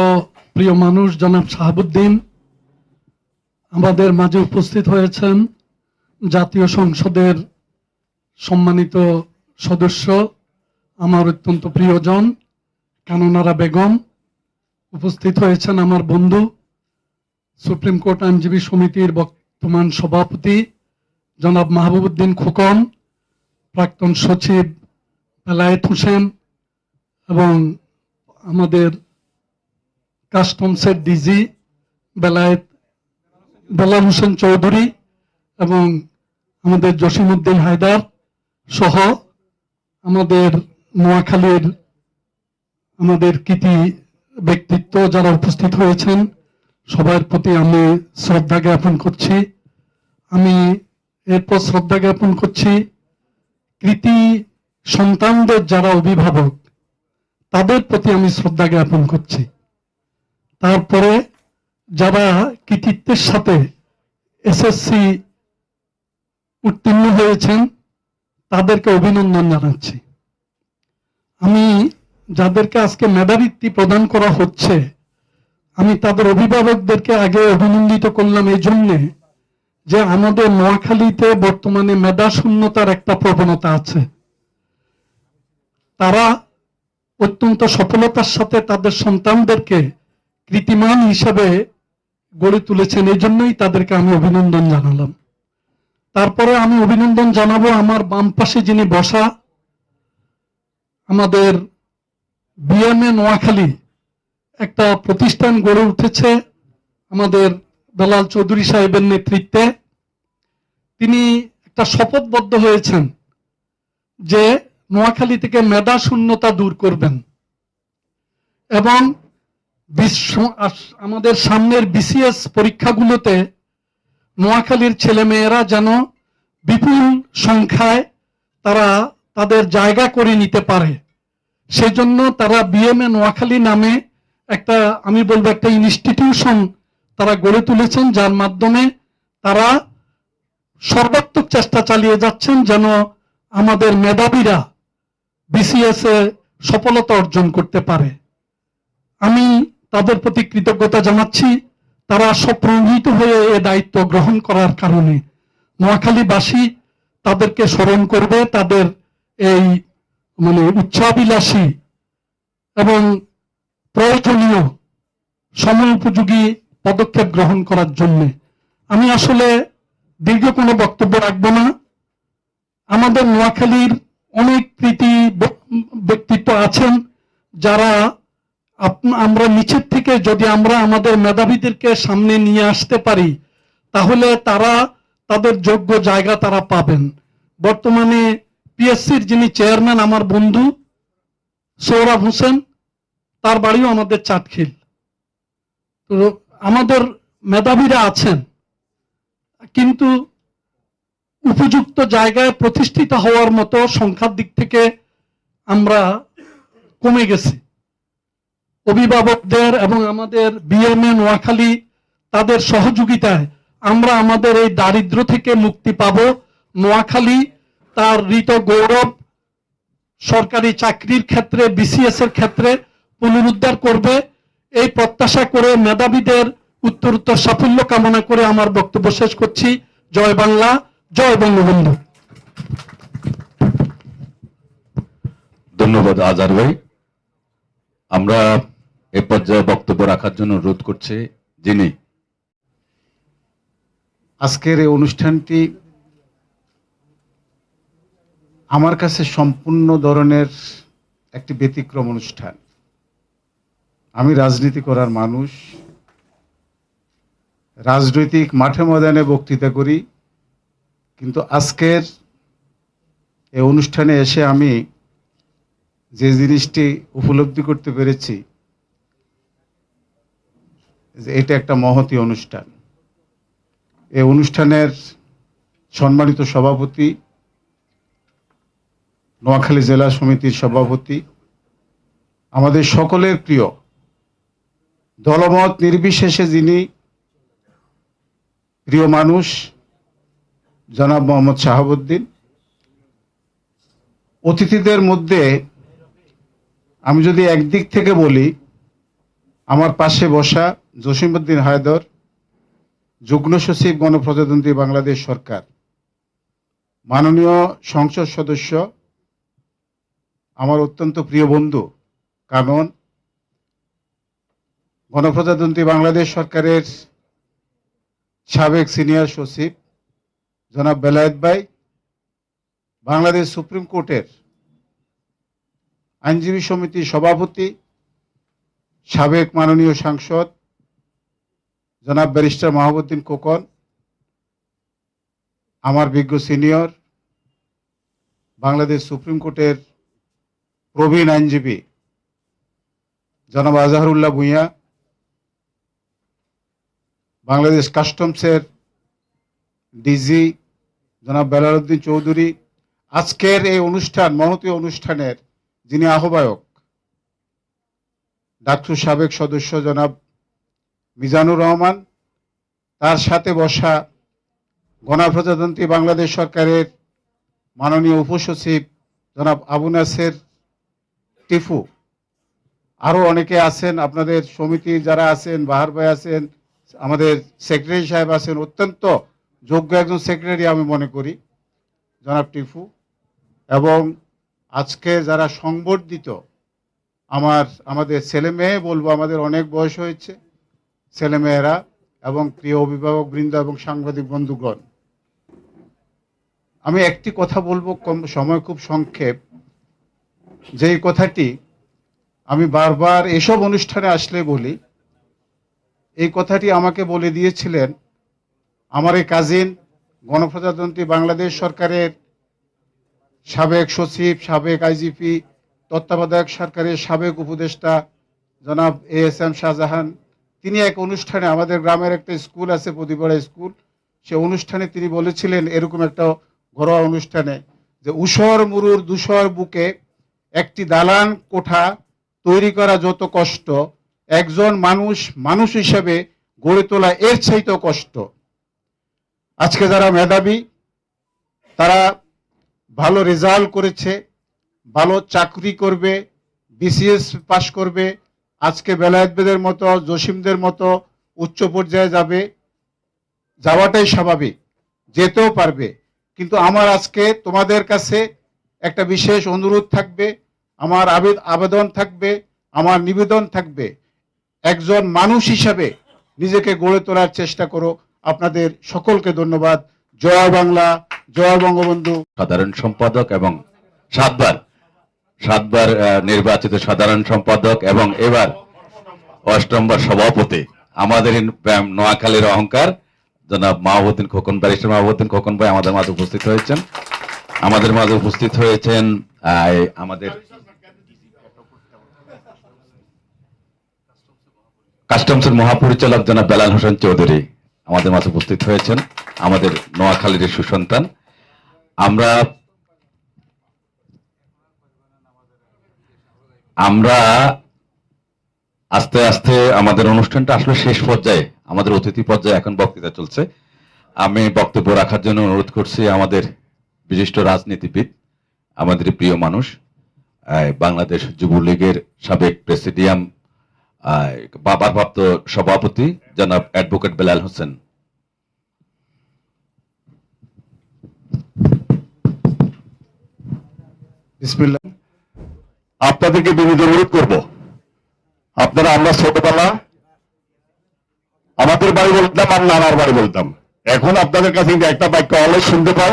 প্রিয় মানুষ জনাব শাহাবুদ্দিন, আমাদের মাঝে উপস্থিত হয়েছেন জাতীয় সংসদের সম্মানিত সদস্য, আমার অত্যন্ত প্রিয়জন কাননারা বেগম, উপস্থিত হয়েছেন আমার বন্ধু সুপ্রিম কোর্ট আইনজীবী সমিতির বর্তমান সভাপতি জনাব মাহবুবউদ্দিন খোকন, প্রাক্তন সচিব বেলায়েত হোসেন এবং আমাদের কাস্টমসের ডিজি বেলাল হোসেন চৌধুরী এবং আমাদের জসিমউদ্দিন হায়দার সহ আমাদের নোয়াখালীর আমাদের কৃতি ব্যক্তিত্ব যারা উপস্থিত হয়েছেন, সবার প্রতি আমি শ্রদ্ধা জ্ঞাপন করছি। আমি এরপর শ্রদ্ধা জ্ঞাপন করছি কৃতি সন্তানদের যারা অভিভাবক, তাদের প্রতি আমি শ্রদ্ধা জ্ঞাপন করছি। তারপরে যারা কৃতিত্বের সাথে এসএসসি উত্তীর্ণ হয়েছেন, তাদেরকে অভিনন্দন জানাচ্ছি। আমি যাদেরকে আজকে মেধাবৃত্তি প্রদান করা হচ্ছে, আমি তাদের অভিভাবকদেরকে আগে অভিনন্দিত করলাম এই জন্যে যে আমাদের নোয়াখালীতে বর্তমানে মেধা শূন্যতার একটা প্রবণতা আছে। তারা অত্যন্ত সফলতার সাথে তাদের সন্তানদেরকে কৃতিমান হিসেবে গড়ে তুলেছেন, এই জন্যই তাদেরকে আমি অভিনন্দন জানালাম। তারপরে আমি অভিনন্দন জানাবো আমার বাম পাশে যিনি বসা, আমাদের বিএমএ নোয়াখালী একটা প্রতিষ্ঠান গড়ে উঠেছে আমাদের বেলাল চৌধুরী সাহেবের নেতৃত্বে। তিনি একটা শপথবদ্ধ হয়েছেন যে নোয়াখালী থেকে মেধা শূন্যতা দূর করবেন এবং আমাদের সামনের বিসিএস পরীক্ষাগুলোতে নোয়াখালীর ছেলেমেয়েরা যেন বিপুল সংখ্যায় তারা তাদের জায়গা করে নিতে পারে, সেজন্য তারা বিএমএ নোয়াখালী নামে একটা, আমি বলবো একটা ইনস্টিটিউশন তারা গড়ে তুলেছেন, যার মাধ্যমে তারা সর্বাত্মক চেষ্টা চালিয়ে যাচ্ছেন যেন আমাদের মেধাবীরা বিসিএস এ সফলতা অর্জন করতে পারে। আমি তাদের প্রতি কৃতজ্ঞতা জানাচ্ছি। তারা স্বপ্রণোদিত হয়ে এ দায়িত্ব গ্রহণ করার কারণে নোয়াখালীবাসী তাদেরকে স্মরণ করবে, তাদের এই উচ্চাভিলাষী এবং প্রয়োজনীয় সময় উপযোগী পদক্ষেপ গ্রহণ করার জন্য। আমি আসলে দীর্ঘ কোনো বক্তব্য রাখবো না। আমাদের নোয়াখালীর অনেক কৃতি ব্যক্তিত্ব আছেন যারা আমরা নিচের থেকে যদি আমরা আমাদের মেধাবীদেরকে সামনে নিয়ে আসতে পারি, তাহলে তারা তাদের যোগ্য জায়গা তারা পাবেন। বর্তমানে পিএসসির যিনি চেয়ারম্যান আমার বন্ধু সৌরভ হোসেন, তার বাড়িও আমাদের চাটখিল। তো আমাদের মেধাবীরা আছেন, কিন্তু উপযুক্ত জায়গায় প্রতিষ্ঠিত হওয়ার মতো সংখ্যার দিক থেকে আমরা কমে গেছি। অভিভাবকদের এবং আমাদের বিএমএ নোয়াখালী তাদের সহযোগিতায় আমরা আমাদের এই দারিদ্র্য থেকে মুক্তি পাব। নোয়াখালী তার ঋত গৌরব সরকারি চাকরির ক্ষেত্রে, বিসিএস এর ক্ষেত্রে পুনরুদ্ধার করবে, এই প্রত্যাশা করে মেধাবীদের উত্তরোত্তর সাফল্য কামনা করে আমার বক্তব্য শেষ করছি। জয় বাংলা, জয় বঙ্গবন্ধু। ধন্যবাদ আজার ভাই। আমরা এ পর্যায়ে বক্তব্য রাখার জন্য অনুরোধ করছি যিনি আজকের এই অনুষ্ঠানটি আমার কাছে সম্পূর্ণ ধরনের একটি ব্যতিক্রম অনুষ্ঠান। আমি রাজনীতি করার মানুষ, রাজনৈতিক মাঠে ময়দানে বক্তৃতা করি, কিন্তু আজকের এই অনুষ্ঠানে এসে আমি যে জিনিসটি উপলব্ধি করতে পেরেছি যে এটা একটা মহতী অনুষ্ঠান। এই অনুষ্ঠানের সম্মানিত সভাপতি, নোয়াখালী জেলা সমিতির সভাপতি, আমাদের সকলের প্রিয়, দলমত নির্বিশেষে যিনি প্রিয় মানুষ, জনাব মোহাম্মদ শাহাবুদ্দিন। অতিথিদের মধ্যে আমি যদি একদিক থেকে বলি, আমার পাশে বসা জসিমউদ্দিন হায়দর, যুগ্ম সচিব গণপ্রজাতন্ত্রী বাংলাদেশ সরকার, মাননীয় সংসদ সদস্য, আমার অত্যন্ত প্রিয় বন্ধু, কারণ গণপ্রজাতন্ত্রী বাংলাদেশ সরকারের সাবেক সিনিয়র সচিব জনাব বেলায়েত ভাই, বাংলাদেশ সুপ্রিম কোর্টের আইনজীবী সমিতির সভাপতি, সাবেক মাননীয় সাংসদ জনাব ব্যারিস্টার মাহবুদ্দিন খোকন, আমার বিজ্ঞ সিনিয়র, বাংলাদেশ সুপ্রিম কোর্টের প্রবীণ আইনজীবী জনাব আজহারুল্লাহ ভূঁইয়া, বাংলাদেশ কাস্টমসের ডিজি জনাব বেলালউদ্দিন চৌধুরী, আজকের এই অনুষ্ঠান, মহতী অনুষ্ঠানের যিনি আহ্বায়ক, ডাকসু সাবেক সদস্য জনাব মিজানুর রহমান, তার সাথে বসা গণপ্রজাতন্ত্রী বাংলাদেশ সরকারের মাননীয় উপসচিব জনাব আবু নাসের টিফু, আরও অনেকে আছেন, আপনাদের সমিতি যারা আছেন, বাহার ভাই আছেন, আমাদের সেক্রেটারি সাহেব আছেন, অত্যন্ত যোগ্য একজন সেক্রেটারি আমি মনে করি জনাব টিফু, এবং আজকে যারা সংবর্ধিত আমাদের ছেলে মেয়ে বলবো, আমাদের অনেক বয়স হয়েছে, ছেলেমেয়েরা এবং প্রিয় অভিভাবক বৃন্দ এবং সাংবাদিক বন্ধুগণ, আমি একটি কথা বলবো, সময় খুব সংক্ষেপ, যেই কথাটি আমি বারবার এসব অনুষ্ঠানে আসলে বলি। এই কথাটি আমাকে বলে দিয়েছিলেন আমার এই কাজিন, গণপ্রজাতন্ত্রী বাংলাদেশ সরকারের সাবেক সচিব, সাবেক আইজিপি, তত্ত্বাবধায়ক সরকারের সাবেক উপদেষ্টা জনাব ASM শাহজাহান। তিনি এক অনুষ্ঠানে, আমাদের গ্রামের একটা স্কুল আছে, প্রদীপাড়া স্কুল, সে অনুষ্ঠানে তিনি বলেছিলেন এরকম একটা ঘরোয়া অনুষ্ঠানে যে উষর মুরুর ধূসর বুকে একটি দালান কোঠা তৈরি করা যত কষ্ট, একজন মানুষ হিসেবে গড়ে তোলা এর চাইতেও কষ্ট। আজকে যারা মেধাবী, তারা ভালো রেজাল্ট করেছে, ভালো চাকরি করবে, BCS পাশ করবে, আজকে বেলায়েতদের মতো, জসিমদের মতো উচ্চ পর্যায়ে যাওয়াটাই স্বাভাবিক, যেতেও পারবে। কিন্তু আমার আজকে তোমাদের কাছে একটা বিশেষ অনুরোধ থাকবে, আমার আবেদন থাকবে, আমার নিবেদন থাকবে, একজন মানুষ হিসাবে নিজেকে গড়ে তোলার চেষ্টা করো। আপনাদের সকলকে ধন্যবাদ। জয় বাংলা, জয় বঙ্গবন্ধু। সাধারণ সম্পাদক এবং সাতবার নির্বাচিত সাধারণ সম্পাদক এবং এবার অষ্টমবার সভাপতি, আমাদের নোয়াখালীর অহংকার জনাব মাহবুদ্দিন খোকন, ব্যারিস্টার মাহবুদ্দিন খোকন ভাই আমাদের মাঝে উপস্থিত হয়েছেন। আমাদের কাস্টমসের মহাপরিচালক জনাব বেলাল হোসেন চৌধুরী আমাদের মাঝে উপস্থিত হয়েছেন, আমাদের নোয়াখালীর সুসন্তান। আমরা আস্তে আস্তে আমাদের অনুষ্ঠানটা আসলে শেষ পর্যায়ে, আমাদের অতিথি পর্যায়ে এখন বক্তৃতা চলছে। আমি বক্তব্য রাখার জন্য অনুরোধ করছি আমাদের বিশিষ্ট রাজনীতিবিদ, আমাদের প্রিয় মানুষ, বাংলাদেশ যুবলীগের সাবেক প্রেসিডিয়াম ভারপ্রাপ্ত সভাপতি জনাব অ্যাডভোকেট বেলাল হোসেন। বিসমিল্লাহ। আপনাদেরকে বিনীত অনুরোধ করব আপনারা আমরা ছোটবেলা আমাদের বাড়ি বলতাম আর নানার বাড়ি বলতাম। এখন আপনাদের কাছে কিন্তু একটা বাক্য অলওয়েজ শুনতে পাই,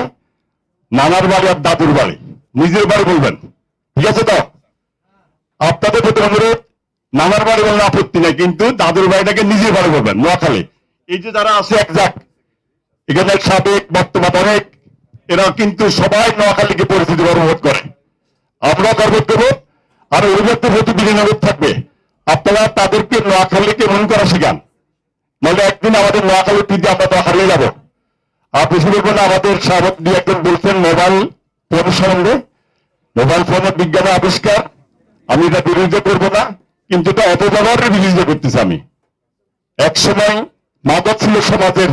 নানার বাড়ি আর দাদুর বাড়ি। নিজের বাড়ি বলবেন, ঠিক আছে তো? আপনাদের প্রতি অনুরোধ, নানার বাড়ি বললে আপত্তি নেই, কিন্তু দাদুর বাড়িটাকে নিজের বাড়ি বলবেন। নোয়াখালী এই যে যারা আছে একজাক, এখানে সাবেক বর্তমান অনেক, এরা কিন্তু সবাই নোয়াখালীকে পরিচিতি গর্ববোধ করে, আমরা গর্ববোধ করবো। আর অভিভাবকদের প্রতি বিনিয়োগ থাকবে, আপনারা তাদেরকে নোয়াখালীকে মনে করা শেখান, নাহলে একদিন আমাদের নোয়াখালীর প্রীতি আমরা তো হারিয়ে যাবো। আর বেশি বলবো না, আমাদের সাবেক দুই একজন বলছেন মোবাইল ফোন সম্বন্ধে, মোবাইল ফোনের বিজ্ঞানের আবিষ্কার, আমি এটা বিরোধিতা করবো না, কিন্তু এটা অপব্যবহারের বিরোধিতা করতেছি আমি। এক সময় মাদক ছিল সমাজের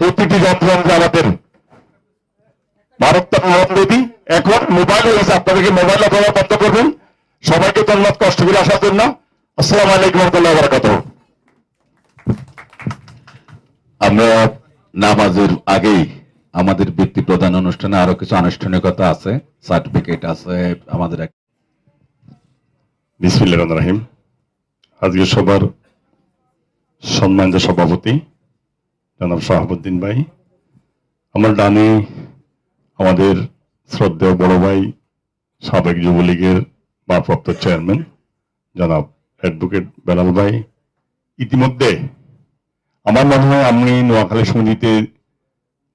প্রতিটি যন্ত্রাংশে আমাদের মারাত্মক নরমদেবী, এখন মোবাইল হয়েছে। আপনাদেরকে মোবাইল ব্যবহার বন্ধ করবেন। সবাইকে ধন্যবাদ কষ্ট করে আসার জন্য। আসসালামু আলাইকুম ওয়া রাহমাতুল্লাহি ওয়া বারাকাতুহু। আমরা নামাজের আগেই আমাদের বৃত্তি প্রদান অনুষ্ঠানে আরো কিছু আনুষ্ঠানিকতা আছে, সার্টিফিকেট আছে আমাদের। বিসমিল্লাহির রহমানির রহিম। আজকে সবার সম্মানিত সভাপতি জনাব শাহাবুদ্দিন ভাই, আমার ডানে আমাদের শ্রদ্ধেয় বড় ভাই সাবেক যুবলীগের ভারপ্রাপ্ত চেয়ারম্যান জনাব অ্যাডভোকেট বেলাল ভাই। ইতিমধ্যে আমার মনে হয় আমি নোয়াখালী সমিতিতে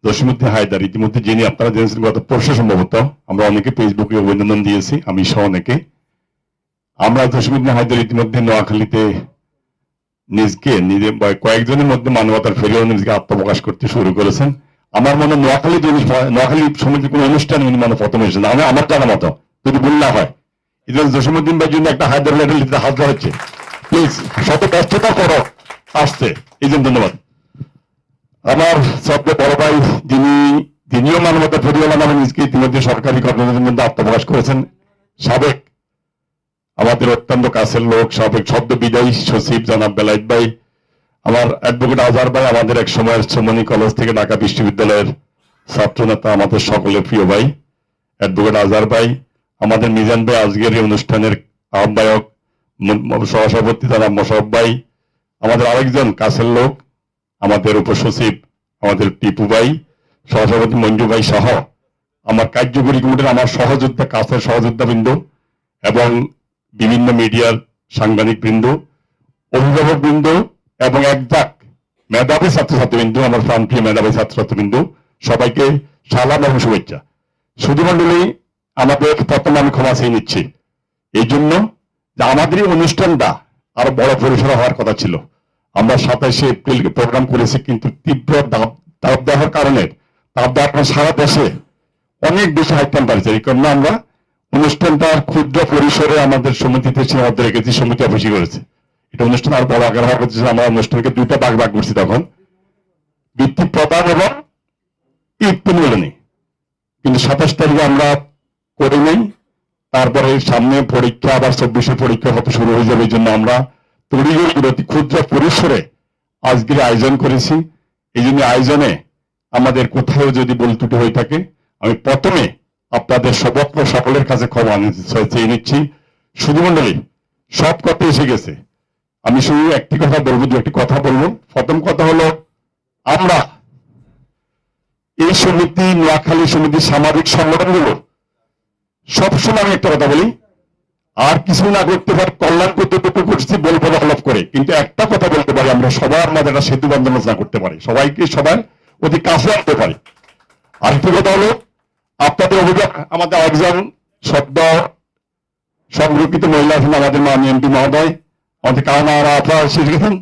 জসিমউদ্দিন হায়দার ইতিমধ্যে যিনি আপনারা জেনেছেন গত পরশু সম্ভবত, আমরা অনেকে ফেসবুকে অভিনন্দন দিয়েছি, আমি সহ অনেকে। আমরা জসিমউদ্দিন হায়দার ইতিমধ্যে নোয়াখালীতে নিজকে কয়েকজনের মধ্যে মানবতার ফেরিয়ে নিজকে আত্মপ্রকাশ করতে শুরু করেছেন। আমার মনে হয় নোয়াখালী সমিতির কোন অনুষ্ঠান উনি মানে প্রথম এসেছেন আমার জানা মতো, যদি ভুল না হয়। জসিমউদ্দিন ভাইয়ের জন্য একটা হায়দার লেটার হাত ধরেছে, প্লিজ শত ব্যস্ততা করো আসছে, এই জন্য ধন্যবাদ। আমার সবচেয়ে বড় ভাই তিনিও মানবতার ফেরিওয়ালা নামে নিজকে ইতিমধ্যে সরকারি কর্মচারীর মধ্যে আত্মপ্রকাশ করেছেন। সাবেক আমাদের অত্যন্ত কাছের লোক, সাবেক সদ্য বিদায়ী সচিব জনাব বেলায়েত ভাই, আমার অ্যাডভোকেট আজহার ভাই, আমাদের এক সময়ের শ্রমণী কলেজ থেকে ঢাকা বিশ্ববিদ্যালয়ের ছাত্রনেতা, আমাদের সকলের প্রিয় ভাই অ্যাডভোকেট আজহার ভাই, আমাদের মিজান ভাই আজকের এই অনুষ্ঠানের আহ্বায়ক সহসভাপতি জনাব মোশাররফ ভাই, আমাদের আরেকজন কাছের লোক আমাদের উপসচিব আমাদের টিপু ভাই, সহসভাপতি মঞ্জু ভাই সহ আমার কার্যকরী কমিটির আমার সহযোদ্ধা, কাছের সহযোদ্ধা বৃন্দ এবং বিভিন্ন মিডিয়ার সাংবাদিক বৃন্দ, অভিভাবক বৃন্দ এবং একজাক মেধাবী ছাত্রছাত্রীবৃন্দ, আমার প্রাণপ্রিয় মেধাবী ছাত্রছাত্রীবৃন্দ, সবাইকে সালাম এবং শুভেচ্ছা। শুধু মন্ডলী, আমাদের প্রথমে আমি ক্ষমা চেয়ে নিচ্ছি এই জন্য যে আমাদের এই অনুষ্ঠানটা আরো বড় পরিসরে হওয়ার কথা ছিল। আমরা 27শে এপ্রিল প্রোগ্রাম করেছি, কিন্তু তীব্র তাপ দেওয়ার কারণে সারা দেশে অনেক বেশি হাই টেম্পারেচার, এই কারণে আমরা অনুষ্ঠানটা ক্ষুদ্র পরিসরে আমাদের সমিতিতে সীমাবদ্ধ রেখেছি, সমিতি অফিসে করেছে। এটা অনুষ্ঠান আর বড় আকার হওয়ার কথা, আমরা অনুষ্ঠানকে দুইটা ভাগ করছি, তখন বৃত্তি প্রদান এবং ঈদ পুনর্মিলনী, কিন্তু 27 তারিখে আমরা করে নেই। তারপরে সামনে পরীক্ষা, আবার 24শে পরীক্ষা হতে শুরু হয়ে যাবে, এই জন্য আমরা তড়িঘড়ি ক্ষুদ্র পরিসরে আজকের আয়োজন করেছি। এই জন্য আয়োজনে আমাদের কোথাও যদি ভুল ত্রুটি হয়ে থাকে, আমি প্রথমে আপনাদের সকলের কাছে ক্ষমা চেয়ে নিচ্ছি। শুধু মন্ডলী, সব কথা এসে গেছে, আমি শুধু একটি কথা বলবো, একটি কথা বলবো। প্রথম কথা হলো, আমরা এই সমিতি, নোয়াখালী সমিতি, সামাজিক সংগঠনগুলো সবসময় আমি একটা কথা বলি, আর কিছু না করতে পারি, কল্যাণ করতেটুকু করছি বলবো হলফ করে, কিন্তু একটা কথা বলতে পারি, আমরা সবার মাঝে একটা সেতু বন্ধন রচনা করতে পারি, সবাইকে সবার অতি কাছে আনতে পারি। আর একটি কথা হলো, আপনাদের অভিযোগ, আমাদের একজন সদ্য সংরক্ষিত মহিলা আছেন, আমাদের মাননীয় এমপি মহোদয়, আমাদের কারণ আপনারা এসে গেছেন।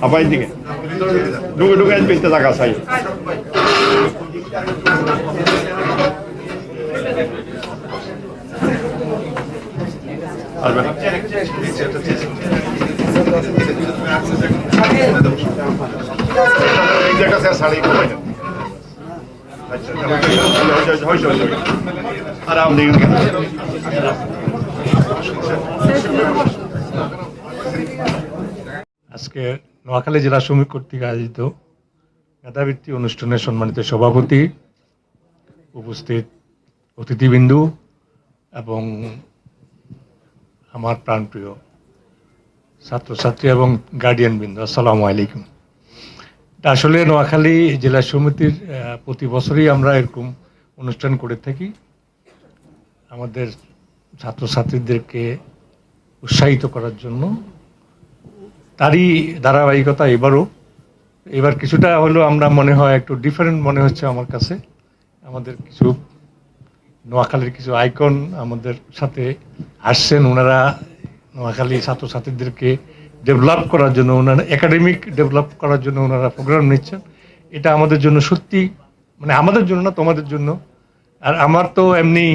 আপনার দিকে ঢুকে আসবে জায়গা চাই। শাড়ি আজকে নোয়াখালী জেলা শ্রমিক কর্তৃক আয়োজিত মেধাবৃত্তি অনুষ্ঠানের সম্মানিত সভাপতি, উপস্থিত অতিথিবৃন্দু এবং আমার প্রাণপ্রিয় ছাত্রছাত্রী এবং গার্ডিয়ান বৃন্দ, আসসালামু আলাইকুম। আসলে নোয়াখালী জেলা সমিতির প্রতি বছরই আমরা এরকম অনুষ্ঠান করে থাকি আমাদের ছাত্রছাত্রীদেরকে উৎসাহিত করার জন্য। তারই ধারাবাহিকতা এবার কিছুটা হলো আমরা মনে হয় একটু ডিফারেন্ট মনে হচ্ছে আমার কাছে। আমাদের কিছু নোয়াখালীর কিছু আইকন আমাদের সাথে আসছেন, ওনারা নোয়াখালী ছাত্রছাত্রীদেরকে ডেভেলপ করার জন্য, ওনারা একাডেমিক ডেভেলপ করার জন্য ওনারা প্রোগ্রাম নিচ্ছেন। এটা আমাদের জন্য সত্যি, মানে আমাদের জন্য না, তোমাদের জন্য। আর আমার তো এমনি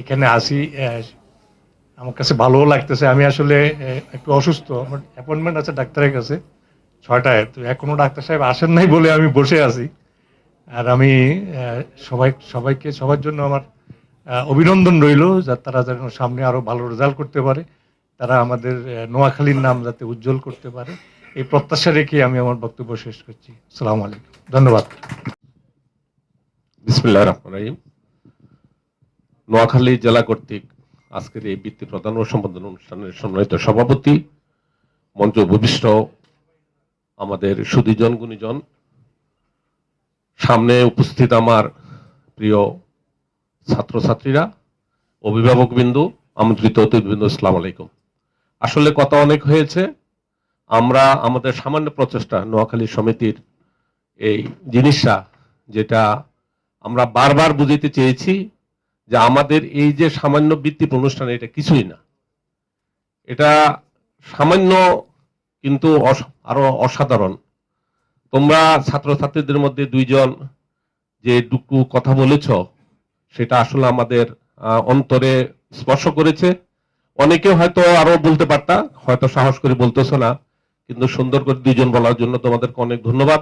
এখানে আসি, আমার কাছে ভালোও লাগতেছে। আমি আসলে একটু অসুস্থ, আমার অ্যাপয়েন্টমেন্ট আছে ডাক্তারের কাছে 6টায়, তো এখনো ডাক্তার সাহেব আসেন নাই বলে আমি বসে আছি। আর আমি সবার জন্য আমার অভিনন্দন রইল, যাতে তারা যেন সামনে আরো ভালো রেজাল্ট করতে পারে, তারা আমাদের নোয়াখালীর নাম যাতে উজ্জ্বল করতে পারে, এই প্রত্যাশা রেখে আমি আমার বক্তব্য শেষ করছি। আসসালামু আলাইকুম, ধন্যবাদ। বিসমিল্লাহির রহমানির রহিম। নোয়াখালী জেলা কর্তৃক আজকের এই বৃত্তি প্রদান ও সম্বোধন অনুষ্ঠানের সম্মানিত সভাপতি, মঞ্চ উপবিষ্ট আমাদের সুধীজন গুণীজন, সামনে উপস্থিত আমার প্রিয় ছাত্রছাত্রীরা, অভিভাবকবৃন্দ, আমন্ত্রিত অতিথিবৃন্দ, আসসালামু আলাইকুম। আসলে কথা অনেক হয়েছে। আমরা আমাদের সামান্য প্রচেষ্টা, নোয়াখালী সমিতির এই জিনিসটা যেটা আমরা বারবার বুঝাইতে চেয়েছি যে আমাদের এই যে সামান্য বৃত্তি অনুষ্ঠান, এটা কিছুই না, এটা সামান্য কিন্তু আরো অসাধারণ। তোমরা ছাত্রছাত্রীদের মধ্যে 2জন যে দুটো কথা বলেছ, সেটা আসলে আমাদের অন্তরে স্পর্শ করেছে। অনেকে হয়তো আরো বলতে পারতা, হয়তো সাহস করে বলতেছো না, কিন্তু সুন্দর করে 2জন বলার জন্য তোমাদেরকে অনেক ধন্যবাদ।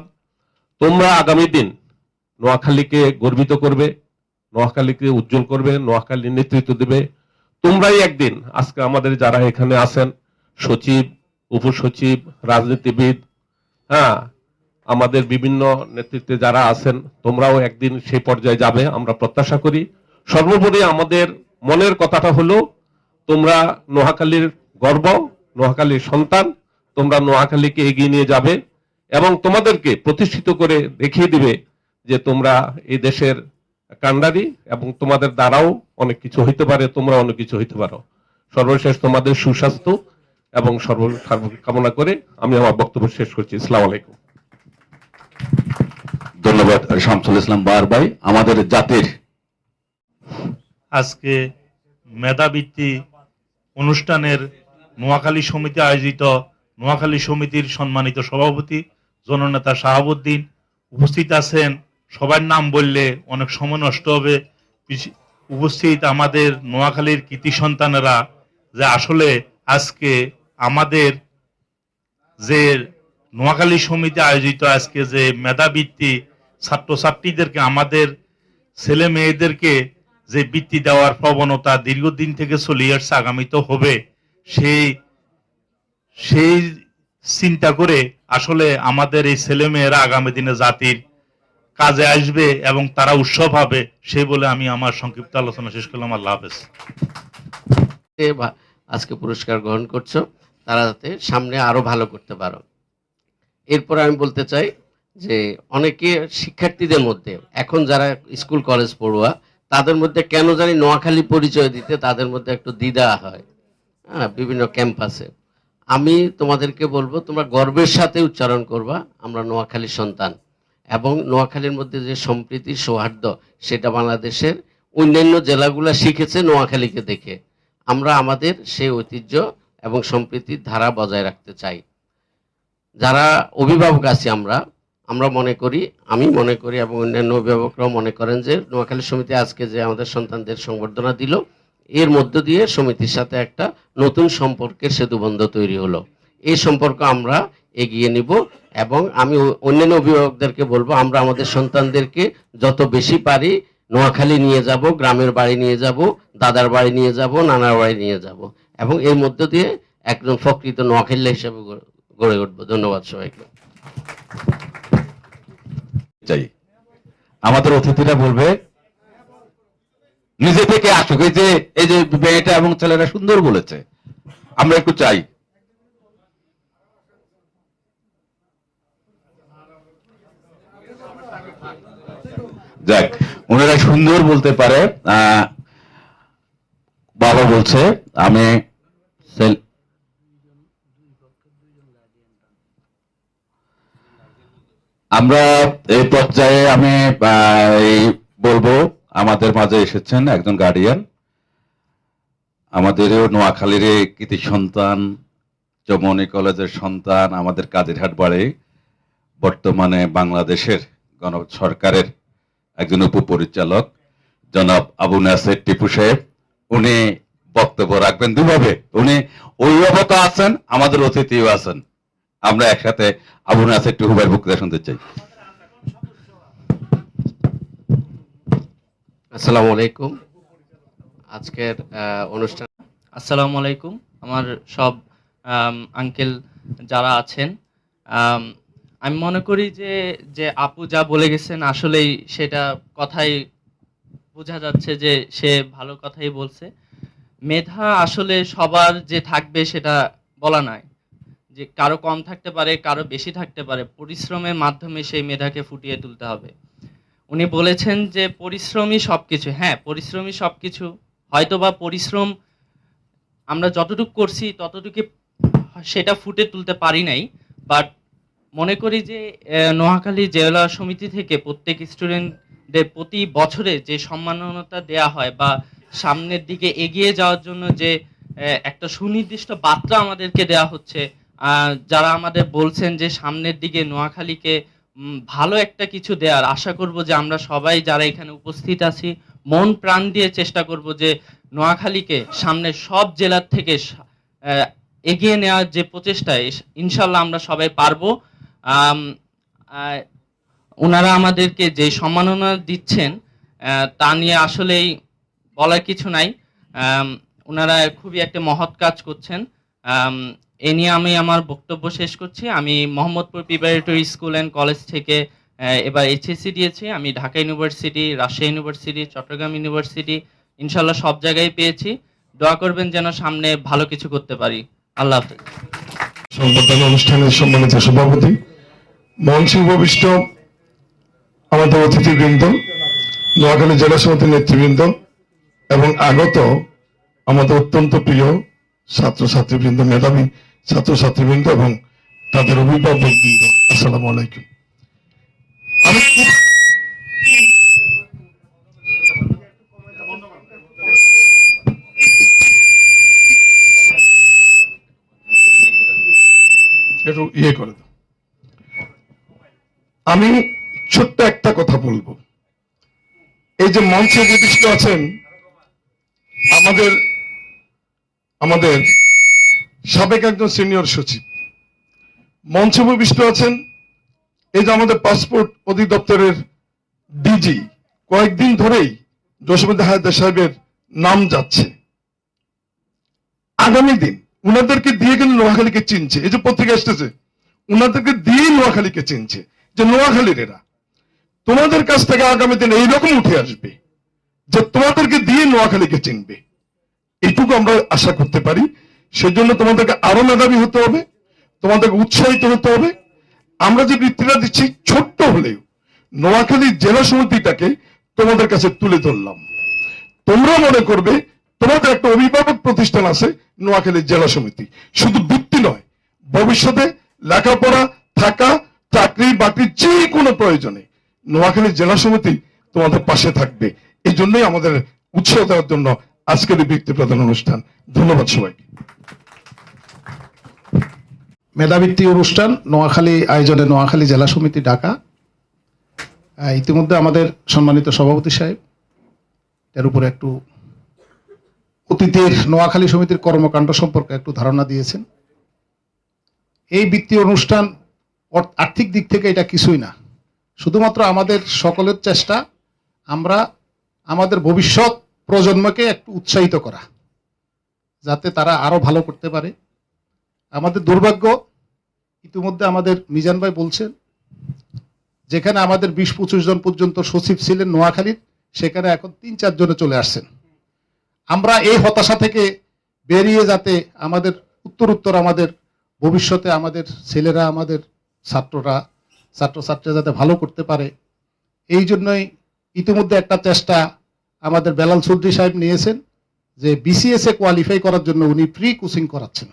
তোমরা আগামী দিন নোয়াখালীকে গর্বিত করবে, নোয়াখালীকে উজ্জ্বল করবে, নোয়াখালীর নেতৃত্ব দেবে। তোমরাই একদিন, আজকে আমাদের যারা এখানে আছেন, সচিব, উপসচিব, রাজনীতিবিদ, হ্যাঁ, আমাদের বিভিন্ন নেতৃত্বে যারা আছেন, তোমরাও একদিন সেই পর্যায়ে যাবে আমরা প্রত্যাশা করি। সর্বোপরি আমাদের মনের কথাটা হলো, তোমরা নোয়াখালীর গর্ব, নোয়াখালীর সন্তান, তোমরা নোয়াখালীকে এগিয়ে নিয়ে যাবে এবং তোমাদেরকে প্রতিষ্ঠিত করে দেখিয়ে দিবে যে তোমরা এই দেশের কান্ডারি এবং তোমাদের দ্বারাও অনেক কিছু হইতে পারে, তোমরা অনেক কিছু হইতে পারো। সর্বশেষ তোমাদের সুস্বাস্থ্য এবং সার্বিক কামনা করে আমি আমার বক্তব্য শেষ করছি। আসসালামু আলাইকুম। ধন্যবাদ শামসুল ইসলাম বার ভাই। আমাদের জাতির আজকে মেধাবৃত্তি অনুষ্ঠানের নোয়াখালী সমিতি আয়োজিত, নোয়াখালী সমিতির সম্মানিত সভাপতি জননেতা শাহাবুদ্দিন উপস্থিত আছেন। সবার নাম বললে অনেক সময় নষ্ট হবে। উপস্থিত আমাদের নোয়াখালীর কৃতি সন্তানেরা, যে আসলে আজকে আমাদের যে নোয়াখালী সমিতি আয়োজিত আজকে যে মেধাবৃত্তি ছাত্রছাত্রীদেরকে, আমাদের ছেলে মেয়েদেরকে যে বৃত্তি দেওয়ার প্রবণতা দীর্ঘদিন থেকে চলে আসছে, আগামী তো হবে, সেই চিন্তা করে আসলে আমাদের এই ছেলে মেয়েরা আগামী দিনে জাতির কাজে আসবে এবং তারা উৎসব হবে, সেই বলে আমি আমার সংক্ষিপ্ত আলোচনা শেষ করলাম। আল্লাহ হাফেজ। আজকে পুরস্কার গ্রহণ করছো, তারা যাতে সামনে আরো ভালো করতে পারো। এরপর আমি বলতে চাই যে অনেকে শিক্ষার্থীদের মধ্যে, এখন যারা স্কুল কলেজ পড়ুয়া, তাদের মধ্যে কেন জানি নোয়াখালী পরিচয় দিতে তাদের মধ্যে একটু দ্বিধা হয়, হ্যাঁ, বিভিন্ন ক্যাম্পাসে। আমি তোমাদেরকে বলবো, তোমরা গর্বের সাথে উচ্চারণ করবা আমরা নোয়াখালীর সন্তান, এবং নোয়াখালীর মধ্যে যে সম্প্রীতি সৌহার্দ্য, সেটা বাংলাদেশের অন্যান্য জেলাগুলো শিখেছে নোয়াখালীকে দেখে। আমরা আমাদের সেই ঐতিহ্য এবং সম্প্রীতির ধারা বজায় রাখতে চাই। যারা অভিভাবক আছি আমরা মনে করি, আমি মনে করি এবং অন্যান্য অভিভাবকরাও মনে করেন যে নোয়াখালী সমিতি আজকে যে আমাদের সন্তানদের সংবর্ধনা দিল, এর মধ্য দিয়ে সমিতির সাথে একটা নতুন সম্পর্কের সেতুবন্ধ তৈরি হলো। এই সম্পর্ক আমরা এগিয়ে নিব। এবং আমি অন্যান্য অভিভাবকদেরকে বলবো আমরা আমাদের সন্তানদেরকে যত বেশি পারি নোয়াখালী নিয়ে যাব, গ্রামের বাড়ি নিয়ে যাব, দাদার বাড়ি নিয়ে যাব, নানার বাড়ি নিয়ে যাব, এবং এর মধ্য দিয়ে একজন প্রকৃত নোয়াখালী হিসেবে গড়ে উঠবো। ধন্যবাদ সবাইকে। চাই আমাদের অতিথিরা বলবে নিজে থেকে আসুক। এই যে মেয়েটা এবং ছেলেরা সুন্দর বলেছে, আমরা একটু চাই। যাক, ওনারা সুন্দর বলতে পারে। বাবা বলছে আমি আমরা এই পর্যায়ে আমি বলবো আমাদের মাঝে এসেছেন একজন গার্ডিয়ান, আমাদের নোয়াখালীর কৃতি সন্তান, চৌমনি কলেজের সন্তান, আমাদের কাদিরহাট বাড়ি, বর্তমানে বাংলাদেশের সরকারের একজন উপপরিচালক জনাব আবু নাসের টিপু সাহেব। উনি বক্তব্য রাখবেন দুভাবে, উনি অভিভাবক আছেন, আমাদের অতিথিও আছেন। আমরা একসাথে আবু নাসের টিপু ভাইয়ের বক্তৃতা শুনতে চাই। আসসালামু আলাইকুম। আজকের অনুষ্ঠান, আসসালামু আলাইকুম আমার সব আঙ্কেল যারা আছেন। আমি মনে করি যে আপু যা বলে গেছেন আসলেই সেটা কথাই বোঝা যাচ্ছে যে সে ভালো কথাই বলছে। মেধা আসলে সবার যে থাকবে সেটা বলা নয়, যে কারো কম থাকতে পারে, কারো বেশি থাকতে পারে। পরিশ্রমের মাধ্যমে সেই মেধাকে ফুটিয়ে তুলতে হবে। উনি বলেছেন যে পরিশ্রমই সবকিছু। হ্যাঁ, পরিশ্রমই সবকিছু। হয়তোবা পরিশ্রম আমরা যতটুকু করছি ততটুকু সেটা ফুটে তুলতে পারি নাই, বাট মনে করি যে নোয়াখালী জেলা সমিতি থেকে প্রত্যেক স্টুডেন্টদের প্রতি বছরে যে সম্মাননা দেয়া হয় বা সামনের দিকে এগিয়ে যাওয়ার জন্য যে একটা সুনির্দিষ্ট বার্তা আমাদেরকে দেয়া হচ্ছে, যারা আমাদের বলছেন যে সামনের দিকে নোয়াখালীকে ভালো একটা কিছু দেওয়ার, আশা করব যে আমরা সবাই যারা এখানে উপস্থিত আছি মন প্রাণ দিয়ে চেষ্টা করব যে নোয়াখালীকে সামনে সব জেলার থেকে এগিয়ে নেওয়ার যে প্রচেষ্টা, ইনশাল্লাহ আমরা সবাই পারবো। ওনারা আমাদেরকে যে সম্মাননা দিচ্ছেন তা নিয়ে আসলেই বলার কিছু নাই। ওনারা খুবই একটা মহৎ কাজ করছেন। এ নিয়ে আমি আমার বক্তব্য শেষ করছি। আমি Mohammadpur preparatory school and college থেকে এবার এইচএসসি দিয়েছি। আমি Dhaka university, Rajshahi university, Chattogram university ইনশাল্লাহ সব জায়গায় পেয়েছি। দোয়া করবেন যেন সামনে ভালো কিছু করতে পারি। আল্লাহ হাফেজ। সংবর্ধনা অনুষ্ঠানের সম্মানিত সভাপতি, মঞ্চে উপবিষ্ট আমাদের অতিথিবৃন্দ, নোয়াখালী জেলা সমিতির নেতৃবৃন্দ এবং আগত আমাদের অত্যন্ত প্রিয় ছাত্রছাত্রীবৃন্দ, মেধাবী ছাত্রছাত্রীবৃন্দ এবং তাদের অভিভাবকবৃন্দ, আসসালামু আলাইকুম। আমি একটু করে দাও। আমি ছোট্ট একটা কথা বলবো। এই যে মঞ্চে উপবিষ্ট আছেন আমাদের সাবেক একজন সিনিয়র সচিব, মঞ্চে উপবিষ্ট আছেন এই যে আমাদের পাসপোর্ট অধিদপ্তরের ডিজি, কয়েকদিন ধরেই জসিমউদ্দিন হায়দার সাহেবের নাম যাচ্ছে। আগামী দিন উনাদেরকে দিয়ে কিন্তু নোয়াখালীকে চিনছে। এই যে পত্রিকা আসতেছে, উনাদেরকে দিয়ে নোয়াখালীকে চিনছে যে নোয়াখালীর এরা। তোমাদের কাছ থেকে আগামী দিন এইরকম উঠে আসবে যে তোমাদেরকে দিয়ে নোয়াখালীকে চিনবে, এইটুকু আমরা আশা করতে পারি। সেজন্য তোমাদেরকে আরো মেধাবী হতে হবে, তোমাদেরকে উৎসাহিত হতে হবে। আমরা যে বৃত্তিটা দিচ্ছি ছোট্ট হলেও নোয়াখালী জেলা সমিতিটাকে তোমাদের কাছে তুলে ধরলাম। তোমরা মনে করবে তোমাদের একটা অভিভাবক প্রতিষ্ঠান আছে নোয়াখালী জেলা সমিতি। শুধু বৃত্তি নয়, ভবিষ্যতে লেখাপড়া, থাকা, চাকরি বাকরি যে কোনো প্রয়োজনে নোয়াখালী জেলা সমিতি তোমাদের পাশে থাকবে। এই জন্যই আমাদের উৎসাহ দেওয়ার জন্য আজকের এই বৃত্তি প্রদান অনুষ্ঠান। ধন্যবাদ সবাইকে। মেধাবৃত্তি অনুষ্ঠান নোয়াখালী আয়োজনে নোয়াখালী জেলা সমিতি ঢাকা। ইতিমধ্যে আমাদের সম্মানিত সভাপতি সাহেব এর উপরে একটু অতীতের নোয়াখালী সমিতির কর্মকাণ্ড সম্পর্কে একটু ধারণা দিয়েছেন। এই বৃত্তি অনুষ্ঠান আর্থিক দিক থেকে এটা কিছুই না, শুধুমাত্র আমাদের সকলের চেষ্টা আমরা আমাদের ভবিষ্যৎ প্রজন্মকে একটু উৎসাহিত করা, যাতে তারা আরো ভালো করতে পারে। আমাদের দুর্ভাগ্য, ইতিমধ্যে আমাদের মিজান ভাই বলছেন, যেখানে আমাদের 20-25 জন পর্যন্ত সচিব ছিলেন নোয়াখালীর, সেখানে এখন 3-4 জনে চলে আসছেন। আমরা এই হতাশা থেকে বেরিয়ে যাতে আমাদের উত্তর আমাদের ভবিষ্যতে আমাদের ছেলেরা, আমাদের ছাত্রছাত্রীরা যাতে ভালো করতে পারে, এই জন্যই ইতিমধ্যে একটা চেষ্টা আমাদের বেলাল চৌধুরী সাহেব নিয়েছেন যে বিসিএস এ কোয়ালিফাই করার জন্য উনি প্রি কোচিং করাচ্ছেন।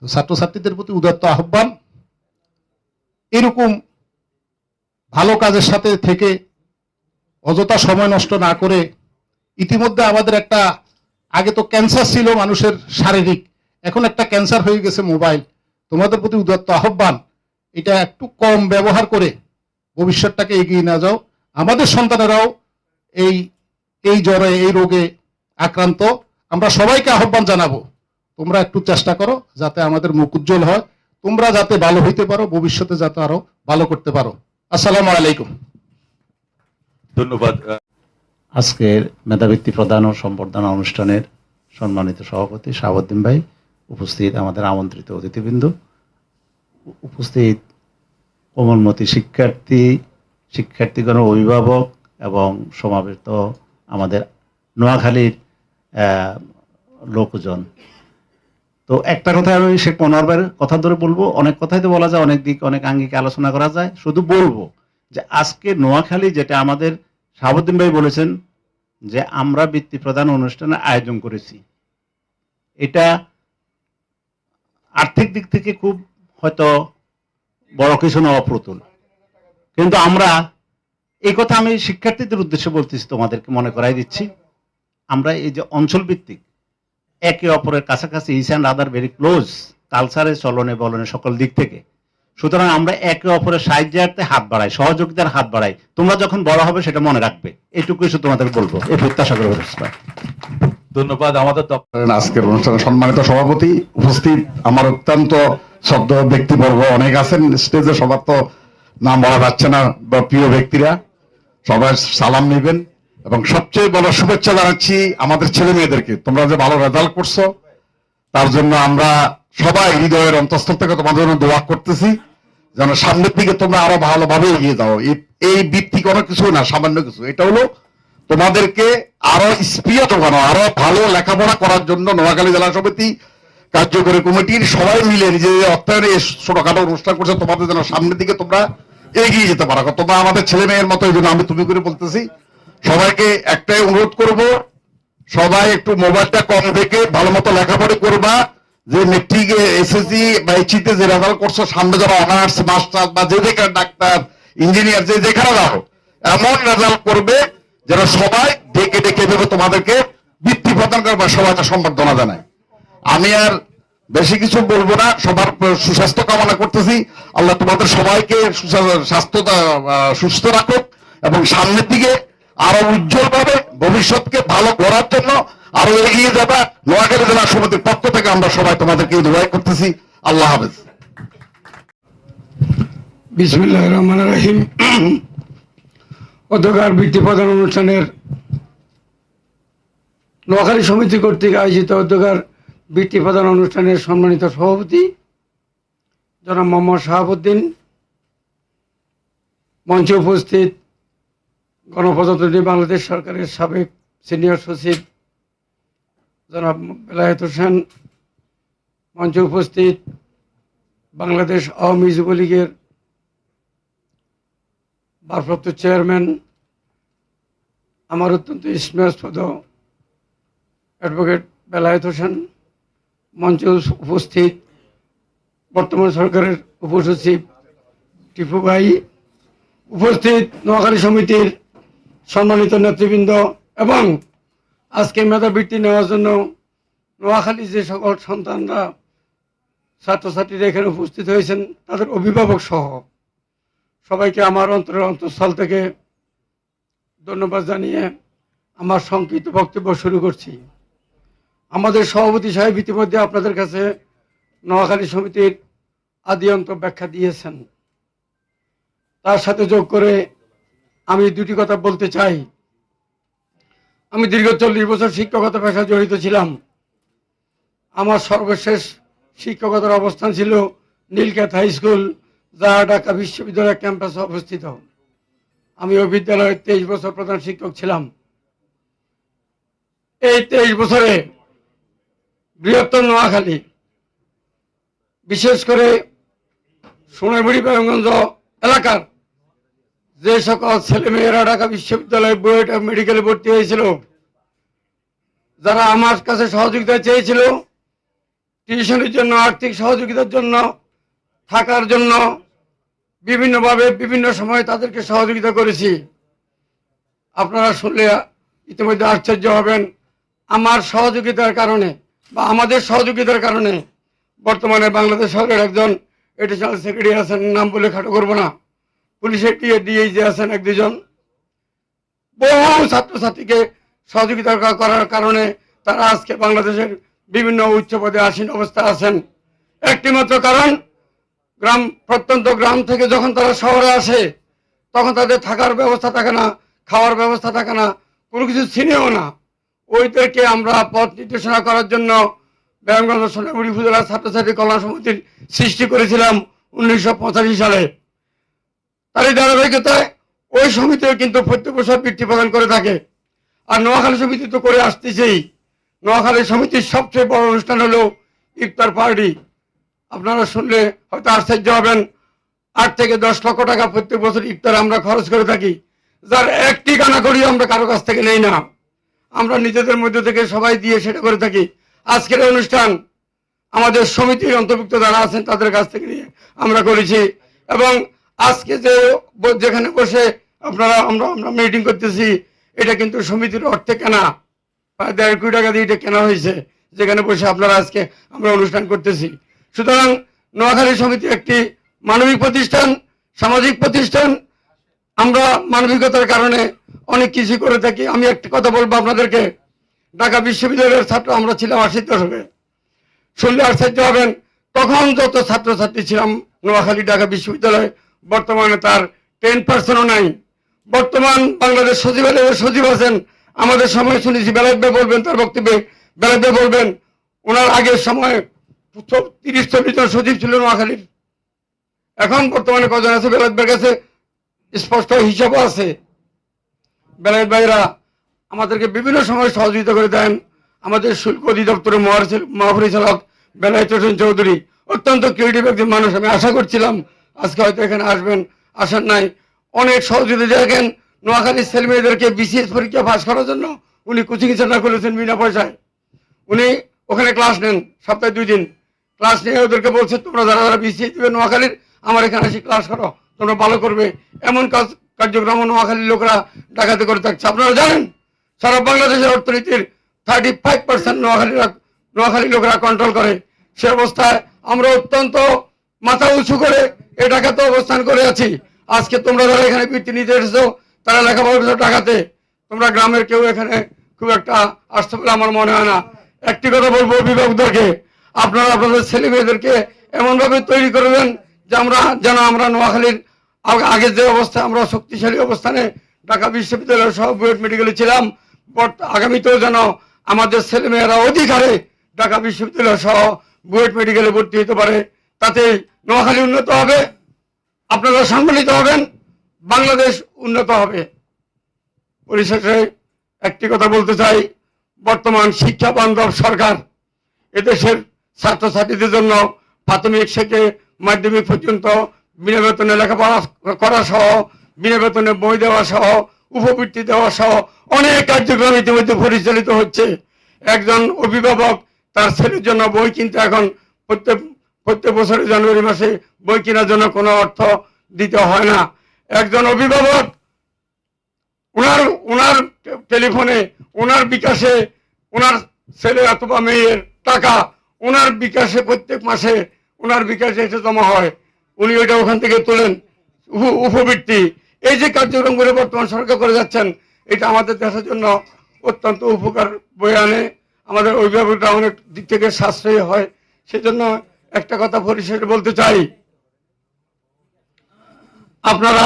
তো ছাত্রছাত্রীদের প্রতি উদাত্ত আহ্বান, এরকম ভালো কাজের সাথে থেকে অযথা সময় নষ্ট না করে, ইতিমধ্যে আমাদের একটা, আগে তো ক্যান্সার ছিল মানুষের শারীরিক, এখন একটা ক্যান্সার হয়ে গেছে মোবাইল। তোমাদের প্রতি উদাত্ত আহ্বান, এটা একটু কম ব্যবহার করে ভবিষ্যৎটাকে এগিয়ে না যাও। আমাদের সন্তানেরাও এই জ্বরে, এই রোগে আক্রান্ত। আমরা সবাইকে আহ্বান জানাবো, তোমরা একটু চেষ্টা করো যাতে আমাদের মুখ উজ্জ্বল হয়, তোমরা যাতে ভালো হইতে পারো, ভবিষ্যতে যাতে আরো ভালো করতে পারো। আসসালামু আলাইকুম। ধন্যবাদ। আজকের মেধাবৃত্তি প্রদান ও সম্বর্ধনা অনুষ্ঠানের সম্মানিত সভাপতি শাহাবুদ্দিন ভাই, উপস্থিত আমাদের আমন্ত্রিত অতিথিবৃন্দ, উপস্থিত কোমলমতি শিক্ষার্থীগণ, অভিভাবক এবং সমাবেত আমাদের নোয়াখালীর লোকজন। তো একটা কথা আমি শেখ মনোয়ার কথা ধরে বলবো, অনেক কথাই তো বলা যায়, অনেক দিক অনেক আঙ্গিকে আলোচনা করা যায়, শুধু বলবো যে আজকে নোয়াখালী, যেটা আমাদের শাহাবুদ্দিন ভাই বলেছেন যে আমরা বৃত্তি প্রদান অনুষ্ঠানের আয়োজন করেছি, এটা আর্থিক দিক থেকে খুব হয়তো বড় কিছু না, অপ্রতুল, কিন্তু আমরা এই কথা আমি শিক্ষার্থীদের উদ্দেশ্যে বলতেছি, তোমাদেরকে মনে করাই দিচ্ছি, আমরা এই যে অঞ্চল ভিত্তিক একে অপরের কাছাকাছি, ইস অ্যান্ড আদার ভেরি ক্লোজ, কালচারে, চলনে বলনে সকল দিক থেকে, সুতরাং আমরা একে অপরের সাহায্যার্থে হাত বাড়াই, সহযোগিতার হাত বাড়াই। তোমরা যখন বড় হবে সেটা মনে রাখবে, এইটুকুই শুধু তোমাদের বলবো, এই প্রত্যাশা করে। ধন্যবাদ। আমাদের আজকের অনুষ্ঠানে সম্মানিত সভাপতি, উপস্থিত আমার অত্যন্ত শ্রদ্ধেয় ব্যক্তিবর্গ অনেক আছেন স্টেজে, সবার তো নাম বলা যাচ্ছে না, বা প্রিয় ব্যক্তিরা, সবাই সালাম নেবেন এবং সবচেয়ে বড় শুভেচ্ছা জানাচ্ছি আমাদের ছেলে মেয়েদেরকে। তোমরা যে ভালো রেজাল্ট করছো তার জন্য আমরা সবাই হৃদয়ের অন্তঃস্থল থেকে তোমাদের জন্য দোয়া করতেছি, যেন সামনের দিকে তোমরা আরো ভালোভাবে এগিয়ে যাও। এই বৃত্তি কোনো কিছু না, সামান্য কিছু, এটা হলো তোমাদেরকে আরো স্পৃহ জোগানো, আরো ভালো লেখাপড়া করার জন্য নোয়াখালী জেলা সমিতি কার্যকরী কমিটির সবাই মিলে নিজেদের অর্থায়নে ছোটখাটো অনুষ্ঠান করছে, তোমাদের যেন সামনের দিকে তোমরা এগিয়ে যেতে পারো। তোমরা আমাদের ছেলে মেয়ের মতো, এই জন্য আমি তুমি করে বলতেছি। সবাইকে একটাই অনুরোধ করব, সবাই একটু মোবাইলটা কম দেখে ভালো মতো লেখাপড়া করবা। যে মেট্রিকে, এসএসসি বা এইচএসসি যে রেজাল্ট করছো, সামনে যারা অনার্স, মাস্টার্স বা যে যেখানে ডাক্তার, ইঞ্জিনিয়ার, যে যেখানে যাও, এমন রেজাল্ট করবে যেন সবাই ডেকে ডেকে ভেবে তোমাদেরকে বৃত্তি প্রদান করবে, সবাইকে সম্বর্ধনা জানায়। আমি আর বেশি কিছু বলবো না, সবার সুস্বাস্থ্য কামনা করতেছি। আল্লাহ তোমাদের সবাইকে স্বাস্থ্যতা সুস্থ রাখুক এবং সামনের দিকে আরো উজ্জ্বলভাবে ভবিষ্যৎকে ভালো করার জন্য আরো এগিয়ে যাবা। নোয়াখালী জেলা সমিতির পক্ষ থেকে আমরা সবাই তোমাদেরকে দোয়া করতেছি। আল্লাহ হাফেজ। বিসমিল্লাহির রহমানির রহিম। অধ্যকার বৃত্তি প্রদান অনুষ্ঠানের নোয়াখালী সমিতি কর্তৃক আয়োজিত অধ্যকার বৃত্তি প্রদান অনুষ্ঠানের সম্মানিত সভাপতি জনাব মোহাম্মদ শাহাবুদ্দিন, মঞ্চে উপস্থিত গণপ্রজাতন্ত্রী বাংলাদেশ সরকারের সাবেক সিনিয়র সচিব জনাব বেলায়েত হোসেন, মঞ্চে উপস্থিত বাংলাদেশ আওয়ামী যুবলীগের ভারপ্রাপ্ত চেয়ারম্যান, আমার অত্যন্ত স্নেহাস্পদ অ্যাডভোকেট বেলায়েত হোসেন, মঞ্চে উপস্থিত বর্তমান সরকারের উপসচিব টিপু ভাই, উপস্থিত নোয়াখালী সমিতির সম্মানিত নেতৃবৃন্দ এবং আজকে মেধাবৃত্তি নেওয়ার জন্য নোয়াখালী যে সকল সন্তানরা, ছাত্রছাত্রীরা এখানে উপস্থিত হয়েছেন, তাদের অভিভাবক সহ সবাইকে আমার অন্তরের অন্তঃস্থল থেকে ধন্যবাদ জানিয়ে আমার সংক্ষিপ্ত বক্তব্য শুরু করছি। আমাদের সভাপতি সাহেব ইতিমধ্যে আপনাদের কাছে নোয়াখালী সমিতির আদিয়ন্ত ব্যাখ্যা দিয়েছেন। তার সাথে যোগ করে আমি দুটি কথা বলতে চাই। আমি দীর্ঘ 40 বছর শিক্ষকতা পেশায় জড়িত ছিলাম। আমার সর্বশেষ শিক্ষকতার অবস্থান ছিল নীলক্ষেত হাই স্কুল, যা ঢাকা বিশ্ববিদ্যালয়ের ক্যাম্পাসে অবস্থিত। আমি ওই বিদ্যালয়ের 23 বছর প্রধান শিক্ষক ছিলাম। এই 23 বছরে বৃহত্তর নোয়াখালী, বিশেষ করে সোনারপুরি বেগমগঞ্জ এলাকার যে সকল ছেলেমেয়েরা ঢাকা বিশ্ববিদ্যালয়ে বুয়েট মেডিকেলে ভর্তি হয়েছিল, যারা আমার কাছে সহযোগিতা চেয়েছিল, টিউশনের জন্য, আর্থিক সহযোগিতার জন্য, থাকার জন্য, বিভিন্নভাবে বিভিন্ন সময় তাদেরকে সহযোগিতা করেছি। আপনারা শুনলে ইতিমধ্যে আশ্চর্য হবেন, আমার সহযোগিতার কারণে বা আমাদের সহযোগিতার কারণে বর্তমানে বাংলাদেশ সরকারের একজন এডিশনাল সেক্রেটারি আছেন, নাম বলে খাটো করবো না, পুলিশের ডিআইজি আছেন 1-2 জন, বহু ছাত্রছাত্রীকে সহযোগিতা করার কারণে তারা আজকে বাংলাদেশের বিভিন্ন উচ্চ পদে আসীন অবস্থা আছেন। একটি মাত্র কারণ, প্রত্যন্ত গ্রাম থেকে যখন তারা শহরে আসে তখন তাদের থাকার ব্যবস্থা থাকে না, খাওয়ার ব্যবস্থা থাকে না, কোনো কিছু চিনেও না। ওইদেরকে আমরা পথ নির্দেশনা করার জন্য বেগমগঞ্জ সোনারপুরি উপজেলা ছাত্রছাত্রী কল্যাণ সমিতির সৃষ্টি করেছিলাম 1985 সালে। তারই ধারাবাহিকতায় ওই সমিতিও কিন্তু প্রত্যেক বছর বৃত্তি প্রদান করে থাকে। আর নোয়াখালী সমিতি তো করে আসতেছেই। নোয়াখালী সমিতির সবচেয়ে বড় অনুষ্ঠান হলো ইফতার পার্টি। আপনারা শুনলে হয়তো আশ্চর্য হবেন, 8 থেকে 10 লক্ষ টাকা প্রত্যেক বছর ইফতার আমরা খরচ করে থাকি, যার একটি কানা করি আমরা কারো কাছ থেকে নেই না, আমরা নিজেদের মধ্যে থেকে সবাই দিয়ে সেটা করে থাকি। আজকের অনুষ্ঠান আমাদের সমিতির অন্তর্ভুক্ত যারা আছেন তাদের কাছ থেকে নিয়ে আমরা করেছি। এবং আজকে যেখানে বসে আমরা মিটিং করতেছি, এটা কিন্তু সমিতির অর্থে কেনা, প্রায় 1.5 কোটি টাকা দিয়ে এটা কেনা হয়েছে, যেখানে বসে আপনারা আজকে আমরা অনুষ্ঠান করতেছি। সুতরাং নোয়াখালী সমিতি একটি মানবিক প্রতিষ্ঠান, সামাজিক প্রতিষ্ঠান। আমরা মানবিকতার কারণে অনেক কিছু করে থাকি। আমি একটা কথা বলবো আপনাদেরকে, ঢাকা বিশ্ববিদ্যালয়ের ছাত্র আমরা ছিলাম 80 দশকে, শুনলে আশ্চর্য হবেন, তখন যত ছাত্রছাত্রী ছিলাম নোয়াখালী ঢাকা বিশ্ববিদ্যালয়ে, বর্তমানে তার 10%ও নাই। বর্তমান বাংলাদেশ সচিবালয়ের সচিব আছেন, আমাদের সময় শুনেছি বেলায়েত ভাই বলবেন, তার বক্তব্যে বেলায়েত ভাই বলবেন, ওনার আগের সময় 30-40 জন সচিব ছিল নোয়াখালীর। এখন বর্তমানে কজন আছে বেলায়েত ভাইয়ের কাছে স্পষ্ট হিসাবও আছে। বেলায়েত ভাইরা আমাদেরকে বিভিন্ন সময় সহযোগিতা করে দেন। আমাদের শুল্ক অধিদপ্তরের মহাপরিচালক বেলায়েত হোসেন চৌধুরী অত্যন্ত ক্রিয়েটিভ একজন মানুষ। আমি আশা করছিলাম আজকে হয়তো এখানে আসবেন, আসেন নাই। অনেক সহযোগিতা দেখেন, নোয়াখালীর ছেলে মেয়েদেরকে বিসিএস পরীক্ষা পাস করার জন্য উনি কোচিং সেন্টার খুলেছেন বিনা পয়সায়। উনি ওখানে ক্লাস নেন, সপ্তাহে 2 দিন ক্লাস নিয়ে ওদেরকে বলছে, তোমরা যারা যারা বিসিএস দিবে নোয়াখালীর, আমার এখানে এসে ক্লাস করো, তোমরা ভালো করবে। এমন কার্যক্রম নোয়াখালীর লোকরা ঢাকাতে করে থাকছে। আপনারা জানেন সারা বাংলাদেশের অর্থনীতির 35% নোয়াখালী লোকরা কন্ট্রোল করে। সে অবস্থায় আমরা অত্যন্ত মাথা উঁচু করে এই ঢাকাতে অবস্থান করে আছি। আজকে তোমরা যারা এখানে বৃত্তি নিতে এসেছো, তারা লেখাপড়া করেছো ঢাকাতে, তোমরা গ্রামের কেউ এখানে খুব একটা আসতে বলে আমার মনে হয় না। একটি কথা বলবো অভিভাবকদেরকে, আপনারা আপনাদের ছেলে মেয়েদেরকে এমনভাবে তৈরি করবেন যেন আমরা নোয়াখালীর আগে যে অবস্থা, আমরা শক্তিশালী অবস্থানে ঢাকা বিশ্ববিদ্যালয় সহ বুয়েট মেডিকেলে ছিলাম, আগামীতেও যেন আমাদের ছেলেমেয়েরা অধিকারে ঢাকা বিশ্ববিদ্যালয় সহ বুয়েট মেডিকেলে ভর্তি হতে পারে। তাতে নোয়াখালী উন্নত হবে, আপনারা সম্মানিত হবেন, বাংলাদেশ উন্নত হবে। পরিশেষে একটি কথা বলতে চাই, বর্তমান শিক্ষা বান্ধব সরকার এদেশের ছাত্রছাত্রীদের জন্য প্রাথমিক থেকে মাধ্যমিক পর্যন্ত বিনা বেতনে লেখাপড়া করা সহ, বিনা বেতনে বই দেওয়া সহ, উপবৃত্তি দেওয়া সহ অনেক কার্যক্রম ইতিমধ্যে পরিচালিত হচ্ছে। একজন অভিভাবক তার ছেলের জন্য বই কিনতে এখন প্রত্যেক বছরের জানুয়ারি মাসে বই কেনার জন্য কোনো অর্থ দিতে হয় না। একজন অভিভাবক ওনার টেলিফোনে, ওনার বিকাশে, ওনার ছেলে অথবা মেয়ের টাকা ওনার বিকাশে প্রত্যেক মাসে ওনার বিকাশে এসে জমা হয়, উনি ওইটা ওখান থেকে তোলেন উপবৃত্তি। এই যে কার্যক্রমগুলো বর্তমান সরকার করে যাচ্ছেন, এটা আমাদের দেশের জন্য অত্যন্ত উপকার বয়ে আনে। আমাদের অভিভাবকরা অনেক দিক থেকে সাশ্রয়ী হয়। সেজন্য একটা কথা পরিশেষে বলতে চাই, আপনারা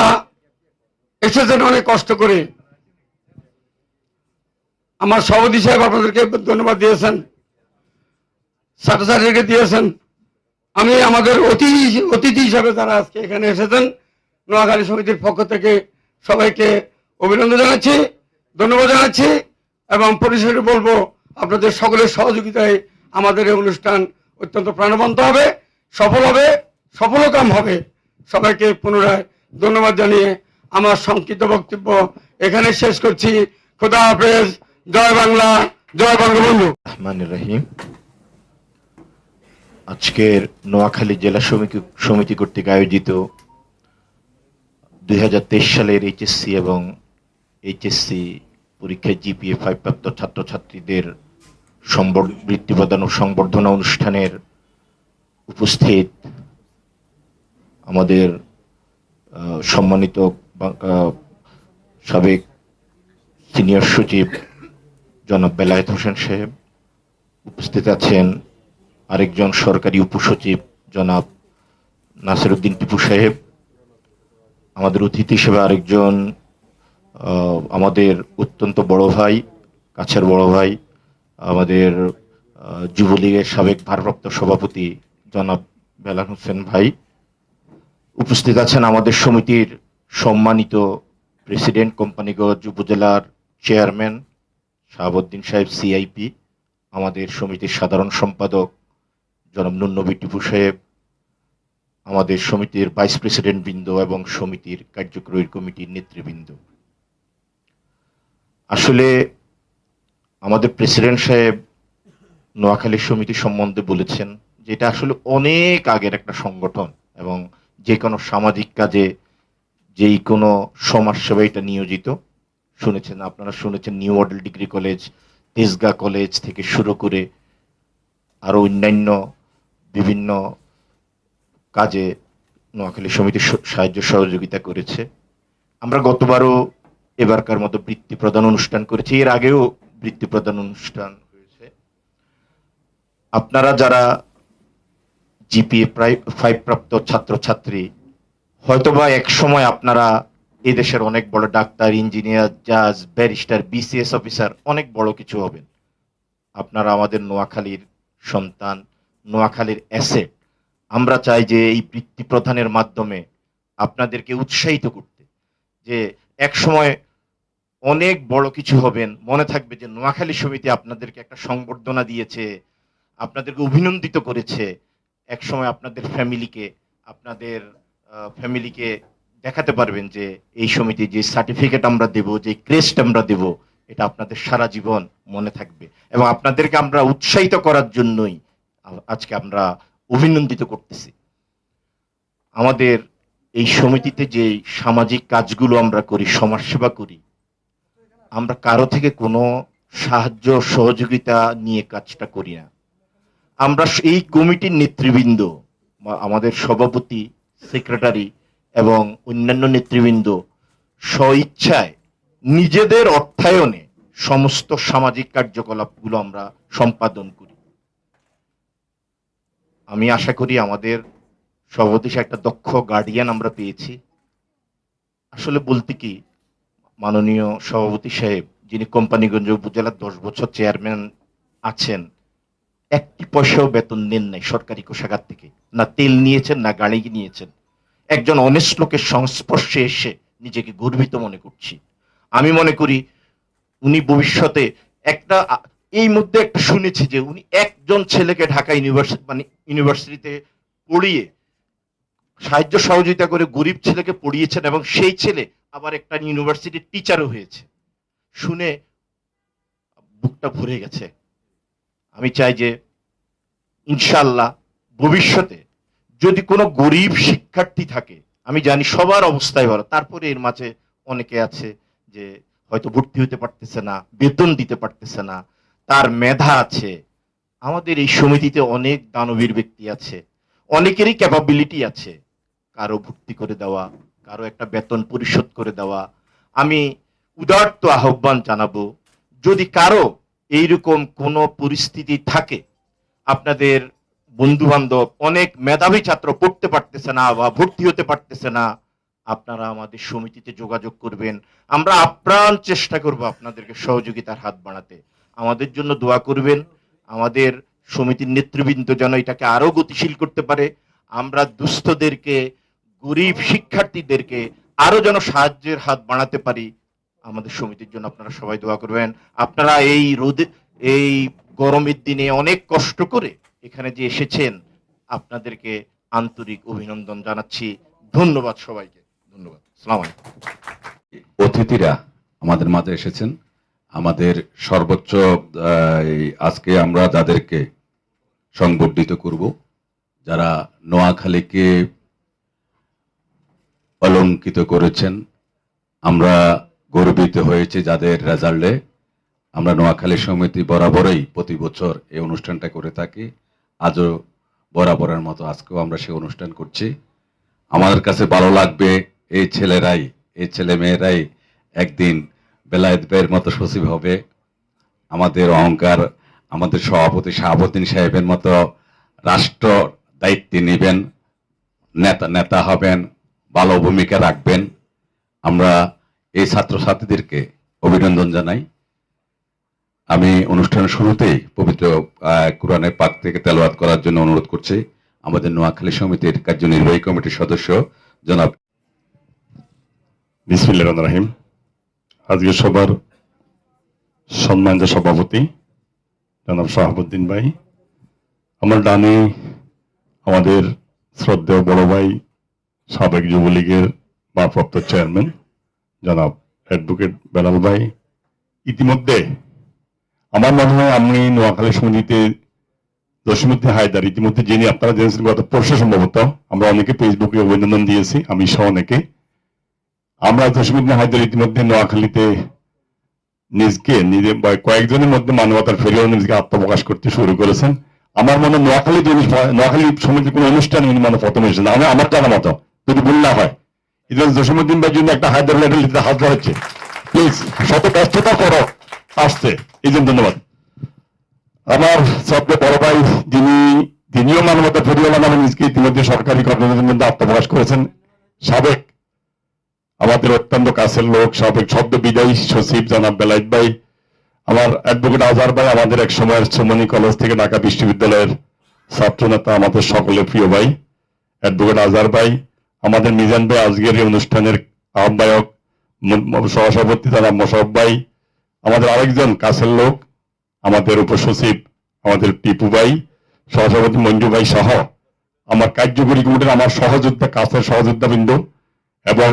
এসেছেন অনেক কষ্ট করে। আমার সভাপতি সাহেব আপনাদেরকে ধন্যবাদ দিয়েছেন, ছাত্রছাত্রীকে দিয়েছেন। আমি আমাদের অতিথি হিসাবে যারা আজকে এখানে এসেছেন নোয়াখালী সমিতির পক্ষ থেকে সবাইকে অভিনন্দন জানাচ্ছি, ধন্যবাদ জানাচ্ছি এবং পরিশেষে বলবো আপনাদের সকলের সহযোগিতায় আমাদের এই অনুষ্ঠান অত্যন্ত প্রাণবন্ত হবে, সফলকাম হবে। সবাইকে পুনরায় ধন্যবাদ জানিয়ে আমার সংক্ষিপ্ত বক্তব্য এখানে শেষ করছি। খোদা হাফেজ। জয় বাংলা, জয় বঙ্গবন্ধু। রহমানির রহিম। আজকের নোয়াখালী জেলা সমিতি কর্তৃক আয়োজিত 2023 সালের এইচএসসি এবং এইচএসসি পরীক্ষায় জিপিএ 5 প্রাপ্ত ছাত্রছাত্রীদের বৃত্তি প্রদান ও সংবর্ধনা অনুষ্ঠানের উপস্থিত আমাদের সম্মানিত সাবেক সিনিয়র সচিব জনাব বেলায়েত হোসেন সাহেব, উপস্থিত আছেন আরেকজন সরকারি উপসচিব জনাব নাসিরউদ্দিন টিপু সাহেব, আমাদের অতিথি হিসেবে আরেকজন আমাদের অত্যন্ত বড় ভাই, কাছের বড় ভাই, আমাদের যুবলীগের সাবেক ভারপ্রাপ্ত সভাপতি জনাব বেলাল হোসেন ভাই, উপস্থিত আছেন আমাদের সমিতির সম্মানিত প্রেসিডেন্ট কোম্পানিগঞ্জ উপজেলার চেয়ারম্যান শাহাবুদ্দিন সাহেব সিআইপি, আমাদের সমিতির সাধারণ সম্পাদক জনাব নুরনবী টিপু সাহেব, আমাদের সমিতির ভাইস প্রেসিডেন্ট বৃন্দ এবং সমিতির কার্যকরী কমিটির নেতৃবৃন্দ। আসলে আমাদের প্রেসিডেন্ট সাহেব নোয়াখালী সমিতি সম্বন্ধে বলেছেন যে এটা আসলে অনেক আগের একটা সংগঠন এবং যে কোনো সামাজিক কাজে যেই কোনো সমাজসেবা এটা নিয়োজিত। আপনারা শুনেছেন new model degree college, Tejgaon college থেকে শুরু করে আরো অন্যান্য বিভিন্ন কাজে নোয়াখালী সমিতি সাহায্য সহযোগিতা করেছে। আমরা গতবারও এবারকার মতো বৃত্তি প্রদান অনুষ্ঠান করেছি, এর আগেও বৃত্তি প্রদান অনুষ্ঠান হয়েছে। আপনারা যারা জিপিএ 5 প্রাপ্ত ছাত্রছাত্রী, হয়তোবা এক সময় আপনারা এই দেশের অনেক বড় ডাক্তার, ইঞ্জিনিয়ার, জাজ, ব্যারিস্টার, বিসিএস অফিসার, অনেক বড় কিছু হবেন। আপনারা আমাদের নোয়াখালীর সন্তান, নোয়াখালীর অ্যাসেট। আমরা চাই যে এই বৃত্তি প্রদানের মাধ্যমে আপনাদেরকে উৎসাহিত করতে, যে এক সময় অনেক বড় কিছু হবেন। মনে থাকবে যে নোয়াখালী সমিতি আপনাদেরকে একটা সংবর্ধনা দিয়েছে, আপনাদেরকে অভিনন্দিত করেছে। এক সময় আপনাদের ফ্যামিলিকে দেখাতে পারবেন যে এই সমিতি যে সার্টিফিকেট আমরা দেব, যে ক্রেস্ট আমরা দেব, এটা আপনাদের সারা জীবন মনে থাকবে এবং আপনাদেরকে আমরা উৎসাহিত করার জন্যই আজকে আমরা অভিনন্দিত করতেছি। আমাদের এই সমিতিতে যে সামাজিক কাজগুলো আমরা করি, সমাজসেবা করি, আমরা কারো থেকে কোনো সাহায্য সহযোগিতা নিয়ে কাজটা করি না। আমরা এই কমিটির নেতৃবৃন্দ, আমাদের সভাপতি, সেক্রেটারি এবং অন্যান্য নেতৃবৃন্দ স্বইচ্ছায় নিজেদের অর্থায়নে সমস্ত সামাজিক কার্যকলাপগুলো আমরা সম্পাদন করি। আমি আশা করি আমাদের সভাপতি একটা দক্ষ গার্ডিয়ান আমরা পেয়েছি। আসলে বলতে কি, মাননীয় সভাপতি সাহেব যিনি কোম্পানিগঞ্জ উপজেলার 10 বছর চেয়ারম্যান আছেন, একটি পয়সাও বেতন নেন নাই সরকারি কোষাগার থেকে, না তেল নিয়েছেন না গাড়ি নিয়েছেন। একজন অনেস্ট লোকের সংস্পর্শে এসে নিজেকে গর্বিত মনে করছি। আমি মনে করি উনি ভবিষ্যতে এই মধ্যে একটা শুনেছি যে উনি একজন ছেলেকে ঢাকা ইউনিভার্সিটিতে পড়িয়ে সাহায্য সহযোগিতা করে গরিব ছেলেকে পড়িয়েছেন এবং সেই ছেলে আবার একটা ইউনিভার্সিটির টিচারও হয়েছে। শুনে বুকটা ভরে গেছে। আমি চাই যে ইনশাআল্লাহ ভবিষ্যতে যদি কোনো গরিব শিক্ষার্থী থাকে, আমি জানি সবার অবস্থায় ভালো, তারপরে এর মাঝে অনেকে আছে যে হয়তো ভর্তি হতে পারতেছে না, বেতন দিতে পারতেছে না, তার মেধা আছে। আমাদের এই সমিতিতে অনেক দানবীর ব্যক্তি আছে, অনেকেরই ক্যাপাবিলিটি আছে, কারো ভর্তি করে দেওয়া, কারো একটা বেতন পরিশোধ করে দেওয়া। আমি উদারত আহ্বান জানাবো, যদি কারো এইরকম কোনো পরিস্থিতি থাকে, আপনাদের বন্ধু বান্ধব, অনেক মেধাবী ছাত্র পড়তে পারতেছে না বা ভর্তি হতে পারতেছে না, আপনারা আমাদের সমিতিতে যোগাযোগ করবেন। আমরা আপ্রাণ চেষ্টা করব আপনাদেরকে সহযোগিতার হাত বাড়াতে। আমাদের জন্য দোয়া করবেন, আমাদের সমিতির নেতৃবৃন্দ যেন এটাকে আরো গতিশীল করতে পারে। আমরা দুস্থদেরকে, গরিব শিক্ষার্থীদেরকে আরো যেন সাহায্যের হাত বাড়াতে পারি। আমাদের সমিতির জন্য আপনারা সবাই দোয়া করবেন। আপনারা এই রোদে, এই গরমের দিনে অনেক কষ্ট করে এখানে যে এসেছেন, আপনাদেরকে আন্তরিক অভিনন্দন জানাচ্ছি। ধন্যবাদ সবাইকে, ধন্যবাদ। আসসালামু আলাইকুম। অতিথিরা আমাদের মাঝে এসেছেন, আমাদের সর্বোচ্চ আজকে আমরা যাদেরকে সংবর্ধিত করব, যারা নোয়াখালীকে অলঙ্কিত করেছেন, আমরা গর্বিত হয়েছি যাদের রেজাল্টে। আমরা নোয়াখালী সমিতি বরাবরই প্রতি বছর এই অনুষ্ঠানটা করে থাকি, আজও বরাবরের মতো আজকেও আমরা সেই অনুষ্ঠান করছি। আমাদের কাছে ভালো লাগবে এই ছেলেরাই, এই ছেলে মেয়েরাই একদিন বেলায়েত ভাইয়ের মতো সচিব হবে, আমাদের অহংকার আমাদের সভাপতি শাহাবুদ্দিন সাহেবের মতো রাষ্ট্র দায়িত্ব নেবেন, নেতা হবেন, ভালো ভূমিকা রাখবেন। আমরা এই ছাত্রছাত্রীদেরকে অভিনন্দন জানাই। আমি অনুষ্ঠানের শুরুতেই পবিত্র কোরআনের পাক থেকে তেলাওয়াত করার জন্য অনুরোধ করছি আমাদের নোয়াখালী সমিতির কার্যনির্বাহী কমিটির সদস্য জনাব। বিসমিল্লাহির রহমানির রহিম। আজকে সবার সম্মানিত সভাপতি জনাব শাহাবুদ্দিন ভাই, আমার ডানে আমাদের শ্রদ্ধেয় বড় ভাই সাবেক যুবলীগের ভারপ্রাপ্ত চেয়ারম্যান জনাব অ্যাডভোকেট বেলাল ভাই। ইতিমধ্যে আমার মনে হয় আমি নোয়াখালী সমিতিতে জসীমউদ্দিন হায়দার ইতিমধ্যে যিনি আপনারা জেনেছেন গত পরশু সম্ভবত, আমরা অনেকে ফেসবুকে অভিনন্দন দিয়েছি, আমি সহ অনেকে। আমরা জসীমউদ্দিন হায়দার ইতিমধ্যে নোয়াখালীতে নিজকে কয়েকজনের মধ্যে মানবতার ফেরিয়ে নিজকে আত্মপ্রকাশ করতে শুরু করেছেন। আমার মনে হয় নোয়াখালী সমিতির কোন অনুষ্ঠান মানে প্রথম এসেছেন আমার জানা মতো, যদি ভুল না হয়। জসীমউদ্দিন ভাইয়ের জন্য একটা হায়দার লেটার হাত ধরেছে, প্লিজ শত ব্যস্ততা করো আসতে, এই জন্য ধন্যবাদ। আমার সবচেয়ে বড় ভাই তিনিও মানবতার ফেরিওয়ালা নামে নিজকে ইতিমধ্যে সরকারি কর্মচারীদের মধ্যে আত্মপ্রকাশ করেছেন। সাবেক আমাদের অত্যন্ত কাছের লোক, সাবেক সদ্য বিদায়ী সচিব জনাব বেলায়েত ভাই, আমার অ্যাডভোকেট আজহার ভাই, আমাদের এক সময়ের শ্রমণী কলেজ থেকে ঢাকা বিশ্ববিদ্যালয়ের ছাত্র নেতা, আমাদের সকলের প্রিয় ভাই অ্যাডভোকেট আজহার ভাই, আমাদের মিজান ভাই আজকের এই অনুষ্ঠানের আহ্বায়ক সহসভাপতি জনাব মোশাররফ ভাই, আমাদের আরেকজন কাছের লোক আমাদের উপসচিব আমাদের টিপু ভাই, সহসভাপতি মঞ্জু ভাই সহ আমার কার্যকরী কমিটির আমার সহযোদ্ধা, কাছের সহযোদ্ধা বৃন্দ এবং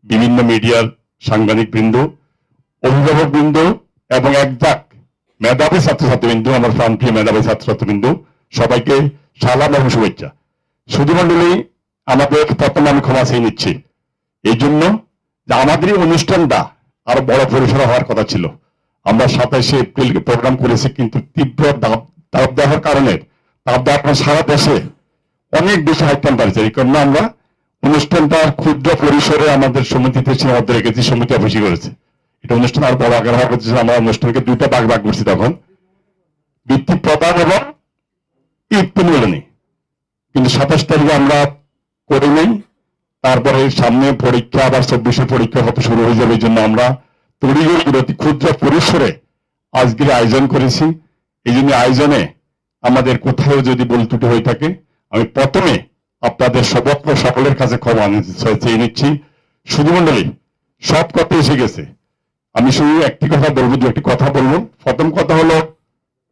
বিভিন্ন মিডিয়ার সাংবাদিক বৃন্দ, অভিভাবক বৃন্দ এবং একজাক মেধাবী ছাত্রছাত্রীবৃন্দ, আমার প্রাণপ্রিয় মেধাবী ছাত্রছাত্রীবৃন্দ, সবাইকে সালাম এবং শুভেচ্ছা। শুধুমণ্ডলী আমাদের প্রথমে আমি ক্ষমা চেয়ে নিচ্ছি এই জন্য যে আমাদের এই অনুষ্ঠানটা আরো বড় পরিসরে হওয়ার কথা ছিল। আমরা 27শে এপ্রিল প্রোগ্রাম করেছি, কিন্তু তীব্র তাপদাহের কারণে তাপদাহ সারা দেশে অনেক বেশি হাই টেম্পারেচার, এই কারণে আমরা অনুষ্ঠানটা ক্ষুদ্র পরিসরে আমাদের সমিতিতে সীমাবদ্ধ রেখেছি, সমিতি অফিসে করেছে। এটা অনুষ্ঠান আর বড় আকার হওয়া করছে, আমরা অনুষ্ঠানকে দুইটা ভাগ করছি, তখন বৃত্তি প্রদান এবং ঈদ পুনর্মিলনী, কিন্তু 27 তারিখে আমরা করে নেই। তারপরে সামনে পরীক্ষা, আবার 24শে পরীক্ষা হতে শুরু হয়ে যাবে, এই জন্য আমরা তড়িঘড়ি বিরতি ক্ষুদ্র পরিসরে আজকের আয়োজন করেছি। এই জন্য আয়োজনে আমাদের কোথাও যদি ভুল ত্রুটি হয়ে থাকে আমি প্রথমে আপনাদের সকলের কাছে ক্ষমা চেয়ে নিচ্ছি। শুধুমণ্ডলী সব কথা এসে গেছে, আমি শুধু একটি কথা বলবো, একটি কথা বলবো। প্রথম কথা হলো,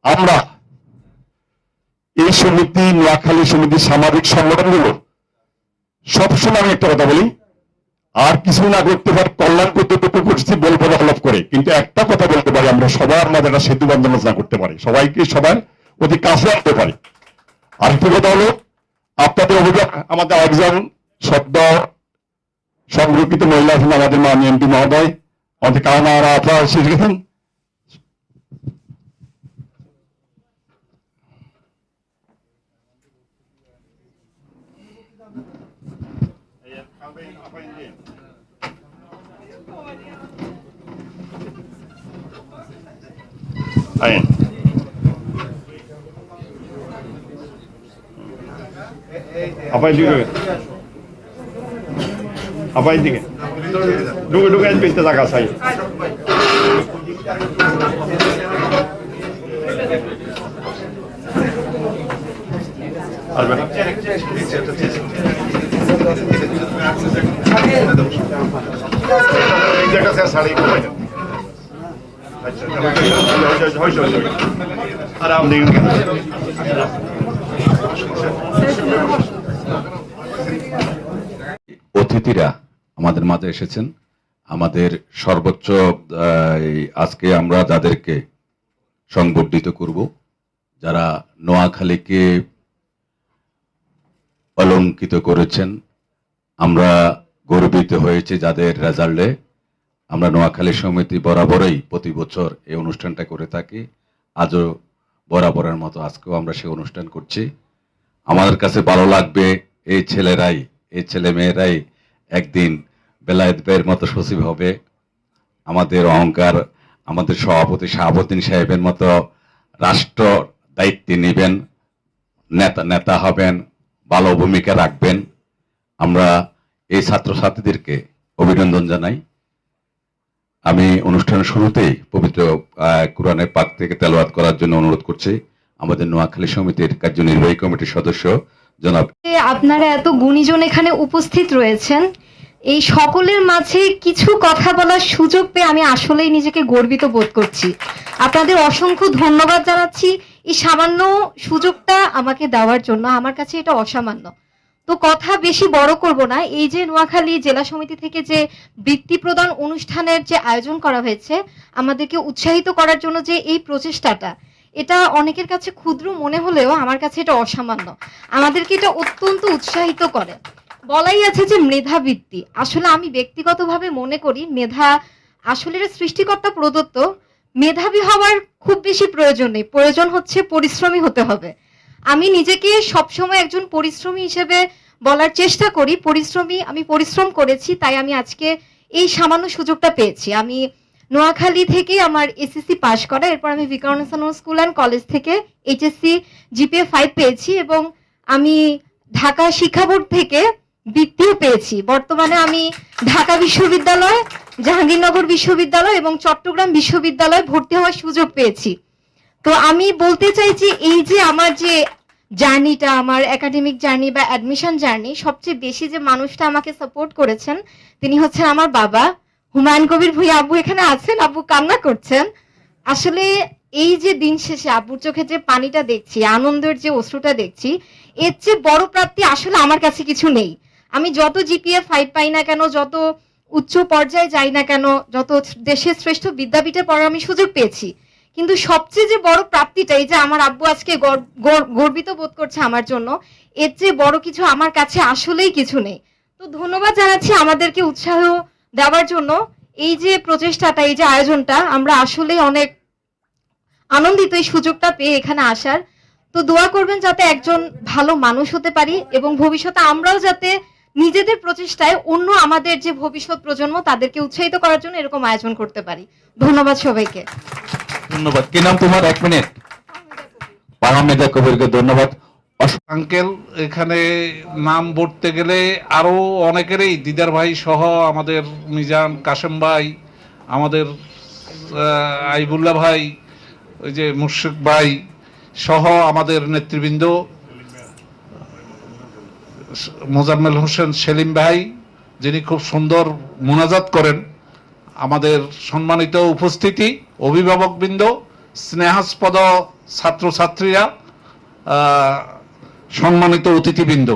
আমরা এই সমিতি, নোয়াখালী সমিতির সামাজিক সংগঠনগুলো সবসময় আমি একটা কথা বলি, আর কিছু না করতে পারি, কল্যাণ করতে করছি বলবো হলফ করে, কিন্তু একটা কথা বলতে পারি, আমরা সবার মাঝে একটা সেতু বন্ধন রচনা করতে পারি, সবাইকে সবার অতি কাছে আনতে পারি। আরেকটি কথা হলো, আপনাদের অভিযোগ, আমাদের একজন সদ্য সংরক্ষিত মহিলা আছেন আমাদের মাননীয় এমপি মহোদয়, আমাদের কারণে আপনারা শিখেছেন। আপাই দিকে আপাই দিকে ঢুকে ঢুকে পেতে জায়গা চাই আরাম দিন অতিথিরা আমাদের মাঝে এসেছেন, আমাদের সর্বোচ্চ আজকে আমরা যাদেরকে সংবর্ধিত করব, যারা নোয়াখালীকে অলঙ্কিত করেছেন, আমরা গর্বিত হয়েছি যাদের রেজাল্টে। আমরা নোয়াখালী সমিতি বরাবরই প্রতি বছর এই অনুষ্ঠানটা করে থাকি, আজও বরাবরের মতো আজকেও আমরা সেই অনুষ্ঠান করছি। আমাদের কাছে ভালো লাগবে এই ছেলেরাই, এই ছেলে মেয়েরাই একদিন বেলায়েত ভাইয়ের মতো সচিব হবে, আমাদের অহংকার আমাদের সভাপতি শাহাবুদ্দিন সাহেবের মতো রাষ্ট্র দায়িত্ব নেবেন, নেতা হবেন, ভালো ভূমিকা রাখবেন। আমরা এই ছাত্রছাত্রীদেরকে অভিনন্দন জানাই। আমি অনুষ্ঠানের শুরুতেই পবিত্র কোরআনের পাক থেকে তেলাওয়াত করার জন্য অনুরোধ করছি আমাদের নোয়াখালী সমিতির কার্যনির্বাহী কমিটির সদস্য জনাব। আপনারা এত গুণীজন এখানে উপস্থিত রয়েছেন, এই সকলের মাঝে কিছু কথা বলার সুযোগ পেয়ে আমি আসলেই নিজেকে গর্বিত বোধ করছি। আপনাদের অসংখ্য ধন্যবাদ জানাচ্ছি এই সামান্য সুযোগটা আমাকে দেওয়ার জন্য। আমার কাছে এটা অসামান্য। তো কথা বেশি বড় করব না। এই যে নোয়াখালী জেলা সমিতি থেকে যে বৃত্তি প্রদান অনুষ্ঠানের যে আয়োজন করা হয়েছে, আমাদেরকে উৎসাহিত করার জন্য যে এই প্রচেষ্টাটা, এটা অনেকের কাছে ক্ষুদ্র মনে হলেও আমার কাছে এটা অসামান্য। আমাদেরকে এটা অত্যন্ত উৎসাহিত করে। বলাই আছে যে মেধাবৃত্তি, আসলে আমি ব্যক্তিগতভাবে মনে করি মেধা আসলে এটা সৃষ্টিকর্তা প্রদত্ত। মেধাবী হওয়ার খুব বেশি প্রয়োজন নেই, প্রয়োজন হচ্ছে পরিশ্রমী হতে হবে। আমি নিজেকে সবসময় একজন পরিশ্রমী হিসেবে বলার চেষ্টা করি। আমি পরিশ্রম করেছি, তাই আমি আজকে এই সামান্য সুযোগটা পেয়েছি। আমি নোয়াখালী থেকে আমার এসএসসি পাশ করা, এরপর আমি বিকারুন্নেসা নূন স্কুল অ্যান্ড কলেজ থেকে এইচএসসি জিপিএ 5 পেয়েছি এবং আমি ঢাকা শিক্ষা বোর্ড থেকে বৃত্তিও পেয়েছি। বর্তমানে আমি ঢাকা বিশ্ববিদ্যালয়, জাহাঙ্গীরনগর বিশ্ববিদ্যালয় এবং চট্টগ্রাম বিশ্ববিদ্যালয়ে ভর্তি হওয়ার সুযোগ পেয়েছি। তো আমি বলতে চাইছি এই যে আমার যে জার্নিটা, আমার একাডেমিক জার্নি বা অ্যাডমিশন জার্নি, সবচেয়ে বেশি যে মানুষটা আমাকে সাপোর্ট করেছেন তিনি হচ্ছেন আমার বাবা হুমায়ুন কবির ভূঁইয়া। আব্বু এখানে আছেন, আব্বু কান্না করছেন। আসলে এই যে দিন শেষে আব্বুর চোখে যে পানিটা দেখছি, আনন্দের যে অশ্রুটা দেখছি, এর চেয়ে বড় প্রাপ্তি আসলে আমার কাছে কিছু নেই। আমি যত জিপিএ 5 পাই না কেন, যত উচ্চ পর্যায়ে যাই না কেন, যত দেশের শ্রেষ্ঠ বিদ্যাপীঠে পড়ার আমি সুযোগ পেয়েছি, কিন্তু সবচেয়ে যে বড় প্রাপ্তিটা এই যে আমার আব্বু আজকে গর্বিত বোধ করছে আমার জন্য, এর চেয়ে বড় কিছু আমার কাছে আসলেই কিছু নেই। তো ধন্যবাদ জানাচ্ছি আমাদেরকে উৎসাহ দেওয়ার জন্য। এই যে প্রচেষ্টাটা, এই যে আয়োজনটা, আমরা আসলেই অনেক আনন্দিত এই সুযোগটা পেয়ে এখানে আসার। তো দোয়া করবেন যাতে একজন ভালো মানুষ হতে পারি এবং ভবিষ্যতে আমরাও যাতে নিজেদের প্রচেষ্টায় অন্য আমাদের যে ভবিষ্যৎ প্রজন্ম তাদেরকে উৎসাহিত করার জন্য এরকম আয়োজন করতে পারি। ধন্যবাদ সবাইকে। ধন্যবাদ। কি নাম তোমার? 1 মিনিট। পাহামেদা কবিরকে ধন্যবাদ। আঙ্কেল, এখানে নাম বলতে গেলে আরো অনেকেরই, দিদার ভাই সহ আমাদের মিজান, কাশেম ভাই, আমাদের আইবুল্লাহ ভাই, ওই যে মুশফিক ভাই সহ আমাদের নেতৃবৃন্দ, মোজাম্মেল হোসেন সেলিম ভাই যিনি খুব সুন্দর মুনাজাত করেন, আমাদের সম্মানিত উপস্থিতি, অভিভাবকবৃন্দ, স্নেহাস্পদ ছাত্রছাত্রীরা, সম্মানিত অতিথিবৃন্দ,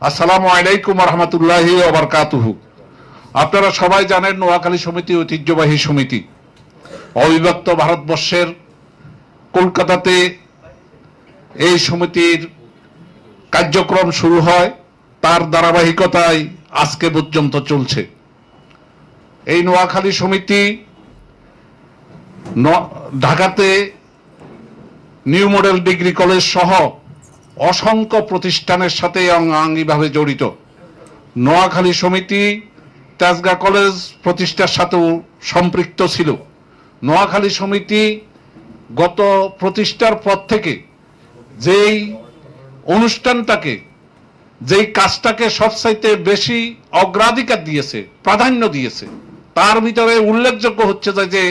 আসসালামু আলাইকুম রহমতুল্লাহি ওয়া বারাকাতুহু। আপনারা সবাই জানেন নোয়াখালী সমিতি ঐতিহ্যবাহী সমিতি। অবিভক্ত ভারতবর্ষের কলকাতাতে এই সমিতির কার্যক্রম শুরু হয়, তার ধারাবাহিকতায় আজকে পর্যন্ত চলছে। এই নোয়াখালী সমিতি ঢাকাতে নিউ মডেল ডিগ্রি কলেজ সহ অসংখ্য প্রতিষ্ঠানের সাথে অঙ্গাঙ্গিভাবে জড়িত। নোয়াখালী সমিতি তেজগাঁ কলেজ প্রতিষ্ঠার সাথেও সম্পৃক্ত ছিল। নোয়াখালী সমিতি গত প্রতিষ্ঠার পর থেকে যেই অনুষ্ঠানটাকে যেই কাজটাকে সবচাইতে বেশি অগ্রাধিকার দিয়েছে, প্রাধান্য দিয়েছে, তার ভিতরে উল্লেখযোগ্য হচ্ছে যে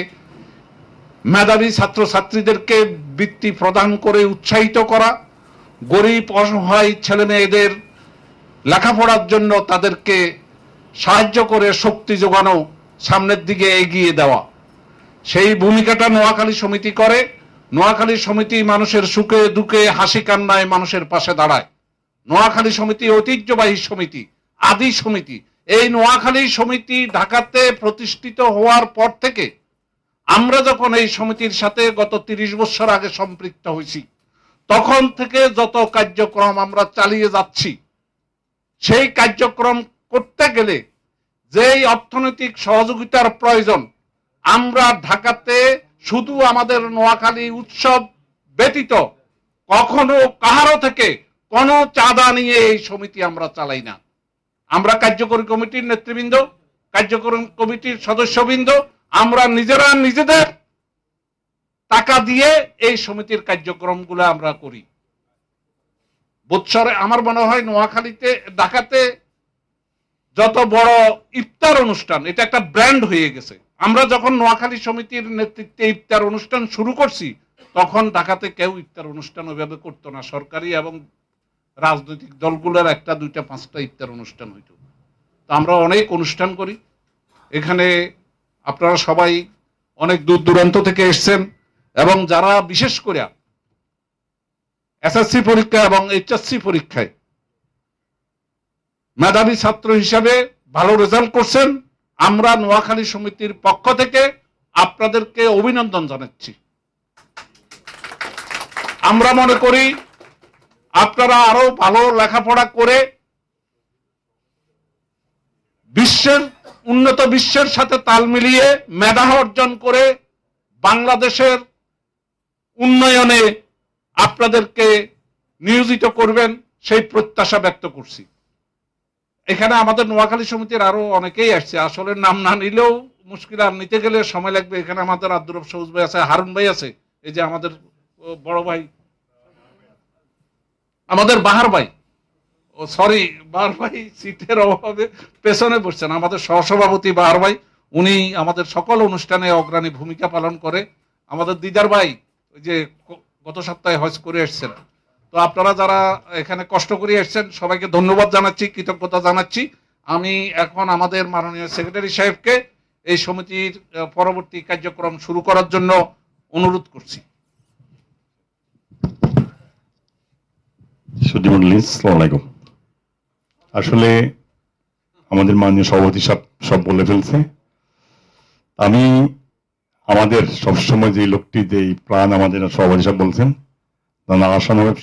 মেধাবী ছাত্রছাত্রীদেরকে বৃত্তি প্রদান করে উৎসাহিত করা, গরিব অসহায় ছেলে মেয়েদের লেখাপড়ার জন্য তাদেরকে সাহায্য করে শক্তি যোগানো, সামনের দিকে এগিয়ে দেওয়া। সেই ভূমিকাটা নোয়াখালী সমিতি করে। নোয়াখালী সমিতি মানুষের সুখে দুঃখে হাসি কান্নায় মানুষের পাশে দাঁড়ায়। নোয়াখালী সমিতি ঐতিহ্যবাহী সমিতি, আদি সমিতি। এই নোয়াখালী সমিতি ঢাকাতে প্রতিষ্ঠিত হওয়ার পর থেকে আমরা যখন এই সমিতির সাথে গত 30 বছর আগে সম্পৃক্ত হয়েছি, তখন থেকে যত কার্যক্রম আমরা চালিয়ে যাচ্ছি, সেই কার্যক্রম করতে গেলে যেই অর্থনৈতিক সহযোগিতার প্রয়োজন, আমরা ঢাকাতে শুধু আমাদের নোয়াখালী উৎসব ব্যতীত কখনো কাহারো থেকে কোনো চাঁদা নিয়ে এই সমিতি আমরা চালাই না। আমরা কার্যকরী কমিটির নেতৃবৃন্দ, কার্যকরী কমিটির সদস্যবৃন্দ, আমরা নিজেরা নিজেদের টাকা দিয়ে এই সমিতির কার্যক্রমগুলো আমরা করি। বৎসরে আমার মনে হয় নোয়াখালীতে, ঢাকাতে যত বড় ইফতার অনুষ্ঠান, এটা একটা ব্র্যান্ড হয়ে গেছে। আমরা যখন নোয়াখালী সমিতির নেতৃত্বে ইফতার অনুষ্ঠান শুরু করছি, তখন ঢাকাতে কেউ ইফতার অনুষ্ঠান ওইভাবে করতো না। সরকারি এবং রাজনৈতিক দলগুলোর 1, 2, 5টা ইফতার অনুষ্ঠান হইতো। তো আমরা অনেক অনুষ্ঠান করি। এখানে আপনারা সবাই অনেক দূর দূরান্ত থেকে এসছেন, এবং যারা বিশেষ করে এসএসসি পরীক্ষা এবং এইচএসসি পরীক্ষায় মেধাবী ছাত্র হিসাবে ভালো রেজাল্ট করছেন, আমরা নোয়াখালী সমিতির পক্ষ থেকে আপনাদেরকে অভিনন্দন জানাচ্ছি। আমরা মনে করি আপনারা আরো ভালো লেখাপড়া করে উন্নত বিশ্বের সাথে তাল মিলিয়ে মেধা অর্জন করে বাংলাদেশের উন্নয়নে আপনাদেরকে নিয়োজিত করবেন, সেই প্রত্যাশা ব্যক্ত করছি। এখানে আমাদের নোয়াখালী সমিতির আরো অনেকেই আসছে, আসলে নাম না নিলেও মুশকিল, আর নিতে গেলে সময় লাগবে। এখানে আমাদের আব্দুর রব সবুজ ভাই আছে, হারুন ভাই আছে, এই যে আমাদের বড় ভাই, আমাদের বাহার ভাই, বাহার ভাই সিটের অভাবে পেছনে বসছেন, আমাদের সহসভাপতি বাহার ভাই, উনি আমাদের সকল অনুষ্ঠানে অগ্রণী ভূমিকা পালন করে। আমাদের দিদার ভাই, ওই যে গত সপ্তাহে হজ করে এসছেন। তো আপনারা যারা এখানে কষ্ট করে এসছেন, সবাইকে ধন্যবাদ জানাচ্ছি, কৃতজ্ঞতা জানাচ্ছি। আমি এখন আমাদের মাননীয় সেক্রেটারি সাহেবকে এই সমিতির পরবর্তী কার্যক্রম শুরু করার জন্য অনুরোধ করছি। সুধীমণ্ডলী, আসসালামু আলাইকুম। আসলে আমাদের মাননীয় সভাপতি সব বলে ফেলছে। আমি আমাদের সবসময় যে লোকটি, যে প্রাণ আমাদের সভাপতি সাহেব বলছেন, আশানুরূপ